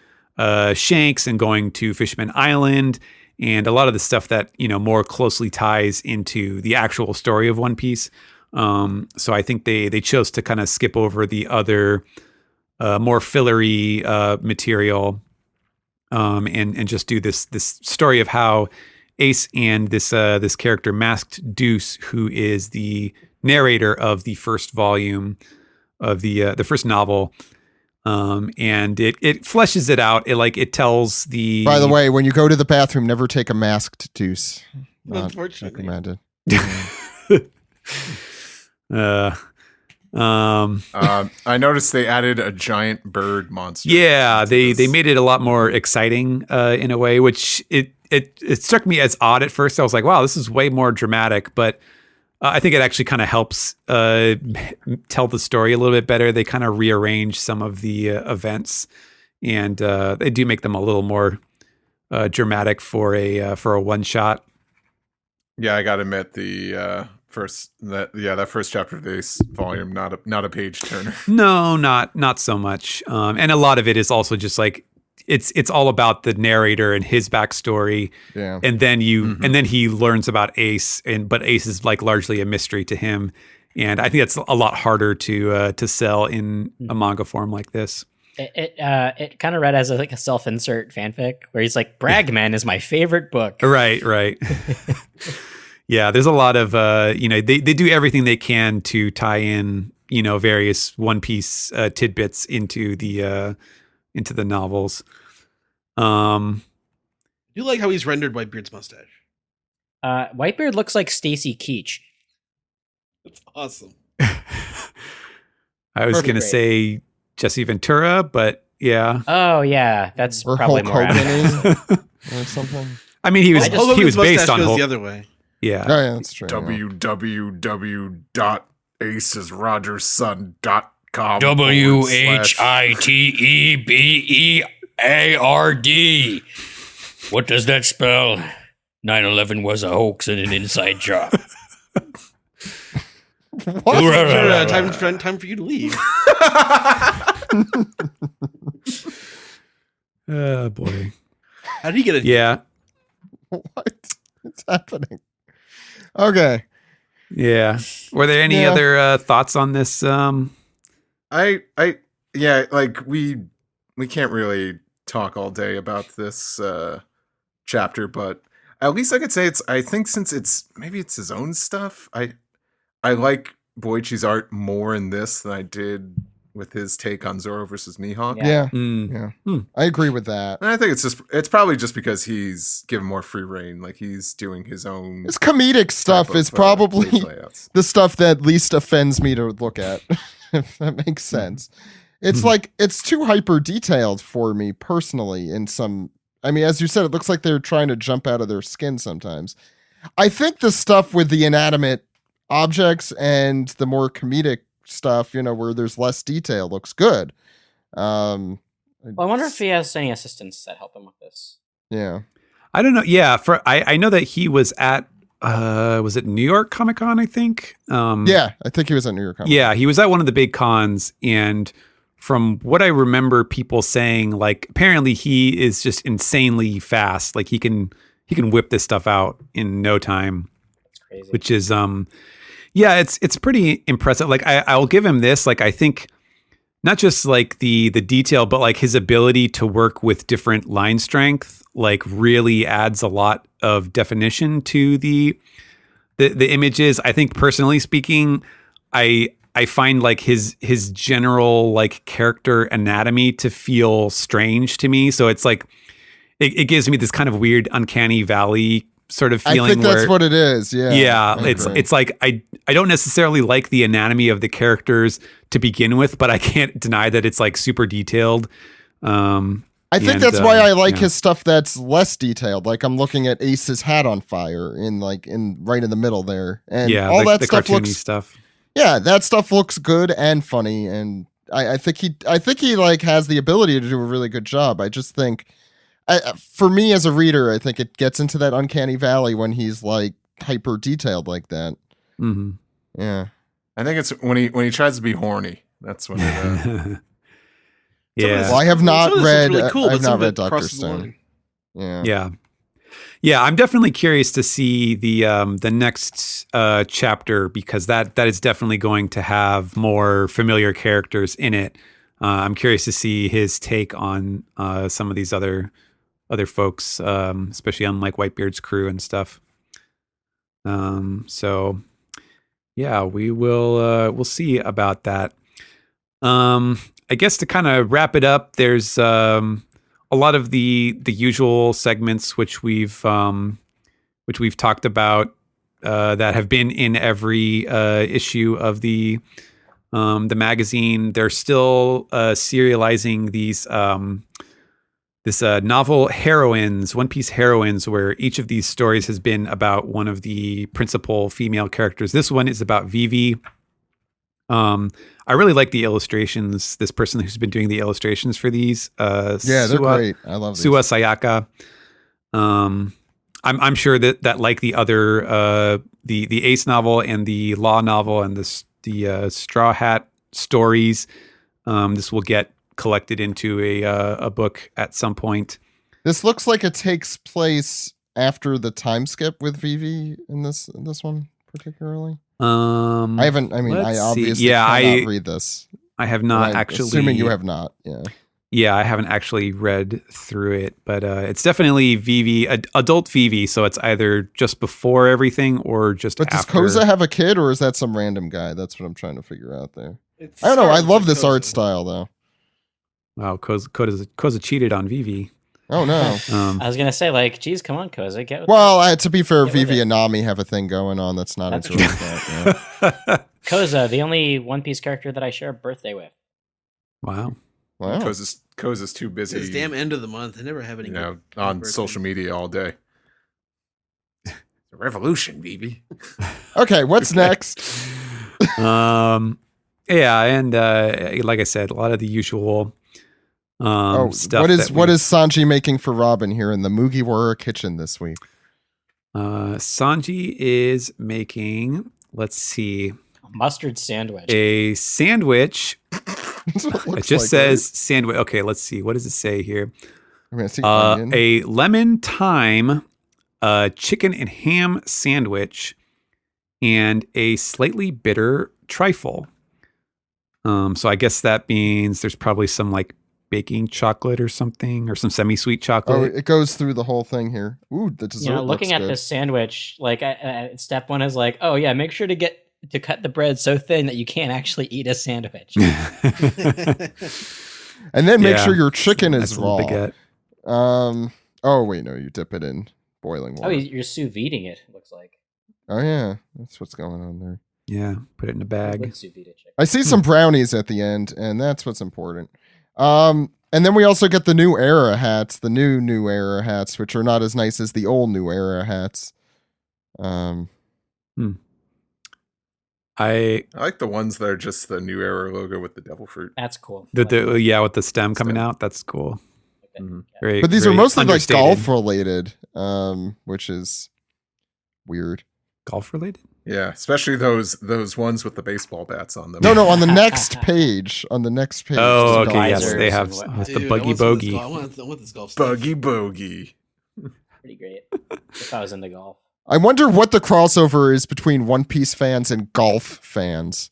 S3: Shanks and going to Fishman Island, and a lot of the stuff that more closely ties into the actual story of One Piece. So I think they chose to kind of skip over the other more fillery material. And just do this story of how Ace and this character Masked Deuce, who is the narrator of the first volume of the first novel, and it fleshes it out. It tells the.
S1: By the way, when you go to the bathroom, never take a Masked Deuce. Not
S2: Unfortunately.
S1: recommended.
S5: I noticed they added a giant bird monster.
S3: Yeah, they made it a lot more exciting in a way, which it struck me as odd at first. I was like, wow, this is way more dramatic, but I think it actually kind of helps tell the story a little bit better. They kind of rearrange some of the events, and they do make them a little more dramatic for a one shot.
S5: Yeah, I gotta admit that first chapter of this volume, not a page turner.
S3: No, not so much. And a lot of it is also just like it's all about the narrator and his backstory. Yeah. And then and then he learns about Ace, but Ace is like largely a mystery to him. And I think that's a lot harder to sell in a manga form like this.
S4: It kind of read as a self-insert fanfic where he's like, Bragman is my favorite book.
S3: Right. Yeah, there's a lot of they do everything they can to tie in various One Piece tidbits into the novels.
S2: I do like how he's rendered Whitebeard's mustache.
S4: Whitebeard looks like Stacy Keach.
S2: That's awesome.
S3: I was going to say Jesse Ventura, but yeah.
S4: Oh yeah, that's
S1: or
S4: probably
S1: Hulk
S4: more
S1: Hogan or something.
S3: I mean, he was based on Hulk.
S2: The other way.
S3: Yeah.
S1: Oh yeah, that's true.
S5: www.acesrogersson.com.
S6: WHITEBEARD. What does that spell? 9/11 was a hoax and an inside job.
S2: Time for you to leave.
S3: Oh boy.
S2: How did he get it?
S3: Yeah.
S1: What's happening? Okay.
S3: Yeah. Were there any other thoughts on this?
S5: Like we can't really talk all day about this chapter, but at least I could say I think since it's his own stuff, I like Boichi's art more in this than I did with his take on Zoro versus Mihawk.
S1: Yeah.
S3: Mm.
S1: I agree with that.
S5: And I think it's probably just because he's given more free reign, like he's doing his own.
S1: His comedic stuff is probably the stuff that least offends me to look at, if that makes sense. It's like, it's too hyper detailed for me personally in some, I mean, as you said, it looks like they're trying to jump out of their skin sometimes. I think the stuff with the inanimate objects and the more comedic stuff, where there's less detail, looks good.
S4: Well, I wonder if he has any assistants that help him with this.
S1: Yeah.
S3: I don't know. Yeah. I know that he was at, was it New York Comic Con, I think?
S1: Yeah, I think he was at New York Comic Con.
S3: Yeah, he was at one of the big cons, and from what I remember people saying, like, apparently he is just insanely fast. Like he can whip this stuff out in no time.
S4: That's crazy.
S3: Which is yeah, it's pretty impressive. Like I'll give him this. Like I think not just like the detail, but like his ability to work with different line strength, like really adds a lot of definition to the images. I think personally speaking, I find like his general like character anatomy to feel strange to me. So it's like it gives me this kind of weird uncanny valley sort of feeling.
S1: I think that's what it is. Yeah.
S3: Yeah. It's like I don't necessarily like the anatomy of the characters to begin with, but I can't deny that it's like super detailed.
S1: I think that's why I like his stuff that's less detailed. Like I'm looking at Ace's hat on fire in right in the middle there. And all that stuff looks
S3: stuff.
S1: Yeah, that stuff looks good and funny. And I think he like has the ability to do a really good job. I just think for me as a reader, I think it gets into that uncanny valley when he's like hyper detailed like that.
S3: Mm-hmm.
S1: Yeah.
S5: I think it's when he tries to be horny. That's when it
S3: yeah.
S1: Well, I have not read
S2: really cool,
S1: I have not read
S2: Dr.
S1: Dr. Stone.
S3: Yeah. Yeah, I'm definitely curious to see the next chapter, because that is definitely going to have more familiar characters in it. I'm curious to see his take on some of these other folks, especially on like Whitebeard's crew and stuff. So yeah, we'll see about that. I guess to kind of wrap it up, there's a lot of the usual segments which we've talked about that have been in every issue of the magazine. They're still serializing these this novel Heroines, One Piece Heroines, where each of these stories has been about one of the principal female characters. This one is about Vivi. I really like the illustrations. This person who's been doing the illustrations for these,
S1: they're great. I love these.
S3: Suwa Sayaka. I'm sure that like the other the Ace novel and the Law novel and the Strawhat stories, this will get collected into a book at some point.
S1: This looks like it takes place after the time skip with Vivi in this one particularly. I haven't. I mean, I obviously cannot read this.
S3: I have not actually.
S1: Assuming you have not. Yeah.
S3: Yeah, I haven't actually read through it, but it's definitely Vivi, adult Vivi. So it's either just before everything or just after.
S1: But does Koza have a kid, or is that some random guy? That's what I'm trying to figure out there. I don't know. I love this art style, though.
S3: Wow, Koza cheated on Vivi.
S1: Oh no!
S4: I was gonna say, like, geez, come on, Koza, get with
S1: Well, to be fair, Vivi and Nami have a thing going on that's not enjoying that.
S4: Koza, the only One Piece character that I share a birthday with.
S3: Wow.
S5: Koza's too busy.
S2: It's damn end of the month. I never have any.
S5: On social media all day. It's a revolution, Vivi.
S1: Okay, what's next?
S3: Yeah, and like I said, a lot of the usual stuff.
S1: What is Sanji making for Robin here in the Mugiwara kitchen this week?
S3: Sanji is making, let's see,
S4: Mustard sandwich.
S3: a sandwich. It just
S1: like,
S3: says sandwich. Okay, let's see. What does it say here?
S1: I'm gonna see onion.
S3: A lemon thyme, chicken and ham sandwich, and a slightly bitter trifle. So I guess that means there's probably some like baking chocolate or something, or some semi-sweet
S1: Oh,
S3: chocolate.
S1: it goes through the whole thing here. Ooh, the dessert
S4: Looking
S1: looks
S4: at
S1: good.
S4: this sandwich, like step one is like, oh yeah, make sure to cut the bread so thin that you can't actually eat a sandwich.
S1: And then make
S3: Yeah.
S1: sure your chicken
S3: That's
S1: is
S3: a little
S1: raw.
S3: baguette.
S1: Oh wait, no, you dip it in boiling
S4: Oh,
S1: water.
S4: you're sous videing it. Looks like.
S1: Oh yeah, that's what's going on there.
S3: Yeah, put it in a
S4: I
S3: bag.
S4: would sous vide a chicken.
S1: I see some brownies at the end, and that's what's important. And then we also get the new era hats, the new era hats, which are not as nice as the old new era hats.
S3: I
S5: I like the ones that are just the New Era logo with the devil fruit.
S4: That's cool.
S3: with the stem coming out. That's cool.
S5: Mhm.
S3: Great,
S1: But these are
S3: great.
S1: mostly like
S3: Understated.
S1: golf related, which is weird.
S3: Golf related.
S5: Yeah, especially those ones with the baseball bats on them.
S1: No, on the next page. On the next page.
S3: Oh,
S1: there's
S3: okay. Yes,
S4: Visors
S3: they have
S4: and whatnot.
S3: the
S2: Dude,
S3: buggy
S2: I want some of this
S3: bogey.
S2: golf- I want this golf stuff.
S5: Buggy Bogey.
S4: Pretty great. If I was into golf.
S1: I wonder what the crossover is between One Piece fans and golf fans.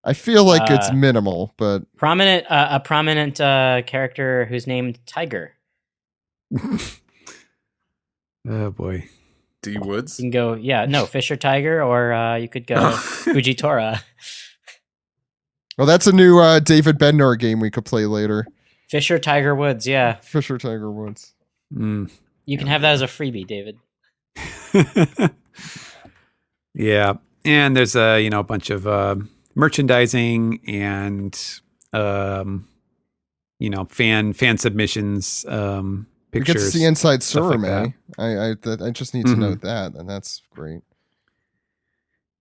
S1: I feel like it's minimal, but
S4: A prominent character who's named Tiger.
S3: Oh boy.
S5: D Woods.
S4: You can go, Fisher Tiger, or you could go Fujitora.
S1: well, that's a new David Bednar game we could play later.
S4: Fisher Tiger Woods, yeah.
S1: Fisher Tiger Woods.
S3: Mm.
S4: You can have that as a freebie, David.
S3: Yeah, and there's a bunch of merchandising and fan submissions,
S1: We
S3: pictures.
S1: get to see inside
S3: stuff like
S1: Surame. I just need to
S3: Mhm.
S1: note that, and that's great.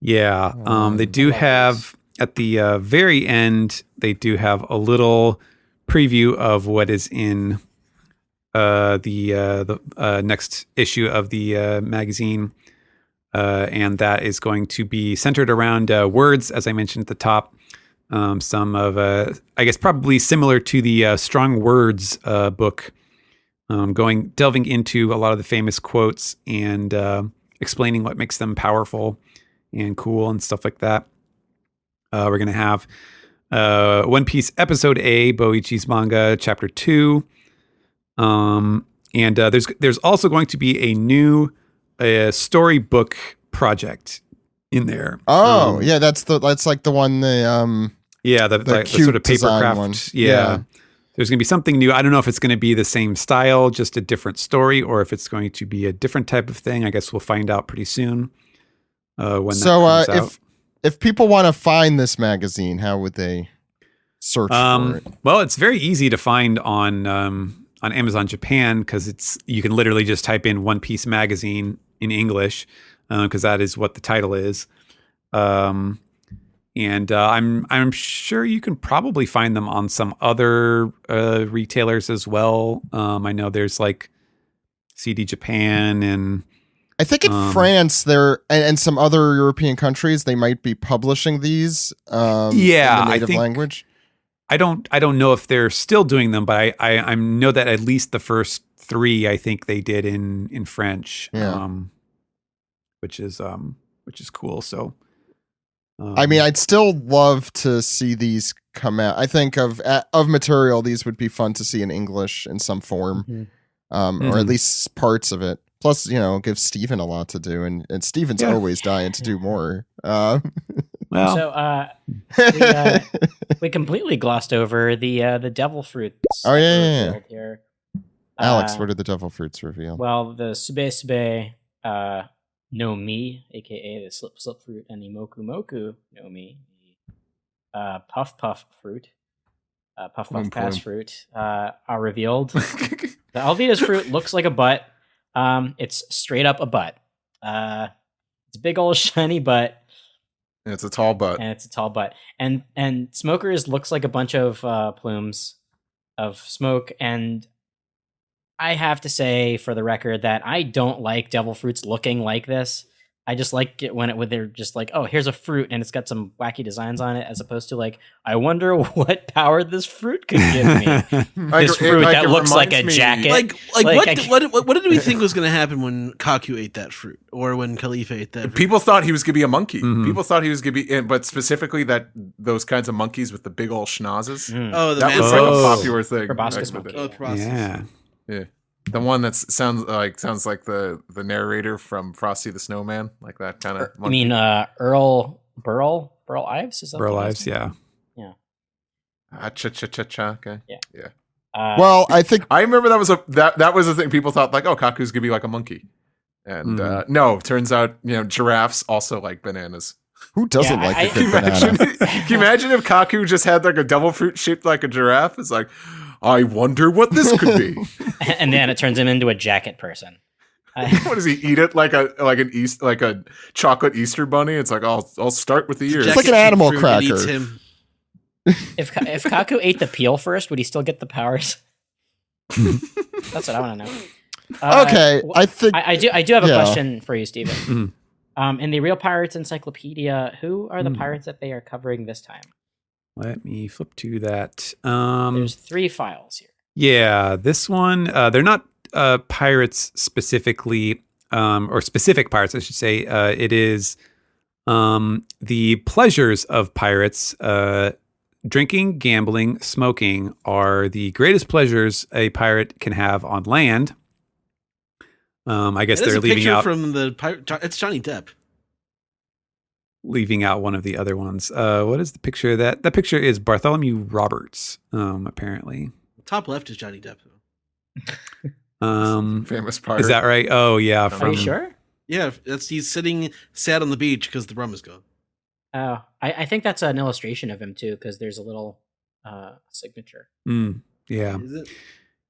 S3: Yeah, they do have at the very end. They do have a little preview of what is in the next issue of the magazine, and that is going to be centered around words, as I mentioned at the top. Some of, I guess, probably similar to the Strong Words book, delving into a lot of the famous quotes and explaining what makes them powerful and cool and stuff like that. We're going to have One Piece Episode A, Boichi's Manga, Chapter 2. And there's also going to be a new storybook project in there.
S1: Oh, yeah, that's like the one the
S3: the
S1: cute
S3: sort of
S1: design
S3: paper
S1: one.
S3: craft. Yeah. There's going to be something new. I don't know if it's going to be the same style, just a different story, or if it's going to be a different type of thing. I guess we'll find out pretty soon. When that comes out.
S1: if people want to find this magazine, how would they search for it?
S3: Well, it's very easy to find on Amazon Japan, because you can literally just type in One Piece magazine in English, because that is what the title is. And I'm sure you can probably find them on some other retailers as well. I know there's like CD Japan, and
S1: I think in France there and some other European countries they might be publishing these in the native language.
S3: I don't know if they're still doing them, but I know that at least the first 3 I think they did in French, which is cool. So,
S1: I mean, I'd still love to see these come out. I think of material, these would be fun to see in English in some form, or at least parts of it. Plus, give Steven a lot to do, and Steven's always dying to do more.
S3: well,
S4: So we completely glossed over the devil fruits.
S1: Oh, yeah.
S4: revealed here.
S1: Alex, what are the devil fruits reveal?
S4: Well, the sube no mi, aka the slip fruit, and the moku no mi, the puff fruit, puff
S5: Plum
S4: pass
S5: plum.
S4: fruit, are revealed. The Alvida's fruit looks like a butt. It's straight up a butt. It's a big old shiny butt.
S5: And it's a tall butt.
S4: And Smokers looks like a bunch of plumes of smoke. And I have to say, for the record, that I don't like devil fruits looking like this. I just like it when they're just like, oh, here's a fruit and it's got some wacky designs on it, as opposed to like, I wonder what power this fruit could give me. This fruit that looks like a jacket.
S2: What did we think was going to happen when Kaku ate that fruit, or when Khalifa ate that fruit?
S5: People thought he was going to be a monkey. People thought he was going to be, but specifically those kinds of monkeys with the big old schnozzes. That was like a popular thing.
S4: Proboscis monkey.
S3: Yeah.
S5: The one that sounds like the narrator from Frosty the Snowman, like that kind of.
S4: You mean Burl Ives? Is that
S3: Burl Ives? Yeah.
S4: Yeah.
S5: Okay.
S4: Yeah.
S1: Well, I think
S5: I remember that was the thing. People thought like, oh, Kaku's gonna be like a monkey, and no, turns out giraffes also like bananas.
S1: who doesn't like a good banana?
S5: Can you imagine if Kaku just had like a devil fruit shaped like a giraffe? It's like, I wonder what this could be.
S4: And then it turns him into a jacket person.
S5: What does he eat it like a chocolate Easter bunny? It's like I'll start with the ears.
S1: It's like an animal cracker.
S4: If Kaku ate the peel first, would he still get the powers? That's what I want to know.
S1: Okay, I think
S4: I do have a question for you, Steven. In the Real Pirates Encyclopedia, who are the pirates that they are covering this time?
S3: Let me flip to that.
S4: There's 3 files here.
S3: Yeah, this one, they're not pirates specifically, or specific pirates, I should say. It is the pleasures of pirates. Drinking, gambling, smoking are the greatest pleasures a pirate can have on land. I guess they're leaving out
S2: from the pirate. It's Johnny Depp.
S3: Leaving out one of the other ones. What is the picture? That picture is Bartholomew Roberts. Apparently,
S2: top left is Johnny Depp.
S5: Famous pirate.
S3: Is that right? Oh yeah.
S4: Are you sure?
S2: Yeah, he's sitting sad on the beach because the rum is gone.
S4: Oh, I think that's an illustration of him too, because there's a little signature.
S3: Yeah.
S2: Is it?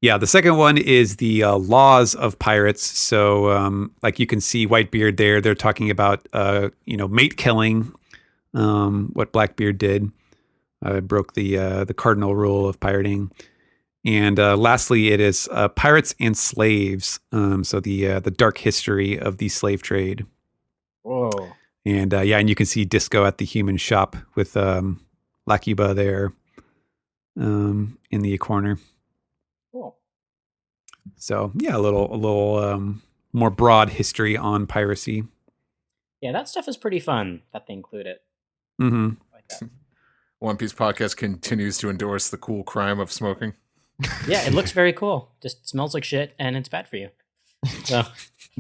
S3: Yeah, the second one is the laws of pirates. So, like you can see Whitebeard there. They're talking about, mate killing. What Blackbeard did, broke the cardinal rule of pirating. And lastly, it is pirates and slaves. So the dark history of the slave trade.
S4: Whoa.
S3: And and you can see Disco at the human shop with Lacuba there in the corner.
S4: Cool.
S3: So yeah, a little more broad history on piracy.
S4: Yeah, that stuff is pretty fun that they include it.
S3: Mm-hmm.
S4: Like that.
S5: One Piece podcast continues to endorse the cool crime of smoking.
S4: Yeah, it looks very cool. Just smells like shit, and it's bad for you. So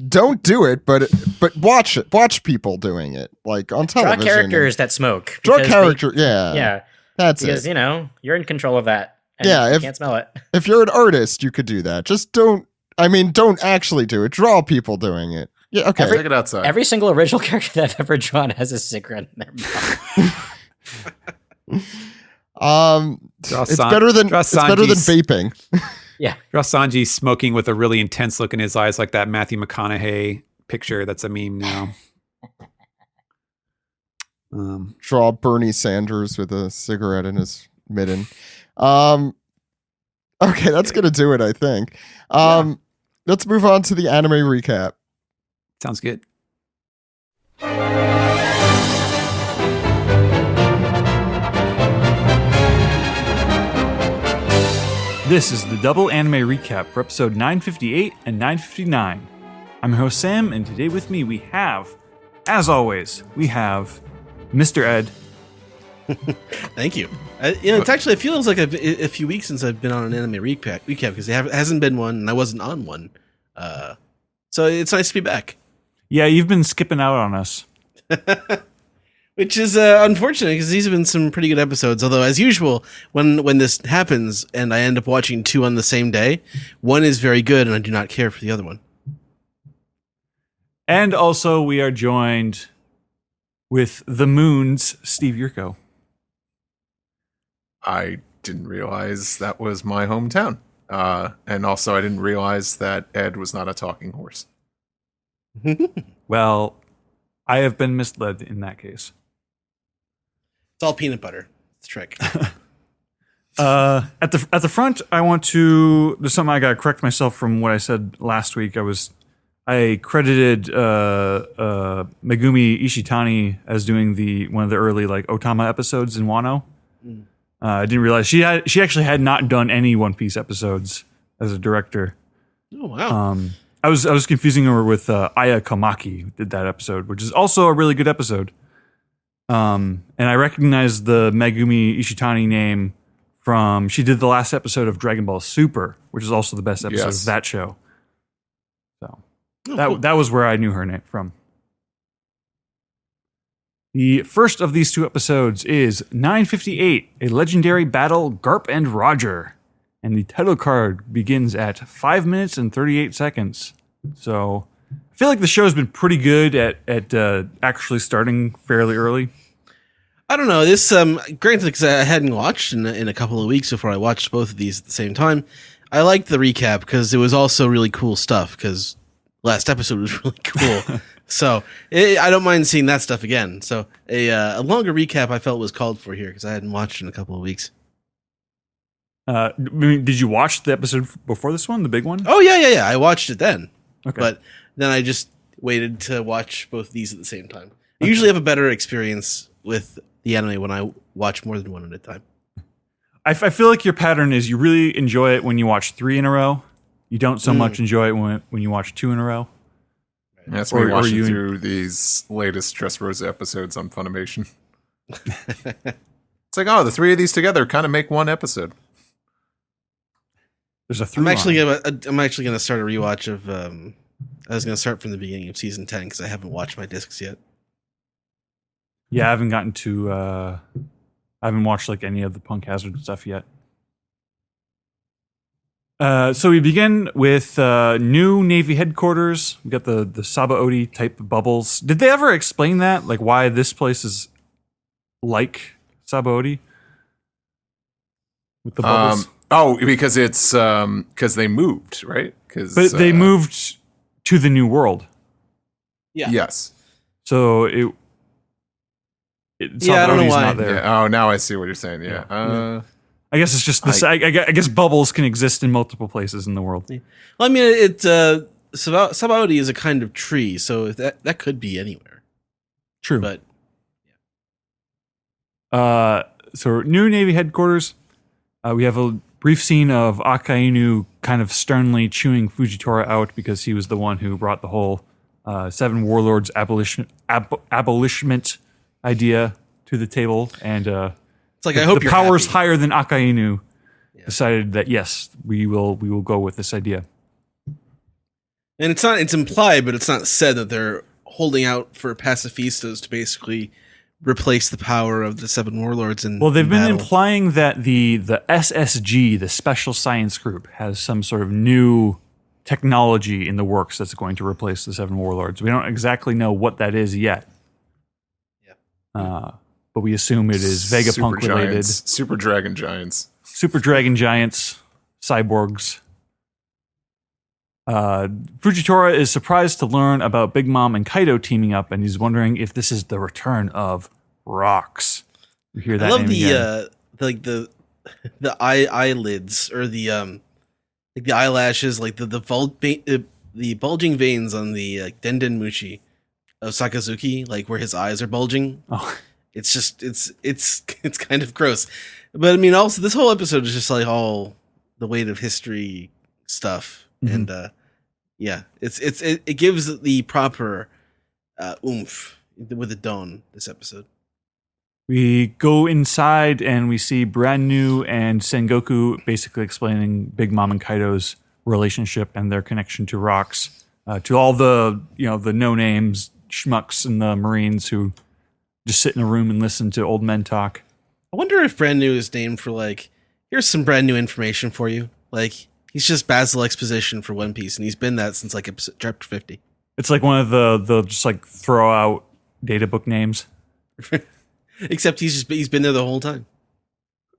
S1: don't do it, but watch it. Watch people doing it, like on television.
S4: Draw characters that smoke.
S1: Draw character, yeah.
S4: Yeah,
S1: that's
S4: because,
S1: it.
S4: You're in control of that. And you can't smell it.
S1: If you're an artist, you could do that. Just don't actually do it. Draw people doing it. Yeah, okay.
S5: Take it outside.
S4: Every single original character that I've ever drawn has a cigarette in their mouth.
S1: It's better than vaping.
S4: Yeah.
S3: Draw Sanji smoking with a really intense look in his eyes, like that Matthew McConaughey picture. That's a meme now.
S1: Draw Bernie Sanders with a cigarette in his midden. Okay, that's gonna do it, I think. Let's move on to the anime recap.
S3: Sounds good.
S7: This is the double anime recap for episode 958 and 959. I'm your host Sam, and today with me we have, as always, Mr. Ed.
S2: Thank you. It's actually, it feels like a few weeks since I've been on an anime recap because it hasn't been one, and I wasn't on one. So it's nice to be back.
S7: Yeah, you've been skipping out on us.
S2: Which is unfortunate because these have been some pretty good episodes. Although, as usual, when this happens and I end up watching 2 on the same day, one is very good and I do not care for the other one.
S7: And also, we are joined with the Moon's Steve Yurko.
S5: I didn't realize that was my hometown. And also, I didn't realize that Ed was not a talking horse.
S7: Well, I have been misled in that case.
S2: It's all peanut butter. It's a trick.
S7: At the front, I want to. There's something I got to correct myself from what I said last week. I credited Megumi Ishitani as doing one of the early like Otama episodes in Wano. I didn't realize she actually had not done any One Piece episodes as a director.
S2: Oh wow!
S7: I was confusing her with Aya Kamaki, who did that episode, which is also a really good episode. And I recognize the Megumi Ishitani name from she did the last episode of Dragon Ball Super, which is also the best episode of that show. So that was where I knew her name from. The first of these two episodes is 958, a legendary battle, Garp and Roger. And the title card begins at 5 minutes and 38 seconds. So I feel like the show's been pretty good at actually starting fairly early.
S2: I don't know. This, granted, because I hadn't watched in a couple of weeks before I watched both of these at the same time, I liked the recap because it was also really cool stuff because last episode was really cool. So I don't mind seeing that stuff again. So a longer recap I felt was called for here because I hadn't watched in a couple of weeks.
S7: Did you watch the episode before this one, the big one?
S2: Oh, yeah. I watched it then.
S7: Okay.
S2: But then I just waited to watch both these at the same time. I usually have a better experience with the anime when I watch more than one at a time.
S7: I feel like your pattern is you really enjoy it when you watch 3 in a row. You don't so much enjoy it when you watch 2 in a row.
S5: That's me watching through these latest Dressrosa episodes on Funimation. It's like, the 3 of these together kind of make one episode.
S7: There's a through
S2: I'm actually gonna start a rewatch of. I was gonna start from the beginning of season 10 because I haven't watched my discs yet.
S7: Yeah, I haven't gotten to. I haven't watched like any of the Punk Hazard stuff yet. So we begin with new Navy headquarters. We got the Sabaody type bubbles. Did they ever explain that? Like why this place is like Sabaody with the bubbles?
S5: Because it's because they moved, right?
S7: But they moved to the new world.
S2: Yeah.
S5: Yes.
S7: So it
S2: I don't know why.
S7: not there.
S5: Yeah. Now I see what you're saying. Yeah.
S7: I guess it's just this. I guess bubbles can exist in multiple places in the world.
S2: Yeah. Well, I mean, Sabaody is a kind of tree, so that could be anywhere.
S7: True.
S2: But
S7: so new Navy headquarters. We have a brief scene of Akainu kind of sternly chewing Fujitora out because he was the one who brought the whole Seven Warlords abolitionment idea to the table, and
S2: it's like I hope
S7: the powers higher than Akainu decided that yes, we will go with this idea.
S2: And it's implied, but it's not said that they're holding out for pacifistas to basically replace the power of the Seven Warlords in
S7: they've been
S2: battle.
S7: implying that the SSG, the Special Science Group, has some sort of new technology in the works that's going to replace the Seven Warlords. We don't exactly know what that is yet. Yeah. But we assume it is Vegapunk related.
S5: Super Dragon Giants.
S7: Super Dragon Giants, cyborgs. Fujitora is surprised to learn about Big Mom and Kaido teaming up, and he's wondering if this is the return of Rocks. You hear that?
S2: I love
S7: name
S2: the eyelids or the eyelashes, like the bulging veins on the Denden Mushi of Sakazuki, like where his eyes are bulging.
S7: Oh.
S2: It's just it's kind of gross. But I mean, also this whole episode is just like all the weight of history stuff. And it gives the proper oomph with the dawn this episode.
S7: We go inside and we see Brand New and Sengoku basically explaining Big Mom and Kaido's relationship and their connection to Rocks, to all the the no names schmucks and the Marines who just sit in a room and listen to old men talk.
S2: I wonder if Brand New is named for like, here's some brand new information for you, like. He's just Basil Exposition for One Piece, and he's been that since like chapter 50.
S7: It's like one of the just like throw out data book names.
S2: Except he's been there the whole time.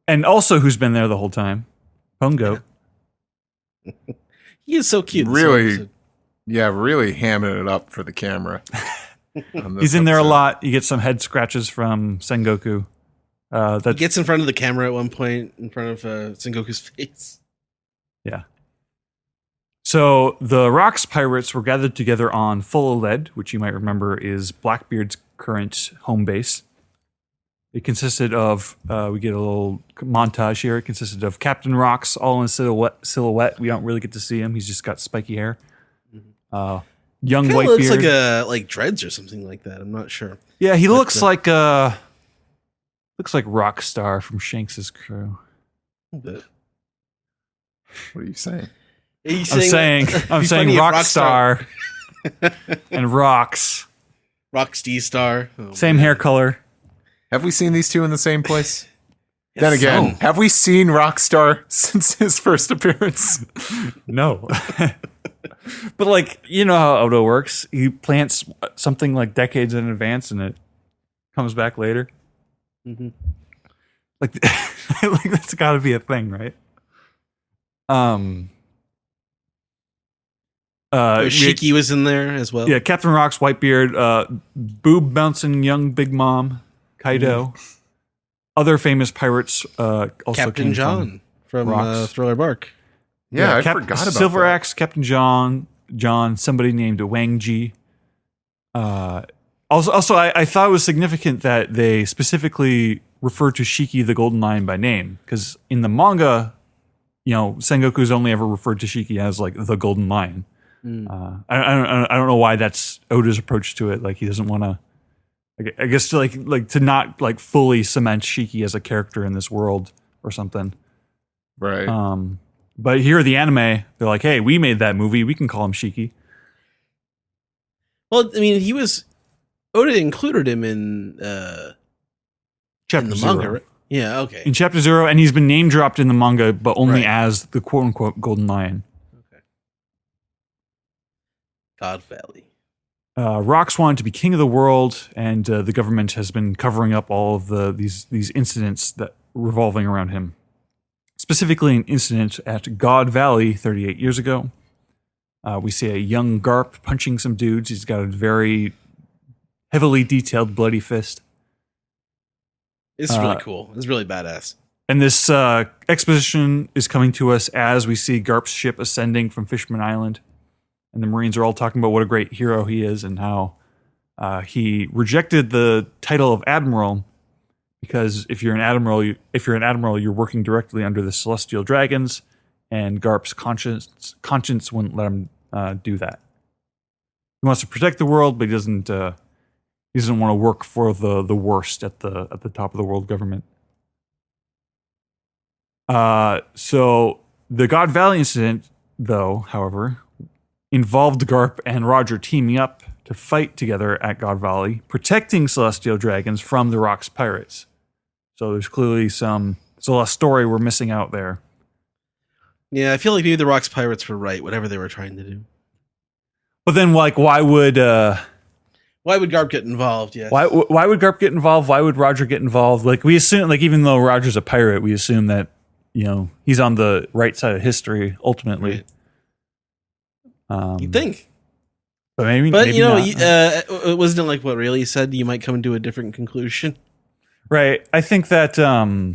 S7: And also, who's been there the whole time? Pongo.
S2: Yeah. He is so cute.
S5: Really hamming it up for the camera.
S7: He's in there a lot. You get some head scratches from Sengoku.
S2: He
S7: That
S2: gets in front of the camera at one point, in front of Sengoku's face.
S7: Yeah. So the Rocks pirates were gathered together on Full Lead, which you might remember is Blackbeard's current home base. It consisted of, we get a little montage here. It consisted of Captain Rocks, all in silhouette. We don't really get to see him. He's just got spiky hair. Young
S2: Kinda
S7: Whitebeard.
S2: looks like dreads or something like that. I'm not sure.
S7: Yeah, he looks like Rockstar from Shanks' crew.
S2: But
S5: What are you saying?
S7: I'm saying Rockstar and Rocks.
S2: Rockstar Star. Oh,
S7: Same
S2: man.
S7: hair color.
S5: Have we seen these two in the same place?
S2: Yes.
S5: Then again,
S2: So-
S5: have we seen Rockstar since his first appearance?
S7: No. But like, you know how Oda works. He plants something like decades in advance and it comes back later.
S2: Mhm.
S7: Like, like that's got to be a thing, right?
S2: Shiki was in there as well.
S7: Yeah, Captain Rocks, Whitebeard, boob bouncing young Big Mom, Kaido. Other famous pirates also
S2: Captain
S7: came
S2: John from
S7: Rocks.
S2: Thriller Bark.
S5: Yeah, I forgot about
S7: Silver
S5: that.
S7: Axe, Captain John, somebody named Wang Ji. Also, I thought it was significant that they specifically referred to Shiki the Golden Lion by name, because in the manga, you know, Sengoku's only ever referred to Shiki as like the Golden Lion. I don't know why that's Oda's approach to it. Like he doesn't want to. I guess to like to not like fully cement Shiki as a character in this world or something.
S5: Right.
S7: But here, the anime, they're like, hey, we made that movie. We can call him Shiki.
S2: Well, I mean, Oda included him in
S7: Chapter
S2: the
S7: Zero.
S2: manga, right? Yeah, okay.
S7: In Chapter Zero, and he's been name dropped in the manga, but only
S2: Right.
S7: as the quote unquote Golden Lion.
S2: God Valley.
S7: Rocks wanted to be king of the world, and the government has been covering up all of these incidents that revolving around him. Specifically, an incident at God Valley 38 years ago. We see a young Garp punching some dudes. He's got a very heavily detailed bloody fist.
S2: It's really cool. It's really badass.
S7: And this exposition is coming to us as we see Garp's ship ascending from Fishman Island. And the Marines are all talking about what a great hero he is and how he rejected the title of admiral because if you're an admiral, you're working directly under the celestial dragons, and Garp's conscience wouldn't let him do that. He wants to protect the world, but he doesn't want to work for the worst at the top of the world government. So the God Valley incident, though, however, involved Garp and Roger teaming up to fight together at God Valley, protecting celestial dragons from the Rocks pirates. So there's clearly there's a lot of story we're missing out there.
S2: Yeah, I feel like maybe the Rocks pirates were right, whatever they were trying to do.
S7: But then, like, why would
S2: Garp get involved? Yeah.
S7: why would Garp get involved? Why would Roger get involved? Like, we assume, like, even though Roger's a pirate, we assume that, you know, he's on the right side of history ultimately.
S2: Right. You'd think.
S7: But maybe
S2: you know,
S7: not.
S2: wasn't it like what Rayleigh said? You might come to a different conclusion.
S7: Right. I think that. I mean,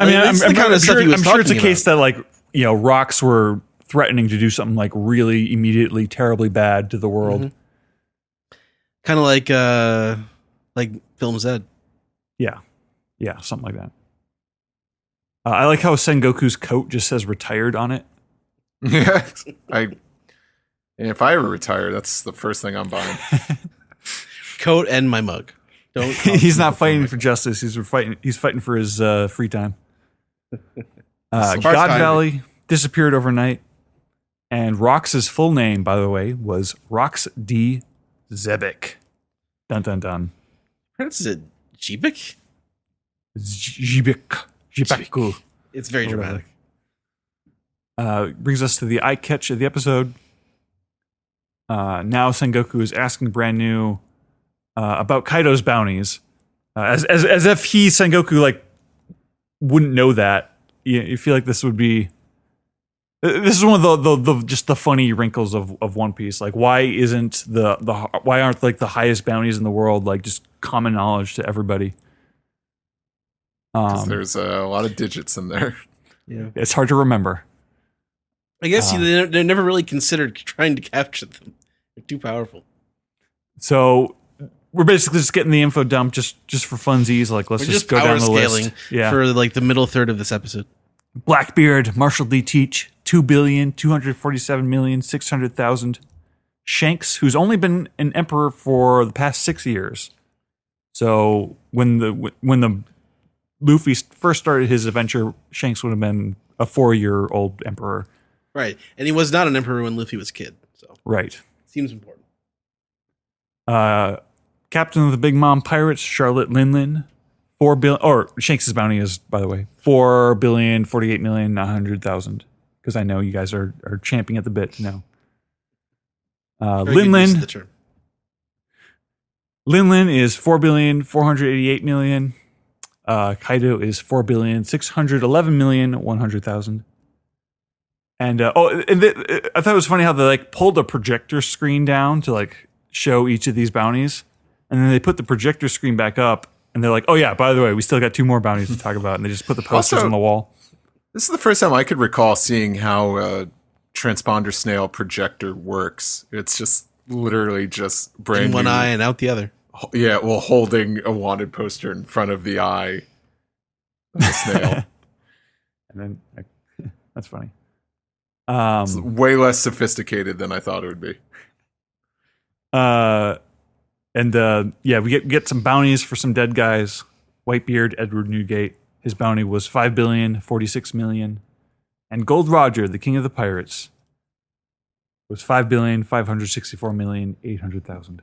S2: it's the kind of stuff he was
S7: I'm sure it's a
S2: talking
S7: case that, like, you know, Rocks were threatening to do something like really immediately terribly bad to the world.
S2: Mm-hmm. Kind of like Film Z.
S7: Yeah, something like that. I like how Sengoku's coat just says "retired" on it.
S5: Yeah. And if I ever retire, that's the first thing I'm buying.
S2: Coat and my mug. Don't.
S7: He's not fighting for justice. He's fighting for his free time. God Valley disappeared overnight, and Rox's full name, by the way, was Rox D. Zebek. Dun dun dun.
S2: Is it Jibik?
S7: Jibeku.
S2: It's very dramatic.
S7: Brings us to the eye catch of the episode. Now Sengoku is asking brand new about Kaido's bounties, as if he Sengoku like wouldn't know that. You feel like this would be. This is one of the just the funny wrinkles of One Piece. Like, why aren't like the highest bounties in the world like just common knowledge to everybody?
S5: There's a lot of digits in there.
S2: Yeah.
S7: It's hard to remember.
S2: I guess they're never really considered trying to capture them. They're too powerful.
S7: So we're basically just getting the info dump just for funsies. Like, let's just go down the list. Yeah.
S2: For like the middle third of this episode.
S7: Blackbeard, Marshall D. Teach, 2,247,600,000. Shanks, who's only been an emperor for the past 6 years. So when the Luffy first started his adventure, Shanks would have been a 4-year-old emperor.
S2: Right. And he was not an emperor when Luffy was a kid. So
S7: right.
S2: Seems important.
S7: Captain of the Big Mom Pirates, Charlotte Linlin, 4 billion. Or Shanks' bounty is, by the way, 4,048,900,000. Because I know you guys are champing at the bit to know. Linlin.
S2: The term.
S7: Linlin is 4,488,000,000. Kaido is 4,611,100,000. And I thought it was funny how they like pulled a projector screen down to like show each of these bounties, and then they put the projector screen back up, and they're like, "Oh yeah, by the way, we still got 2 more bounties to talk about," and they just put the posters
S5: Also,
S7: on the wall.
S5: This is the first time I could recall seeing how a transponder snail projector works. It's just literally just brand
S2: in one
S5: new.
S2: eye and out the other.
S5: Yeah, well, holding a wanted poster in front of the eye of the snail.
S7: And then that's funny.
S5: It's way less sophisticated than I thought it would be.
S7: We get some bounties for some dead guys. Whitebeard, Edward Newgate, his bounty was 5,046,000,000. And Gold Roger, the king of the pirates, was 5,564,800,000.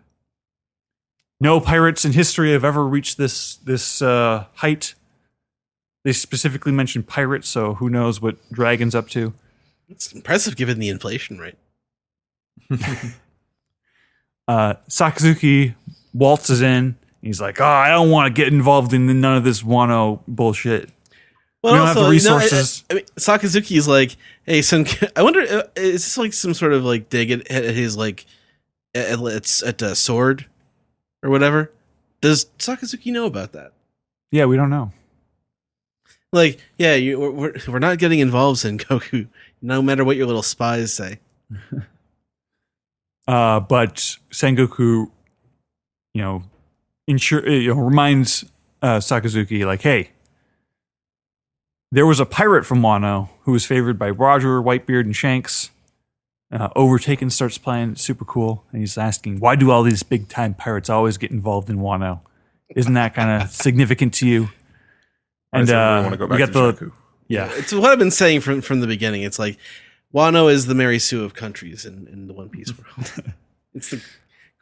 S7: No pirates in history have ever reached this height. They specifically mentioned pirates, so who knows what Dragon's up to.
S2: It's impressive given the inflation rate.
S7: Sakazuki waltzes in. He's like, I don't want to get involved in none of this Wano bullshit.
S2: Well,
S7: we don't have the resources.
S2: I mean, Sakazuki is like, hey, son, I wonder, is this like some sort of like dig at his like, at sword or whatever? Does Sakazuki know about that?
S7: Yeah, we don't know.
S2: Like, yeah, we're not getting involved, Sengoku, no matter what your little spies say.
S7: But Sengoku, reminds Sakazuki, like, hey, there was a pirate from Wano who was favored by Roger, Whitebeard, and Shanks. Overtaken starts playing, it's super cool. And he's asking, why do all these big-time pirates always get involved in Wano? Isn't that kind of significant to you?
S5: And want to go back to Jakku?
S7: Yeah.
S2: It's what I've been saying from the beginning. It's like, Wano is the Mary Sue of countries in the One Piece world. It's the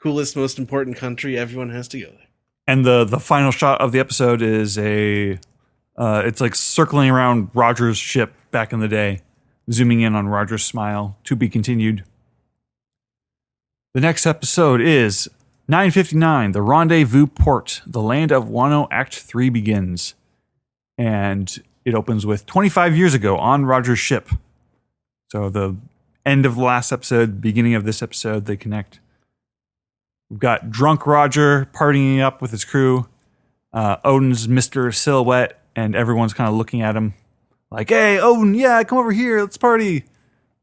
S2: coolest, most important country. Everyone has to go there.
S7: And the final shot of the episode is it's like circling around Roger's ship back in the day, zooming in on Roger's smile. To be continued. The next episode is 959, The Rendezvous Port. The Land of Wano Act 3 begins. And it opens with 25 years ago on Roger's ship. So the end of the last episode, beginning of this episode, they connect. We've got drunk Roger partying up with his crew. Odin's Mr. Silhouette, and everyone's kind of looking at him like, hey, Odin, yeah, come over here, let's party.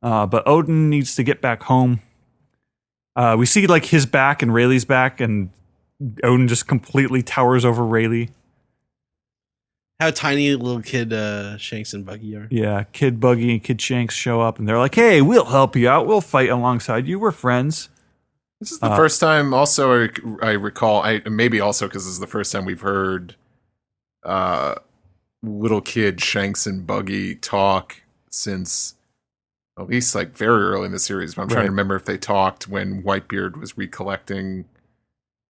S7: But Odin needs to get back home. We see like his back and Rayleigh's back, and Odin just completely towers over Rayleigh.
S2: How tiny little kid Shanks and Buggy are.
S7: Yeah, Kid Buggy and Kid Shanks show up, and they're like, hey, we'll help you out. We'll fight alongside you. We're friends.
S5: This is the first time also I recall, maybe also because this is the first time we've heard little kid Shanks and Buggy talk since at least like very early in the series. But I'm trying to remember if they talked when Whitebeard was recollecting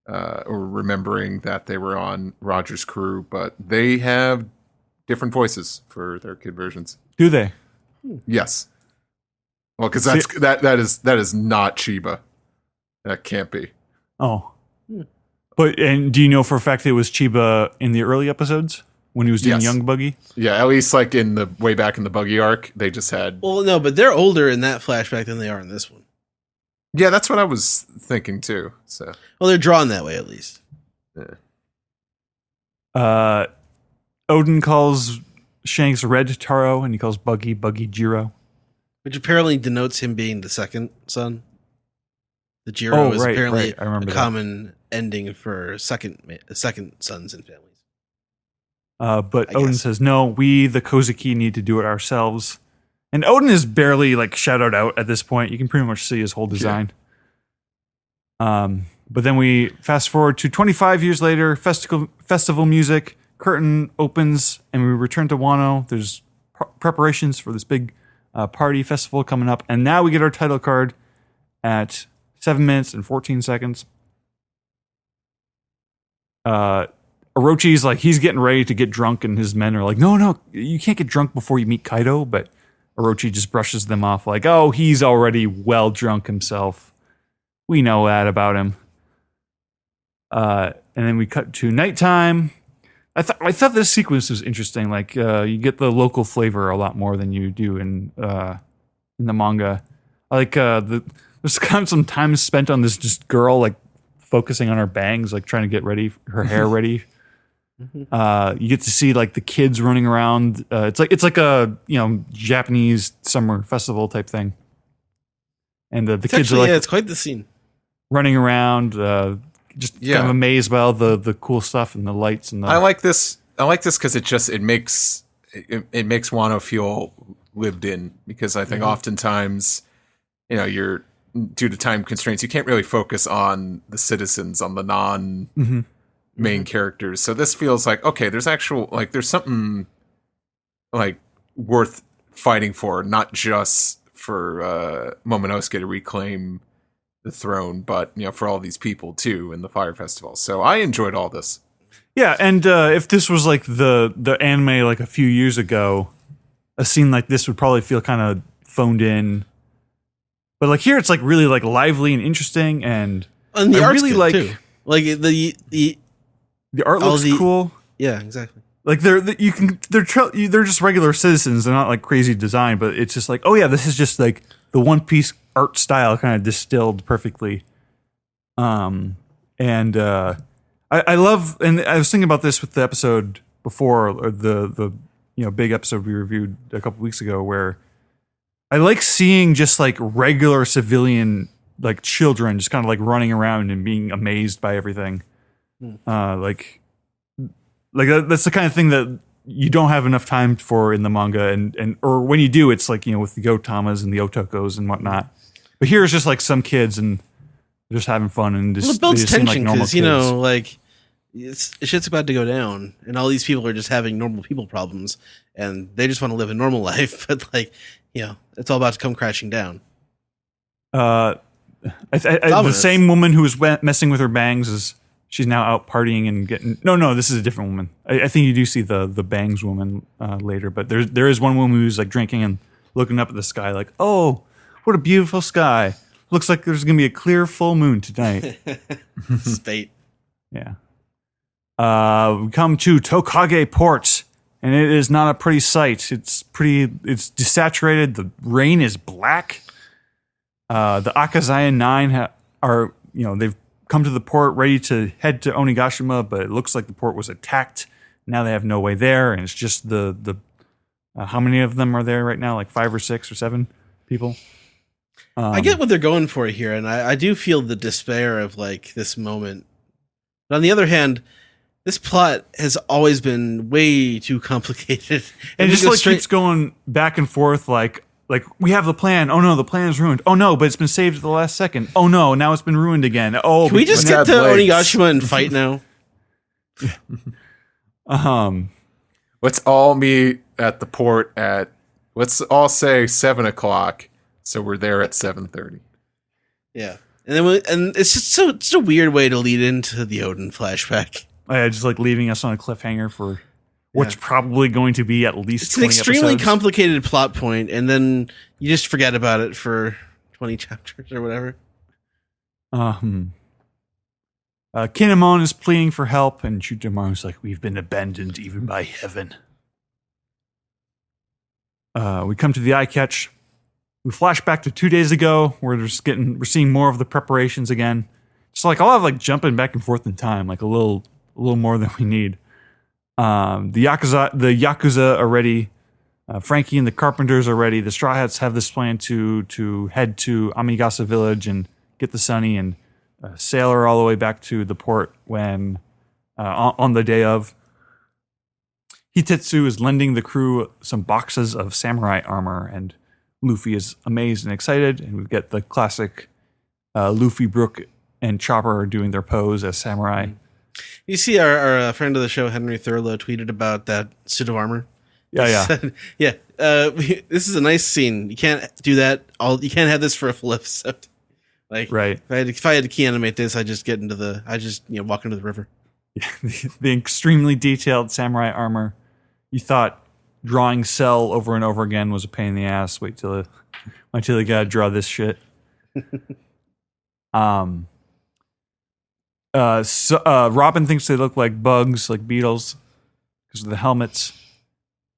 S5: or remembering that they were on Roger's crew, but they have different voices for their kid versions.
S7: Do they?
S5: Yes. Well, because that is not Chiba. That can't be.
S7: Oh. But and do you know for a fact it was Chiba in the early episodes when he was doing Young Buggy?
S5: Yeah, at least like in the way back in the Buggy arc, they just had.
S2: Well, no, but they're older in that flashback than they are in this one.
S5: Yeah, that's what I was thinking too. So,
S2: well, they're drawn that way at least.
S5: Yeah.
S7: Odin calls Shanks Red Taro, and he calls Buggy Jiro.
S2: Which apparently denotes him being the second son. The Jiro is apparently
S7: I remember
S2: a common ending for second sons and families.
S7: But Odin says, no, we, the Kozuki, need to do it ourselves. And Odin is barely like shadowed out at this point. You can pretty much see his whole design. But then we fast forward to 25 years later, festival music, curtain opens, and we return to Wano. There's preparations for this big party festival coming up. And now we get our title card at 7 minutes and 14 seconds. Orochi's like, he's getting ready to get drunk, and his men are like, no, you can't get drunk before you meet Kaido. But Orochi just brushes them off like, oh, he's already well drunk himself. We know that about him. And then we cut to nighttime. I thought this sequence was interesting. Like, you get the local flavor a lot more than you do in the manga. Like, there's kind of some time spent on this just girl, like, focusing on her bangs, like trying to get ready, her hair ready. You get to see like the kids running around. It's like a Japanese summer festival type thing, and the kids are like,
S2: it's quite the scene,
S7: running around, just kind of amazed by all the cool stuff and the lights and the.
S5: I like this because it makes Wano feel lived in, because I think oftentimes, you're due to time constraints, you can't really focus on the citizens, on the non. Main characters. So this feels like, okay, there's something like worth fighting for, not just for Momonosuke to reclaim the throne, but for all these people too in the Fire Festival. So I enjoyed all this.
S7: Yeah, and if this was like the anime like a few years ago, a scene like this would probably feel kind of phoned in. But like here, it's like really like lively and interesting, and
S2: the art's
S7: really
S2: good,
S7: like
S2: too. Like
S7: the art looks cool.
S2: Yeah, exactly.
S7: Like they're just regular citizens. They're not like crazy design, but it's just like, oh yeah, this is just like the One Piece art style kind of distilled perfectly. I love, and I was thinking about this with the episode before, or the big episode we reviewed a couple weeks ago, where I like seeing just like regular civilian like children just kind of like running around and being amazed by everything. Like that's the kind of thing that you don't have enough time for in the manga, and or when you do, it's like with the Gotamas and the Otokos and whatnot. But here it's just like some kids and they're just having fun, and just,
S2: it builds
S7: they just seem
S2: tension
S7: like normal kids.
S2: Shit's about to go down, and all these people are just having normal people problems, and they just want to live a normal life, but it's all about to come crashing down.
S7: The same woman who was messing with her bangs is. She's now out partying and getting. No, this is a different woman. I think you do see the bangs woman later, but there is one woman who's like drinking and looking up at the sky, like, oh, what a beautiful sky! Looks like there's gonna be a clear full moon tonight.
S2: Spate.
S7: Yeah. We come to Tokage Port, and it is not a pretty sight. It's desaturated. The rain is black. The Akazayan 9 are they've come to the port ready to head to Onigashima, but it looks like the port was attacked. Now they have no way there, and it's just the how many of them are there right now? Like 5 or 6 or 7 people.
S2: I get what they're going for here, and I do feel the despair of like this moment. But on the other hand, this plot has always been way too complicated,
S7: and it just like keeps going back and forth. Like we have the plan. Oh no, the plan is ruined. Oh no, but it's been saved at the last second. Oh no, now it's been ruined again. Oh,
S2: can we just get to Onigashima and fight now?
S5: Let's all meet at the port at, let's all say 7:00, so we're there at 7:30.
S2: Yeah, and it's just it's a weird way to lead into the Odin flashback.
S7: Oh, yeah, just like leaving us on a cliffhanger for what's probably going to be at least.
S2: It's
S7: 20
S2: an extremely
S7: episodes.
S2: complicated plot point, and then you just forget about it for 20 chapters or whatever.
S7: Kinemon is pleading for help, and Chutamaru's like, we've been abandoned even by heaven. We come to the eye catch. We flash back to 2 days ago, where we're seeing more of the preparations again. Just like a lot of like jumping back and forth in time, like a little more than we need. The Yakuza are ready. Frankie and the Carpenters are ready. The Straw Hats have this plan to head to Amigasa Village and get the Sunny and sail her all the way back to the port when on the day of. Hitetsu is lending the crew some boxes of samurai armor, and Luffy is amazed and excited. And we get the classic Luffy, Brook, and Chopper doing their pose as samurai.
S2: You see, our friend of the show, Henry Thurlow, tweeted about that suit of armor.
S7: Yeah.
S2: Yeah. This is a nice scene. You can't do that. You can't have this for a full episode. Like,
S7: right.
S2: If I had to key animate this, I just walk into the river.
S7: Yeah, the extremely detailed samurai armor. You thought drawing Cell over and over again was a pain in the ass. Wait till you gotta draw this shit. Robin thinks they look like bugs, like beetles, because of the helmets.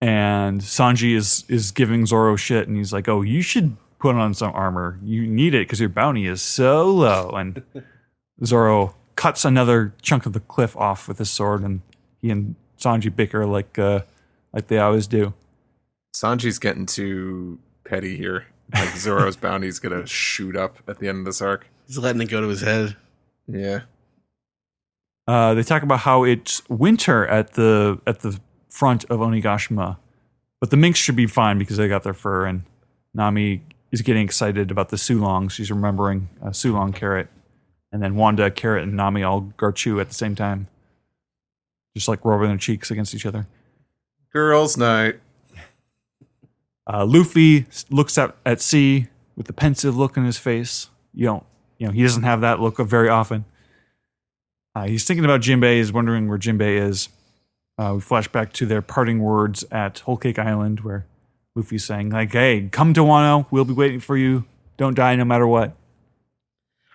S7: And Sanji is giving Zoro shit, and he's like, "Oh, you should put on some armor. You need it because your bounty is so low." And Zoro cuts another chunk of the cliff off with his sword, and he and Sanji bicker like they always do.
S5: Sanji's getting too petty here. Like Zoro's bounty's gonna shoot up at the end of this arc.
S2: He's letting it go to his head.
S5: Yeah.
S7: They talk about how it's winter at the front of Onigashima, but the minks should be fine because they got their fur, and Nami is getting excited about the Sulong. She's remembering Sulong Carrot, and then Wanda, Carrot, and Nami all Garchu at the same time, just like rubbing their cheeks against each other.
S5: Girls' night.
S7: Luffy looks at sea with a pensive look on his face. He doesn't have that look very often. He's thinking about Jimbei. He's wondering where Jimbei is. We flash back to their parting words at Whole Cake Island, where Luffy's saying, like, "Hey, come to Wano. We'll be waiting for you. Don't die no matter what."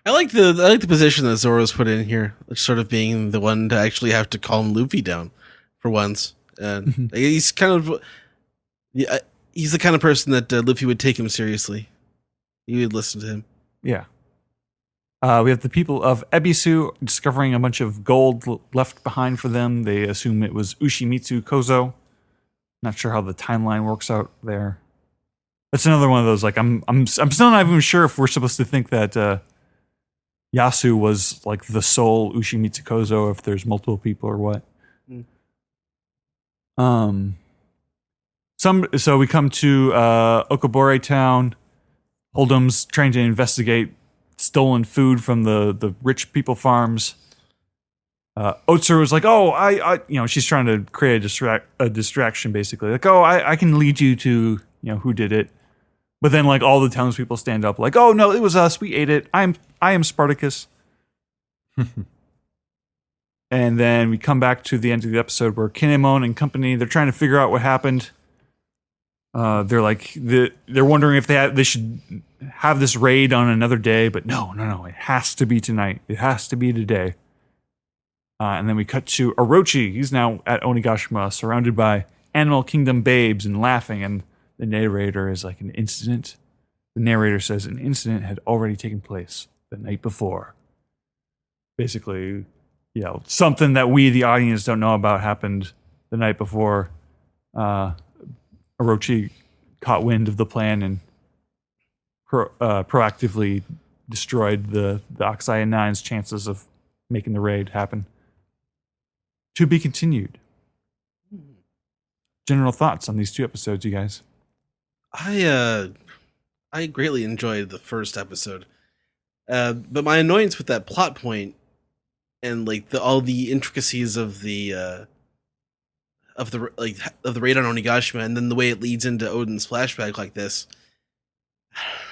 S2: I like the position that Zoro's put in here, sort of being the one to actually have to calm Luffy down for once. And he's kind of, he's the kind of person that Luffy would take him seriously. He would listen to him.
S7: Yeah. We have the people of Ebisu discovering a bunch of gold left behind for them. They assume it was Ushimitsu Kozo. Not sure how the timeline works out there. That's another one of those. Like I'm still not even sure if we're supposed to think that Yasu was like the sole Ushimitsu Kozo, if there's multiple people or what. So we come to Okobore Town. Hold'em's trying to investigate stolen food from the rich people farms. Otsuru was like, "Oh, I she's trying to create a distraction, basically. Like, oh, I can lead you to, who did it." But then, like, all the townspeople stand up, like, "Oh no, it was us. We ate it. I am Spartacus." And then we come back to the end of the episode where Kinemon and company, they're trying to figure out what happened. They're like they're wondering if they should have this raid on another day, but no, it has to be tonight. It has to be today. And then we cut to Orochi. He's now at Onigashima, surrounded by Animal Kingdom babes and laughing. And the narrator is like, the narrator says an incident had already taken place the night before. Basically, something that we, the audience, don't know about happened the night before. Orochi caught wind of the plan and proactively destroyed the Oxai and Nine's chances of making the raid happen. To be continued. General thoughts on these two episodes, you guys?
S2: I greatly enjoyed the first episode, but my annoyance with that plot point and like all the intricacies of the raid on Onigashima, and then the way it leads into Odin's flashback like this.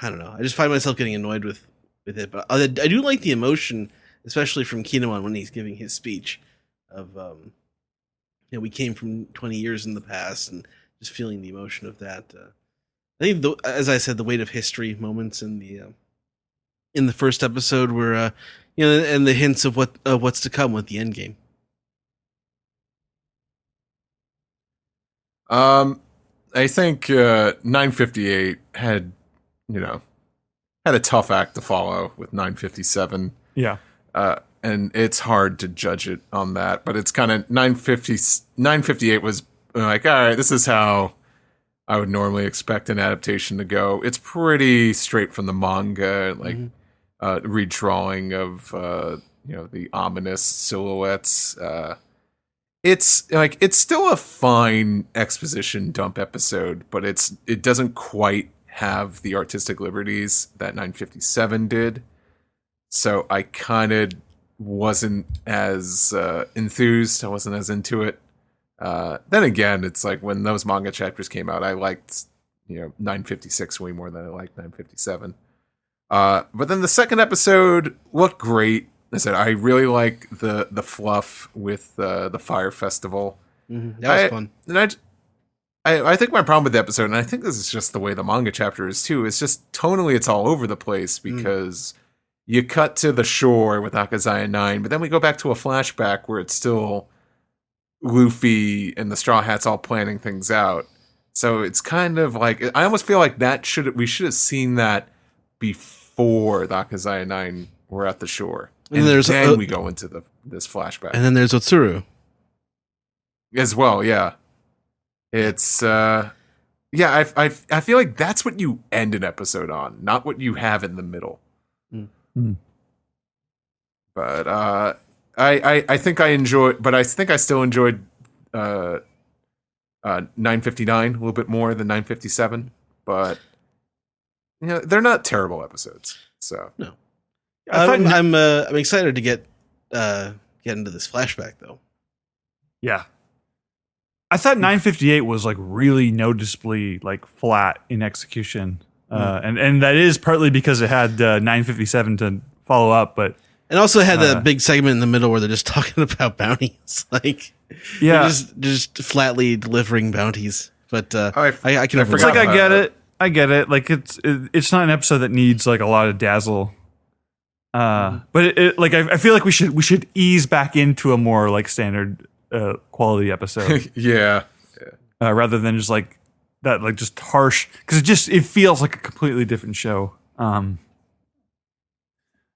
S2: I don't know. I just find myself getting annoyed with it, but I do like the emotion, especially from Kinemon when he's giving his speech of we came from 20 years in the past, and just feeling the emotion of that. I think, as I said, the weight of history moments in the first episode were and the hints of what's to come with the end game.
S5: I think 958 had a tough act to follow with 957.
S7: Yeah.
S5: and it's hard to judge it on that. But it's kind of 958 was like, all right, this is how I would normally expect an adaptation to go. It's pretty straight from the manga, like redrawing of the ominous silhouettes. It's like it's still a fine exposition dump episode, but it doesn't quite have the artistic liberties that 957 did. So I kind of wasn't as enthused. I wasn't as into it. Then again, it's like when those manga chapters came out, I liked 956 way more than I liked 957. But then the second episode looked great. I said I really like the fluff with the fire festival.
S2: Mm-hmm. That was fun.
S5: And I think my problem with the episode, and I think this is just the way the manga chapter is too, is just tonally it's all over the place because you cut to the shore with Akazaya 9, but then we go back to a flashback where it's still Luffy and the Straw Hats all planning things out. So it's kind of like, I almost feel like we should have seen that before the Akazaya 9 were at the shore. And then we go into this flashback.
S2: And then there's Otsuru.
S5: As well, yeah. It's I feel like that's what you end an episode on, not what you have in the middle. But I think I still enjoyed 959 a little bit more than 957, but they're not terrible episodes. So
S2: no. I'm excited to get into this flashback though.
S7: Yeah. I thought 958 was like really noticeably like flat in execution. And that is partly because it had 957 to follow up, but
S2: and also had that big segment in the middle where they're just talking about bounties, like just flatly delivering bounties. But I can
S7: it's like I get it. Like it's not an episode that needs like a lot of dazzle. But like I feel like we should ease back into a more like standard quality episode.
S5: Yeah.
S7: Rather than just like that, like just harsh, because it feels like a completely different show.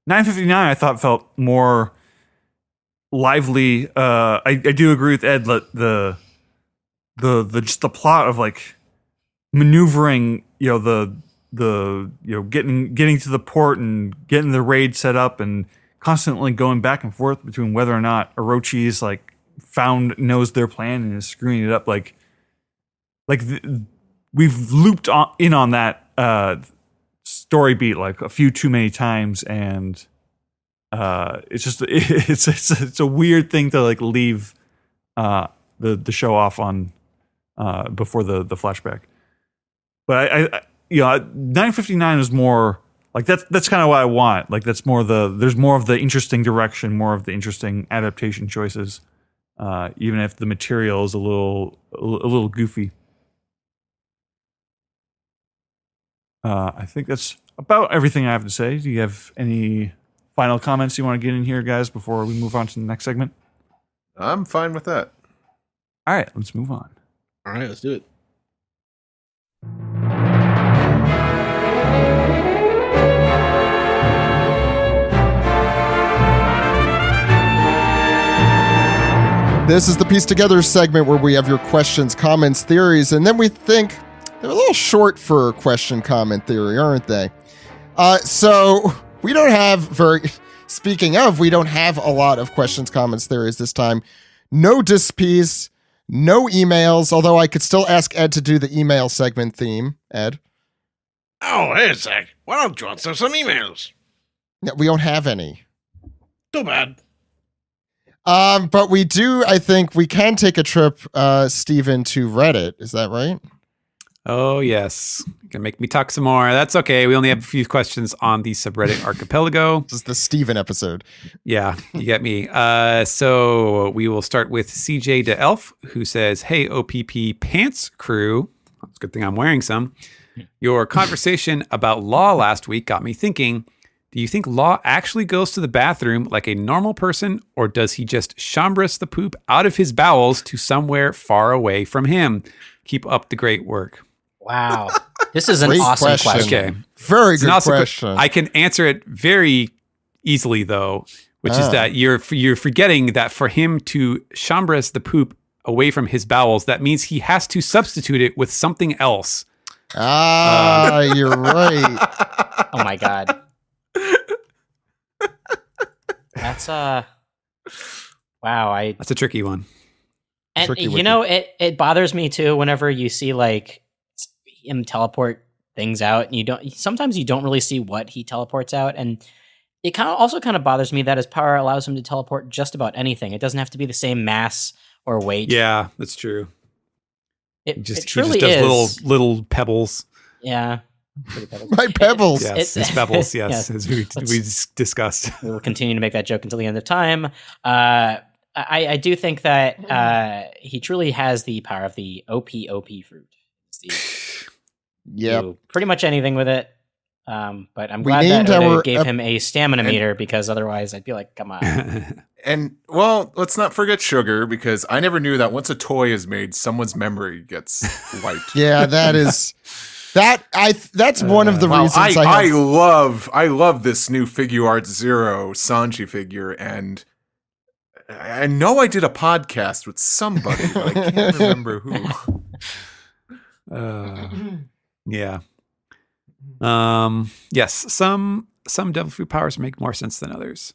S7: 959 I thought felt more lively. I do agree with Ed that the just the plot of like maneuvering, getting to the port and getting the raid set up and constantly going back and forth between whether or not Orochi's like knows their plan and is screwing it up. We've looped in on that story beat like a few too many times, and it's just it's a weird thing to like leave the show off on before the flashback. But I 959 is more like that's kind of what I want. Like that's more there's more of the interesting direction, more of the interesting adaptation choices, even if the material is a little goofy. I think that's about everything I have to say. Do you have any final comments you want to get in here, guys, before we move on to the next segment?
S5: I'm fine with that.
S7: All right, let's move on.
S2: All right, let's do it.
S1: This is the Piece Together segment where we have your questions, comments, theories, and then we think they're a little short for question, comment, theory, aren't they? So we don't have speaking of, we don't have a lot of questions, comments, theories this time. No dispiece, no emails, although I could still ask Ed to do the email segment theme. Ed?
S2: Oh, hey, Zach. Why don't you answer some emails?
S1: No, we don't have any.
S2: Too bad.
S1: But we do, I think we can take a trip, Steven, to Reddit. Is that right?
S3: Oh, yes. Gonna make me talk some more. That's okay. We only have a few questions on the subreddit Archipelago.
S1: This is the Steven episode.
S3: Yeah, you get me. So we will start with CJ de Elf, who says, "Hey, OPP Pants Crew." It's a good thing I'm wearing some. Your conversation about Law last week got me thinking, do you think Law actually goes to the bathroom like a normal person, or does he just chambres the poop out of his bowels to somewhere far away from him? Keep up the great work.
S4: Wow. This is an
S1: Great
S4: awesome
S1: question.
S4: question.
S3: Okay.
S1: Very good question.
S3: I can answer it very easily, though, which is that you're forgetting that for him to chambres the poop away from his bowels, that means he has to substitute it with something else.
S1: You're right.
S4: Oh my god. That's wow.
S3: That's a tricky one.
S4: And
S1: Tricky
S4: you
S1: wicky.
S4: know, it bothers me too whenever you see like him teleport things out, and sometimes you don't really see what he teleports out, and it kind of bothers me that his power allows him to teleport just about anything. It doesn't have to be the same mass or weight.
S3: Yeah, that's true.
S4: It
S3: He just
S4: truly
S3: does
S4: is.
S3: little pebbles.
S4: Yeah. Pretty pebbles.
S1: My pebbles.
S3: Yes, his pebbles. Yes, as we
S4: Let's-
S3: discussed.
S4: We will continue to make that joke until the end of time. I do think that he truly has the power of the OP fruit.
S1: Yep.
S4: Do pretty much anything with it. But I'm
S1: We
S4: glad
S1: named
S4: that Oda
S1: our
S4: gave him a stamina meter, because otherwise I'd be like, come on.
S5: And well, let's not forget sugar, because I never knew that once a toy is made, someone's memory gets wiped.
S1: Yeah, that's one of the
S5: Wow,
S1: reasons
S5: I love this new Figure Art Zero Sanji figure, and I know I did a podcast with somebody, but I can't remember who.
S3: Yeah. Yes, some devil fruit powers make more sense than others.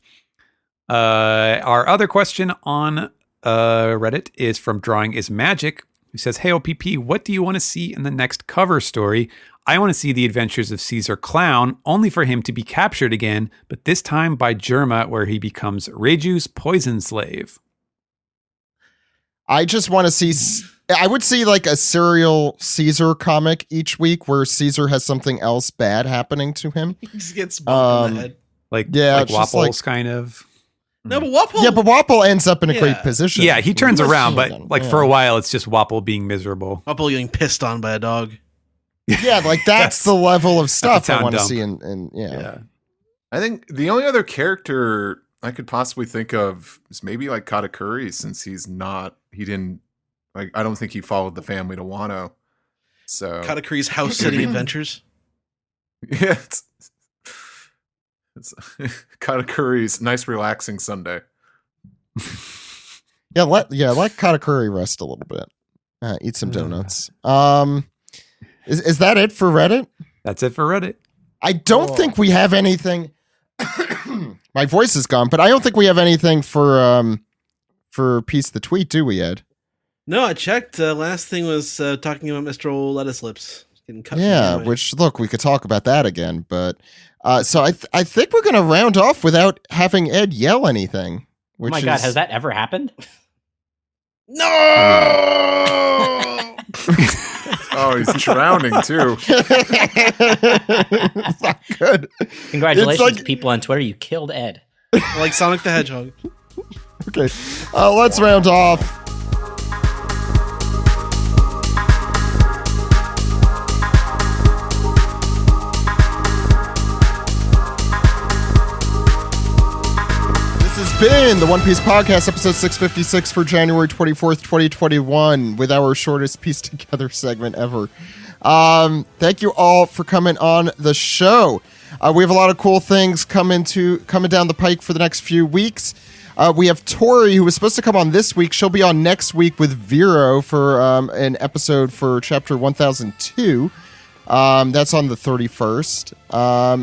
S3: Our other question on Reddit is from Drawing is Magic, who says, "Hey OPP, what do you want to see in the next cover story? I want to see the adventures of Caesar Clown, only for him to be captured again, but this time by Germa, where he becomes Reiju's poison slave."
S1: I just want to see. I would see like a serial Caesar comic each week where Caesar has something else bad happening to him.
S2: He just gets bumped in the head.
S3: Like
S1: it's just
S3: Wapples, kind of.
S2: No, but Wapple.
S1: Yeah, but Wapple ends up in a great
S2: Yeah.
S1: position.
S3: Yeah, he turns
S1: We've
S3: around,
S1: seen
S3: but
S1: them.
S3: like
S1: Yeah.
S3: for a while, it's just Wapple being miserable.
S2: Wapple getting pissed on by a dog.
S1: Yeah, like that's the level of stuff I
S3: town
S1: want to
S3: dump.
S1: see. And yeah.
S5: I think the only other character I could possibly think of is maybe like Katakuri, since he didn't, like, I don't think he followed the family to Wano. So
S2: Katakuri's house sitting adventures.
S5: yeah, it's Katakuri's nice relaxing Sunday.
S1: Yeah, let Katakuri rest a little bit. Eat some donuts. Is that it for Reddit?
S3: That's it for Reddit.
S1: I don't think we have anything. My voice is gone, but I don't think we have anything for Piece the Tweet, do we, Ed?
S2: No, I checked. Last thing was talking about Mr. Old Lettuce Lips getting cut.
S1: Yeah,
S2: from the
S1: which look, we could talk about that again, but so I think we're gonna round off without having Ed yell anything.
S4: Oh
S1: Which
S4: my god, has that ever happened?
S2: No.
S5: Oh, he's drowning too.
S1: It's not good.
S4: Congratulations,
S1: It's like-
S4: people on Twitter. You killed Ed.
S2: Like Sonic the Hedgehog.
S1: Okay, let's round off. This has been the One Piece Podcast, episode 656 for January 24th, 2021, with our shortest piece together segment ever. Thank you all for coming on the show. We have a lot of cool things coming down the pike for the next few weeks. We have Tori, who was supposed to come on this week. She'll be on next week with Vero for an episode for chapter 1002. That's on the 31st.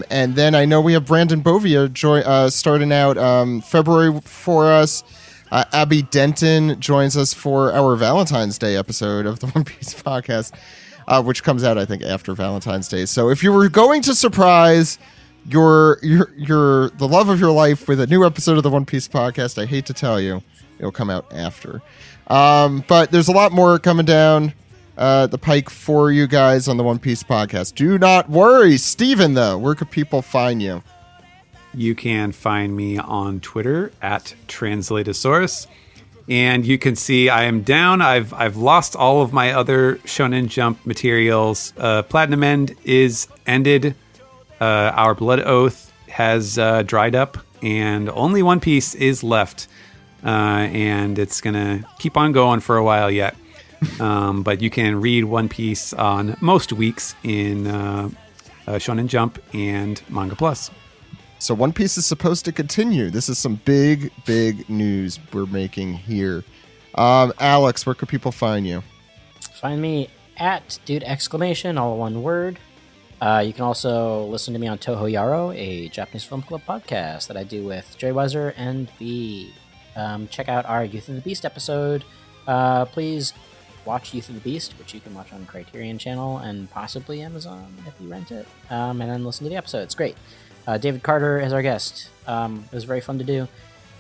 S1: And then I know we have Brandon Bovia starting out February for us. Abby Denton joins us for our Valentine's Day episode of the One Piece Podcast, which comes out, I think, after Valentine's Day. So if you were going to surprise your the love of your life with a new episode of the One Piece Podcast, I hate to tell you, it'll come out after. But there's a lot more coming down the pike for you guys on the One Piece Podcast. Do not worry. Steven, though, where could people find you?
S3: You can find me on Twitter at Translatosaurus. And you can see I am down. I've lost all of my other Shonen Jump materials. Platinum End is ended. Our Blood Oath has dried up. And only One Piece is left. And it's going to keep on going for a while yet. But you can read One Piece on most weeks in Shonen Jump and Manga Plus.
S1: So One Piece is supposed to continue. This is some big, big news we're making here. Alex, where could people find you?
S4: Find me at dude exclamation, all one word. You can also listen to me on Toho Yaro, a Japanese film club podcast that I do with Joyboy and B. Check out our Youth of the Beast episode. Please watch Youth of the Beast, which you can watch on Criterion Channel and possibly Amazon if you rent it. And then listen to the episode. It's great. David Carter is our guest. It was very fun to do.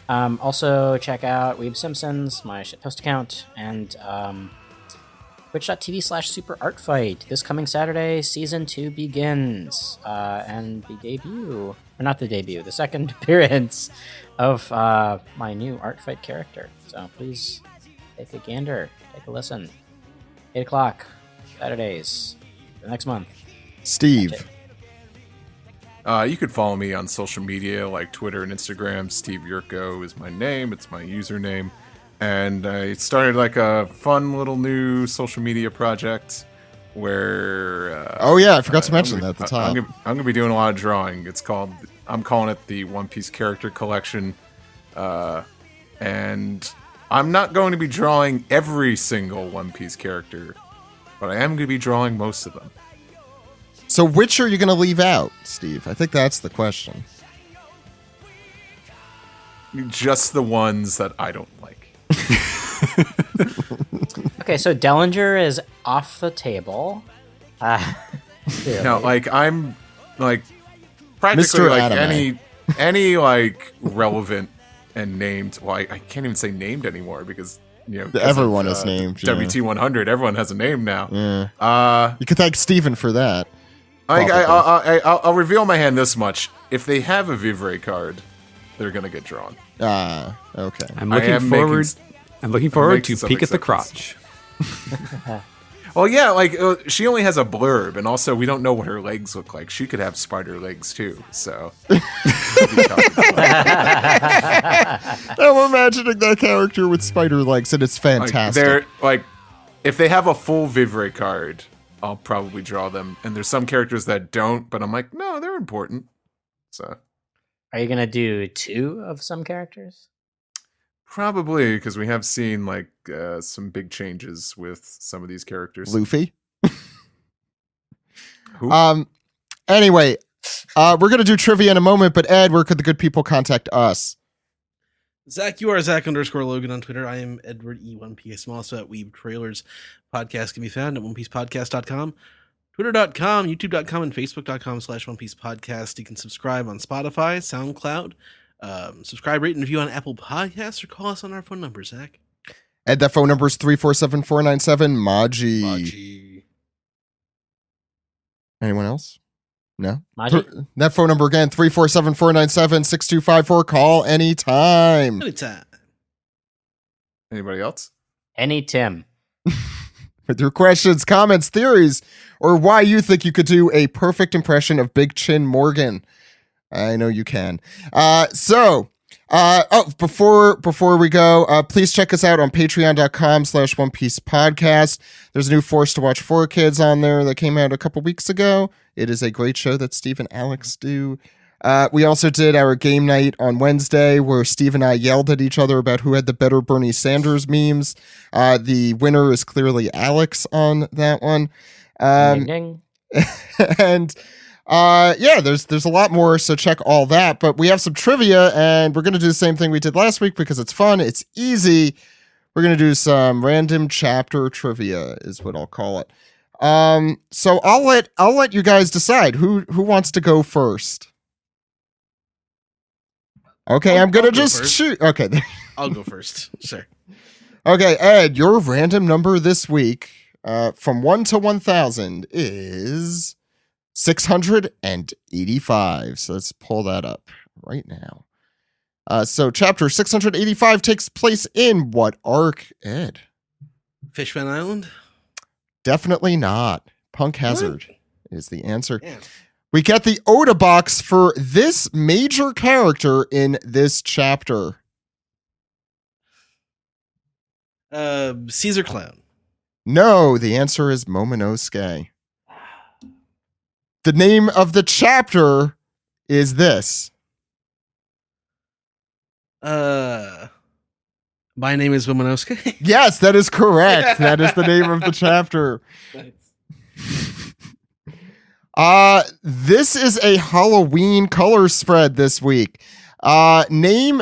S4: Also, check out Weeb Simpsons, my shitpost account, and twitch.tv/Super Art Fight. This coming Saturday, Season 2 begins. And the second appearance of my new Art Fight character. So please take a gander, take a listen. 8 o'clock, Saturdays, the next month.
S1: Steve.
S5: You could follow me on social media like Twitter and Instagram. Steve Yurko is my name. It's my username. And I started like a fun little new social media project where...
S1: I forgot to mention that at the top.
S5: I'm going to be doing a lot of drawing. I'm calling it the One Piece Character Collection. And I'm not going to be drawing every single One Piece character, but I am going to be drawing most of them.
S1: So which are you going to leave out, Steve? I think that's the question.
S5: Just the ones that I don't like.
S4: Okay, so Dellinger is off the table.
S5: No, like I'm like practically
S1: Mr.
S5: like
S1: Anime.
S5: any like relevant and named. Well, I can't even say named anymore because
S1: Everyone is named. Yeah.
S5: WT 100. Everyone has a name now.
S1: Yeah. You could thank Steven for that.
S5: I'll reveal my hand this much. If they have a Vivre card, they're gonna get drawn.
S1: Okay.
S3: I'm looking forward to
S5: some
S3: peek at the
S5: acceptance.
S3: crotch.
S5: Well, yeah, like she only has a blurb, and also we don't know what her legs look like. She could have spider legs too, so.
S1: I'm imagining that character with spider legs, and it's fantastic.
S5: If they have a full Vivre card, I'll probably draw them. And there's some characters that don't, but I'm like, no, they're important. So.
S4: Are you gonna do 2 of some characters?
S5: Probably, because we have seen like some big changes with some of these characters.
S1: Luffy.
S5: Who?
S1: Anyway, we're gonna do trivia in a moment, but Ed, where could the good people contact us?
S2: Zach, you are Zach_Logan on Twitter. I am Edward E1PS. I'm also at Weeb Trailers. Podcast can be found at OnePiecePodcast.com, Twitter.com, YouTube.com, and Facebook.com/OnePiecePodcast. You can subscribe on Spotify, SoundCloud. Subscribe, rate, and review on Apple Podcasts, or call us on our phone number, Zach.
S1: Ed, that phone number is 347-497-MAJI. Anyone else? No?
S4: Maji?
S1: That phone number again, 347-497-6254. Call anytime.
S2: Anytime.
S5: Anybody else?
S4: Any Tim.
S1: With your questions, comments, theories, or why you think you could do a perfect impression of Big Chin Morgan. I know you can. Before we go, please check us out on patreon.com/One Piece Podcast. There's a new Forced to Watch 4 Kids on there that came out a couple weeks ago. It is a great show that Steve and Alex do. We also did our game night on Wednesday where Steve and I yelled at each other about who had the better Bernie Sanders memes. The winner is clearly Alex on that one.
S4: Ding, ding.
S1: And there's a lot more, so check all that. But we have some trivia, and we're going to do the same thing we did last week because it's fun, it's easy. We're going to do some random chapter trivia is what I'll call it. So I'll let you guys decide who wants to go first. Okay, I'm going to just shoot. Okay.
S2: I'll go first. Sure.
S1: Okay, Ed, your random number this week from 1 to 1,000 is 685. So let's pull that up right now. So chapter 685 takes place in what arc, Ed?
S2: Fishman Island?
S1: Definitely not. Punk Hazard is the answer.
S2: Yeah.
S1: We get the Oda box for this major character in this chapter.
S2: Caesar Clown.
S1: No, the answer is Momonosuke. The name of the chapter is this.
S2: My name is Wimonosuke.
S1: Yes, that is correct. That is the name of the chapter. This is a Halloween color spread this week. You can name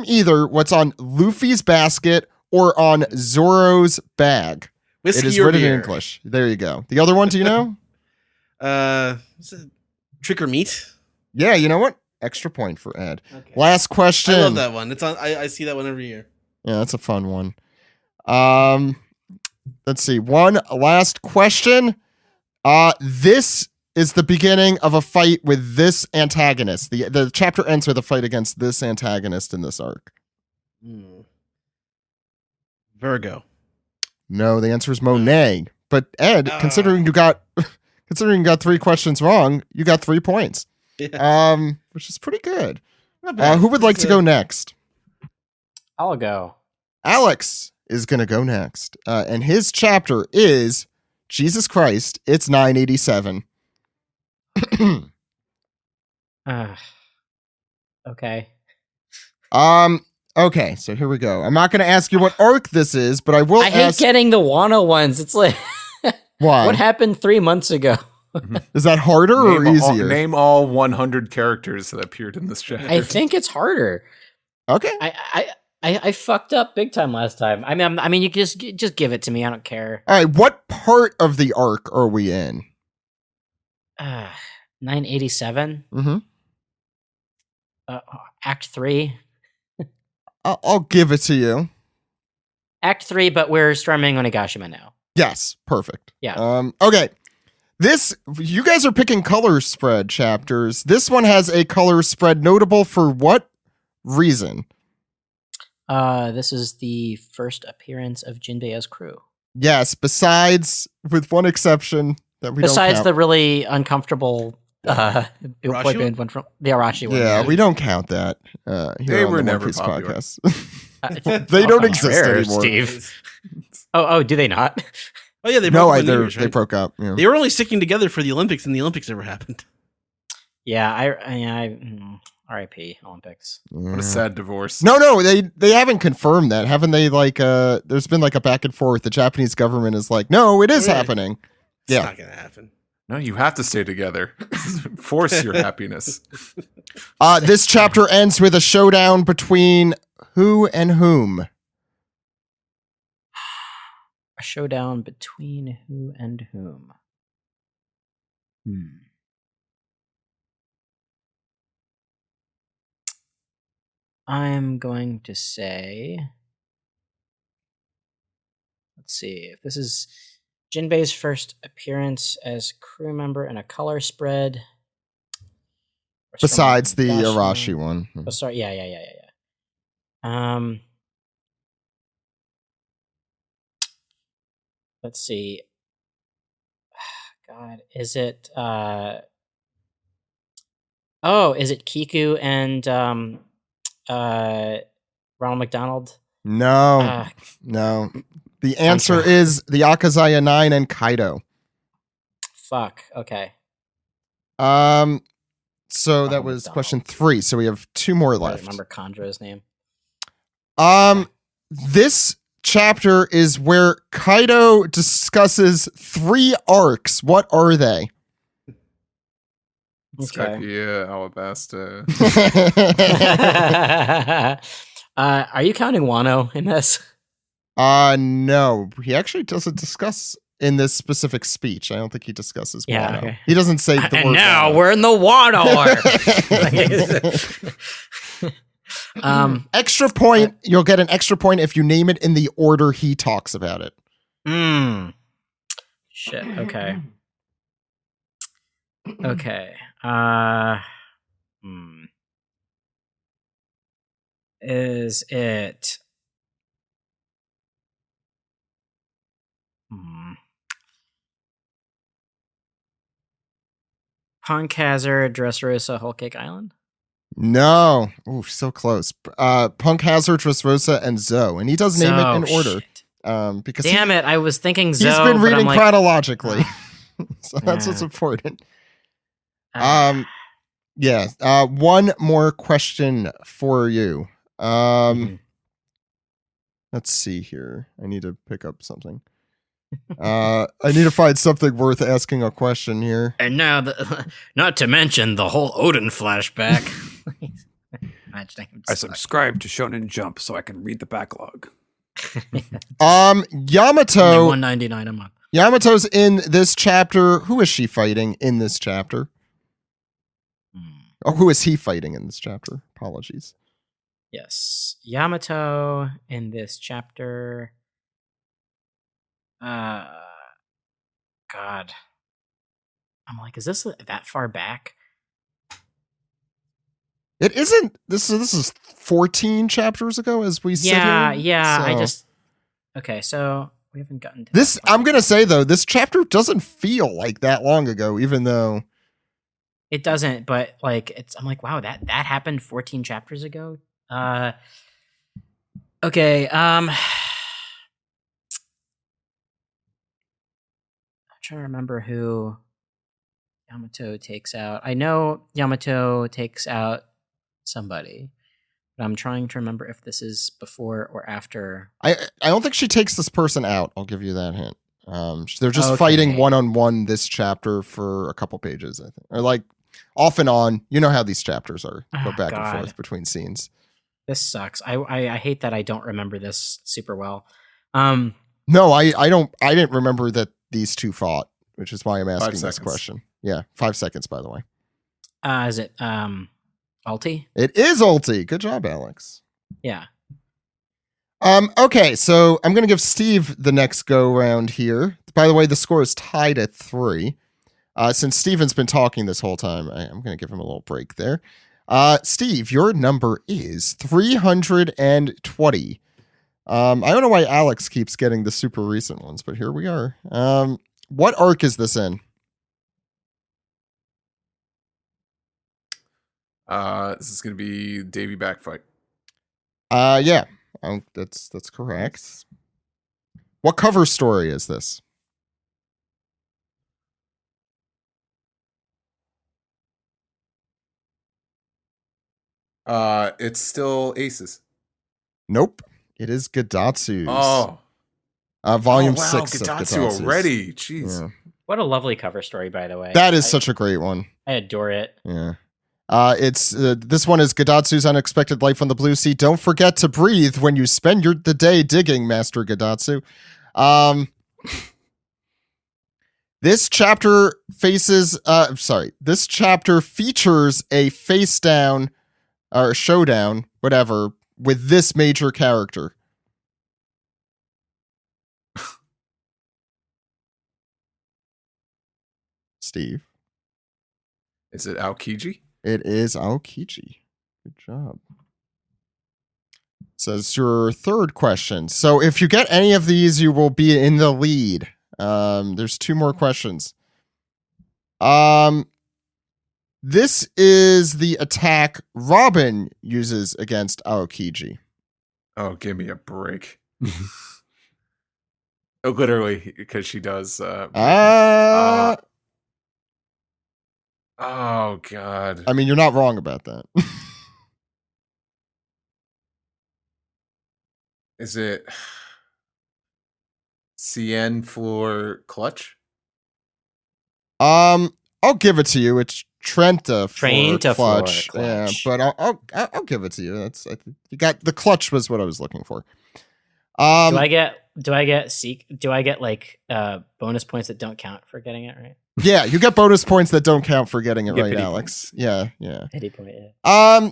S1: either what's on Luffy's basket or on Zoro's bag.
S2: Whiskey
S1: it is
S2: or
S1: written in
S2: beer?
S1: English. There you go. The other one, do you know?
S2: Is it Trick or Meat?
S1: Yeah, you know what? Extra point for Ed.
S2: Okay.
S1: Last question.
S2: I love that one. It's on. I see that one every year.
S1: Yeah, that's a fun one. Let's see. One last question. This is the beginning of a fight with this antagonist. The chapter ends with a fight against this antagonist in this arc.
S2: Virgo.
S1: No, the answer is Monet. But Ed, considering you got 3 questions wrong, you got 3 points.
S2: Yeah.
S1: Which is pretty good.
S2: Not bad.
S1: Who would like to go next?
S4: I'll go.
S1: Alex is going to go next. And his chapter is Jesus Christ, it's 987.
S4: Okay.
S1: Okay, so here we go. I'm not going to ask you what arc this is, but I will
S4: I hate
S1: ask...
S4: getting the Wano ones. It's like,
S1: Why?
S4: what happened 3 months ago?
S1: Is that harder or easier?
S5: Name all 100 characters that appeared in this chapter.
S4: I think it's harder.
S1: Okay.
S4: I fucked up big time last time. I mean, you just give it to me. I don't care.
S1: All right, what part of the arc are we in?
S4: 987.
S1: Mm-hmm.
S4: Act 3.
S1: I'll give it to you.
S4: Act 3, but we're storming Onigashima now.
S1: Yes, perfect.
S4: Yeah.
S1: Okay. You guys are picking color spread chapters. This one has a color spread notable for what reason?
S4: This is the first appearance of Jimbei as crew.
S1: Yes, with one exception that we
S4: Besides
S1: don't count.
S4: the really uncomfortable
S2: Arashi
S4: boy band one from the Arashi one.
S1: Yeah, we don't count that.
S5: They
S1: Here on
S5: were
S1: the
S5: never
S1: One Piece
S5: popular.
S1: podcast. They don't exist anymore.
S4: Steve. Oh, do they not?
S2: Oh yeah, they
S1: No,
S2: broke up in the years,
S1: they
S2: right?
S1: broke up. Yeah.
S2: They were only sticking together for the Olympics, and the Olympics never happened.
S4: Yeah, R.I.P. Olympics.
S5: What a sad divorce.
S1: No, they haven't confirmed that, haven't they? Like, there's been like a back and forth. The Japanese government is like, no, it is
S2: Really?
S1: happening.
S2: It's
S1: Yeah.
S2: not gonna happen.
S5: No, you have to stay together. Force your happiness.
S1: This chapter ends with a showdown between who and whom?
S4: A showdown between who and whom? I'm going to say, let's see, if this is Jinbei's first appearance as crew member in a color spread.
S1: Besides the Arashi one.
S4: Oh, sorry. Yeah. Let's see. God, is it? Is it Kiku and Ronald McDonald?
S1: No. The answer is the Akazaya 9 and Kaido.
S4: Fuck. Okay.
S1: So that was question 3. So we have 2 more
S4: I
S1: left.
S4: remember Kondra's name.
S1: This chapter is where Kaido discusses 3 arcs. What are they?
S5: Skypia, Alabasta.
S4: Are you counting Wano in this?
S1: No. He actually doesn't discuss in this specific speech. I don't think he discusses
S4: Yeah,
S1: Wano.
S4: okay.
S1: He doesn't say the word
S4: And now
S1: Wano.
S4: we're in the Wano arc.
S1: Extra point. You'll get an extra point if you name it in the order he talks about it.
S4: Shit. Okay. Okay. Is it? Punk Hazard, Dressrosa, Whole Cake Island?
S1: No. Ooh, so close. Punk Hazard, Dressrosa, and Zoe. And he does name it in order.
S4: Shit.
S1: Because
S4: Damn it, I was thinking Zoe.
S1: he's been
S4: but
S1: reading
S4: I'm like,
S1: chronologically. So that's
S4: Yeah.
S1: what's important. Yeah. One more question for you.
S4: Mhm.
S1: Let's see here. I need to pick up something. I need to find something worth asking a question here.
S4: And now, not to mention the whole Odin flashback. Imagining him
S3: I
S4: just
S3: subscribe to Shonen Jump so I can read the backlog.
S4: only
S1: Yamato.
S4: $1.99 a month.
S1: Yamato's in this chapter. Who is she fighting in this chapter? Or who is he fighting in this chapter? Apologies.
S4: Yes, Yamato in this chapter. God, I'm like, is this that far back?
S1: It isn't. This is 14 chapters ago, as we sit
S4: Yeah,
S1: here.
S4: yeah. I
S1: So-
S4: just okay. So we haven't gotten to
S1: this.
S4: that part
S1: I'm gonna
S4: yet.
S1: say though, this chapter doesn't feel like that long ago, even though.
S4: It doesn't, but like it's. I'm like, wow, that happened 14 chapters ago. Okay. I'm trying to remember who Yamato takes out. I know Yamato takes out somebody, but I'm trying to remember if this is before or after.
S1: I don't think she takes this person out. I'll give you that hint. They're just fighting
S4: Okay.
S1: 1-on-1 this chapter for a couple pages, I think, or like off and on. You know how these chapters are. Go
S4: Oh,
S1: back and
S4: God.
S1: forth between scenes.
S4: This sucks. I hate that I don't remember this super well.
S1: No, I didn't remember that these two fought, which is why I'm asking this
S5: seconds.
S1: question. Yeah, 5 seconds, by the way.
S4: Is it Alti?
S1: It is ulti. Good job, Alex.
S4: Yeah.
S1: Okay, so I'm gonna give Steve the next go round here. By the way, the score is tied at 3. Since Steven's been talking this whole time, I'm gonna give him a little break there. Steve, your number is 320. I don't know why Alex keeps getting the super recent ones, but here we are. What arc is this in?
S5: This is going to be Davy backfight.
S1: Yeah, that's correct. What cover story is this?
S5: It's still Aces.
S1: Nope, it is Gadatsu's.
S5: Oh,
S1: Volume
S5: wow,
S1: 6 of
S5: Gadatsu
S1: Gadatsu's.
S5: already. Jeez.
S1: Yeah.
S4: What a lovely cover story, by the way.
S1: That is such a great one.
S4: I adore it.
S1: Yeah. It's this one is Gadatsu's Unexpected Life on the Blue Sea. Don't forget to breathe when you spend the day digging, Master Gadatsu. This chapter This chapter features a face down or showdown, whatever, with this major character. Steve.
S5: Is it Aokiji?
S1: It is Aokiji. Good job. So it's your third question. So if you get any of these, you will be in the lead. There's 2 more questions. This is the attack Robin uses against Aokiji.
S5: Oh, give me a break. Oh, literally, because she does. Oh, God.
S1: I mean, you're not wrong about that.
S5: Is it CN for clutch?
S1: I'll give it to you. It's Trenta for
S4: Trenta for
S1: clutch.
S4: clutch.
S1: Yeah, but I'll give it to you. You got the clutch was what I was looking for.
S4: Do I get like bonus points that don't count for getting it right?
S1: Yeah, you get bonus points that don't count for getting it
S3: You get
S1: right,
S3: pity
S1: Alex. Yeah.
S4: Pity point, yeah.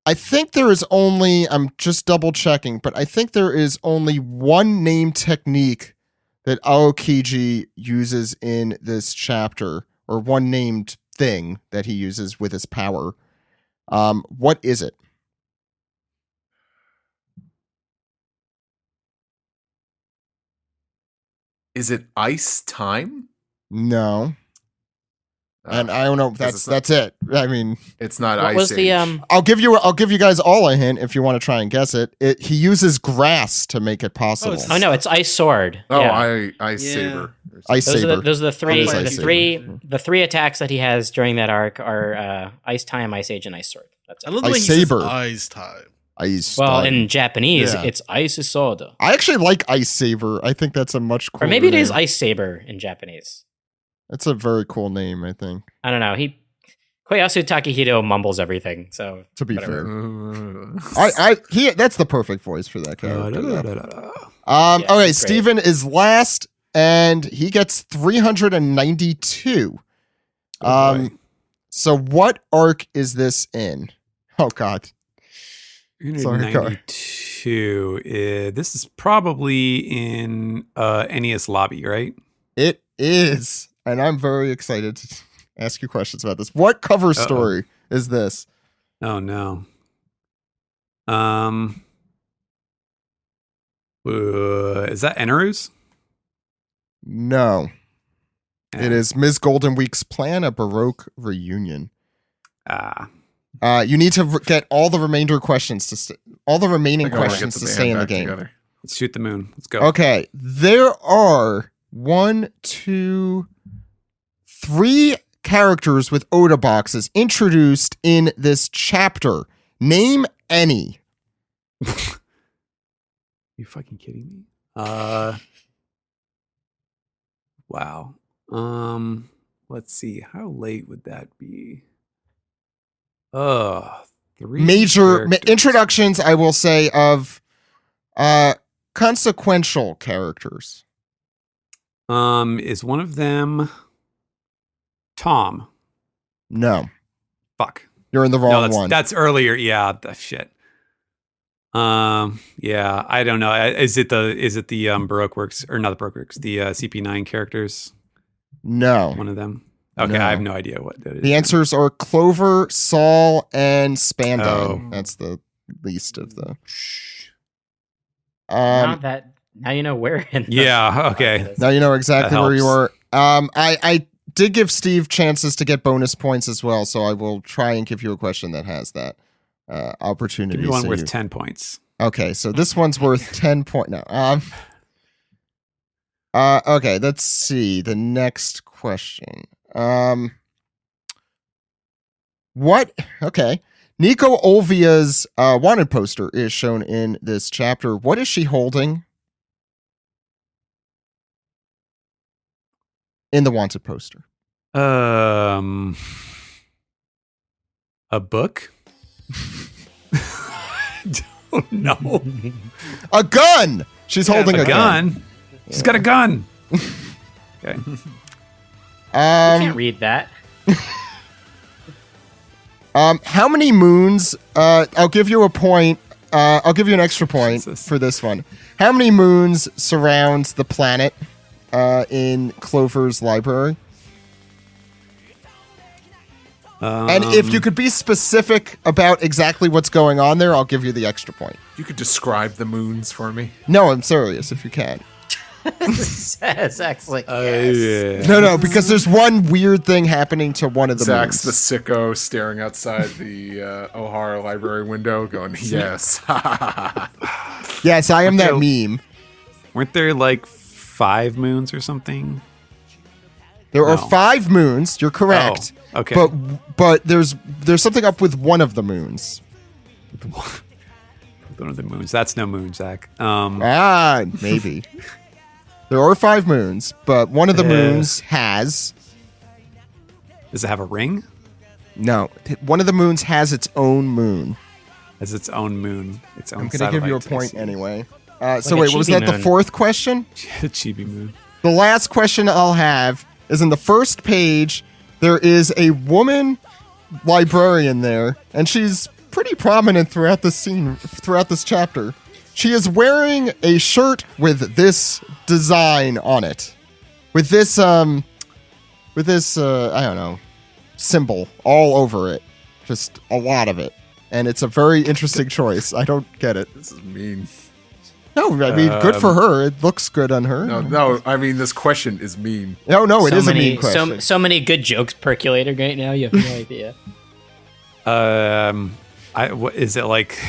S1: I think there is only, I'm just double checking, but I think there is only one name technique that Aokiji uses in this chapter, or one named thing that he uses with his power. What is it?
S5: Is it ice time?
S1: No. And I don't know. That's it. I mean,
S5: It's not
S4: What
S5: Ice
S4: was
S5: Age.
S4: the
S1: I'll give you guys all a hint if you want to try and guess it. He uses grass to make it possible.
S2: it's-
S4: Oh no, it's Ice Sword.
S5: Oh,
S4: yeah.
S5: Ice
S2: Yeah.
S5: Saber.
S1: Ice Saber.
S4: Those are the three.
S1: What is Ice
S4: The three attacks that he has during that arc are Ice Time, Ice Age, and Ice Sword. That's
S2: I
S4: it.
S2: love the way
S1: Ice
S2: he says
S1: Saber.
S2: eyes time.
S1: Ice.
S4: Well,
S1: Time.
S4: in Japanese,
S1: Yeah.
S4: it's Ice Sword,
S1: I actually like Ice Saber. I think that's a much cooler
S4: or maybe it is
S1: name.
S4: Ice Saber in Japanese.
S1: That's a very cool name, I think.
S4: I don't know. Koyasu Takehito mumbles everything. So
S1: To be
S4: whatever.
S1: fair, that's the perfect voice for that character.
S4: Yeah,
S1: Okay,
S4: he's great.
S1: Steven is last, and he gets 392.
S3: Oh, boy.
S1: So what arc is this in? Oh God. Sorry, Car.
S3: 392. This is probably in NES Lobby, right?
S1: It is, and I'm very excited to ask you questions about this. What cover story is this?
S3: Oh no. Is that Eneru's?
S1: No, it is Ms. Golden Week's plan, a Baroque reunion. You need to get all the remainder questions to all the remaining questions to stay in the game.
S5: Together.
S3: Let's shoot the moon. Let's go.
S1: Okay, there are 3 characters with Oda boxes introduced in this chapter. Name any.
S3: You fucking kidding me? Wow. Let's see. How late would that be? 3
S1: Major
S3: characters.
S1: introductions, I will say, of consequential characters.
S3: Is one of them Tom?
S1: No,
S3: Fuck.
S1: you're in the
S3: No,
S1: wrong one.
S3: that's earlier. Yeah, shit. Yeah, I don't know. Is it the Baroque Works, or not the Baroque Works, the CP9 characters?
S1: No.
S3: One of them. Okay,
S1: No.
S3: I have no idea what that is.
S1: The answers are Clover, Saul, and Spandine.
S3: Oh.
S1: That's the least of the.
S4: Now you know where. In the
S3: Yeah, okay.
S1: Now you know exactly
S3: That
S1: where you
S3: helps.
S1: are. I did give Steve chances to get bonus points as well, so I will try and give you a question that has that opportunity.
S3: Give me one
S1: so
S3: worth
S1: you-
S3: 10 points.
S1: Okay, so this one's worth 10 point. No. Okay, let's see the next question. What? Okay. Nico Olvia's wanted poster is shown in this chapter. What is she holding in the wanted poster?
S3: A book? I don't know.
S1: A gun. She's holding a gun.
S3: gun. She's got a gun. Okay.
S4: I can't read that.
S1: How many moons? I'll give you a point. I'll give you an extra point
S3: Jesus.
S1: for this one. How many moons surrounds the planet in Clover's library? And if you could be specific about exactly what's going on there, I'll give you the extra point.
S5: You could describe the moons for me.
S1: No, I'm serious if you can.
S4: Says actually.
S3: yeah.
S1: No, because there's one weird thing happening to one of the
S5: Zach's
S1: moons.
S5: the sicko staring outside the O'Hara library window going, yes.
S1: Yes, I am that
S3: Okay.
S1: meme.
S3: Weren't there like 5 moons or something?
S1: There are
S3: No.
S1: 5 moons. You're correct.
S3: Oh, okay.
S1: But there's something up with one of the moons.
S3: One of the moons. That's no moon, Zach.
S1: Maybe. There are 5 moons, but one of the moons has
S3: Does it have a ring?
S1: no. One of the moons has its own moon.
S3: Has its own moon. Its own
S1: I'm gonna give you a
S3: satellite,
S1: point
S3: I see.
S1: anyway.
S4: Like
S1: So
S4: a
S1: wait, was
S4: chibi
S1: that the
S4: moon.
S1: 4th question?
S3: Chibi moon.
S1: The last question I'll have is in the first page. There is a woman librarian there, and she's pretty prominent throughout the scene, throughout this chapter. She is wearing a shirt with this design on it, with this I don't know, symbol all over it, just a lot of it, and it's a very interesting choice. I don't get it.
S5: This is mean.
S1: No, I mean, good for her. It looks good on her.
S5: No, I mean, this question is mean.
S1: No, it is a mean question.
S4: So many good jokes percolating right now. You have no idea.
S3: What is it like?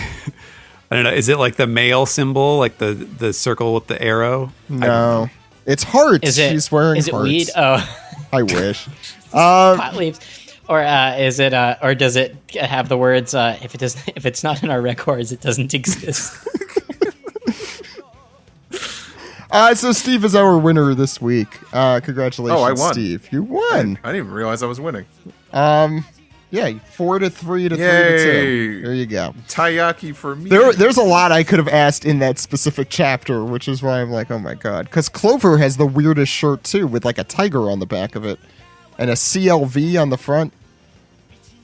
S3: I don't know. Is it like the male symbol, like the circle with the arrow?
S1: No, it's hearts. She's wearing
S4: is it
S1: hearts.
S4: weed? Oh,
S1: I wish.
S4: pot leaves. Or is it? Or does it have the words? If it's not in our records, it doesn't exist.
S1: So Steve is our winner this week. Congratulations,
S5: I won.
S1: Steve. You won.
S5: I didn't even realize I was winning.
S1: Yeah, 4-3 to 3-2.
S5: Yay.
S1: There you go.
S5: Taiyaki for me.
S1: There's a lot I could have asked in that specific chapter, which is why I'm like, oh my god. Because Clover has the weirdest shirt too, with like a tiger on the back of it, and a CLV on the front,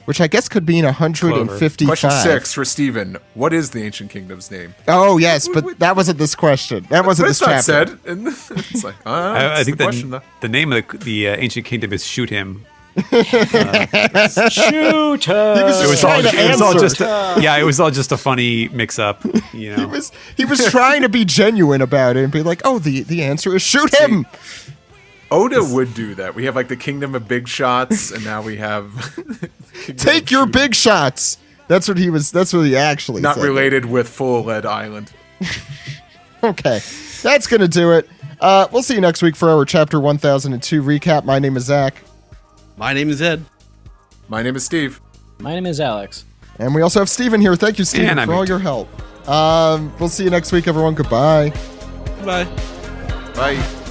S1: which I guess could be in 155.
S5: Question 6 for Steven. What is the Ancient Kingdom's name?
S1: Oh yes, but that wasn't this question. That wasn't this
S5: It's not
S1: chapter.
S5: said. It's like,
S3: I think the name of the Ancient Kingdom is Shoot Him.
S4: Shoot her!
S1: He was just trying to answer.
S3: It was all just a funny mix-up. You know,
S1: he was trying to be genuine about it and be like, "Oh, the answer is shoot him."
S5: Oda would do that. We have like the Kingdom of Big Shots, and now we have
S1: Take your big shots. That's what he was. That's what he actually
S5: not
S1: said.
S5: related with Full Lead Island.
S1: Okay, that's gonna do it. We'll see you next week for our chapter 1002 recap. My name is Zach.
S2: My name is Ed.
S5: My name is Steve.
S4: My name is Alex.
S1: And we also have Steven here. Thank you, Steven, for all your help. We'll see you next week, everyone. Goodbye.
S2: Bye.
S5: Bye.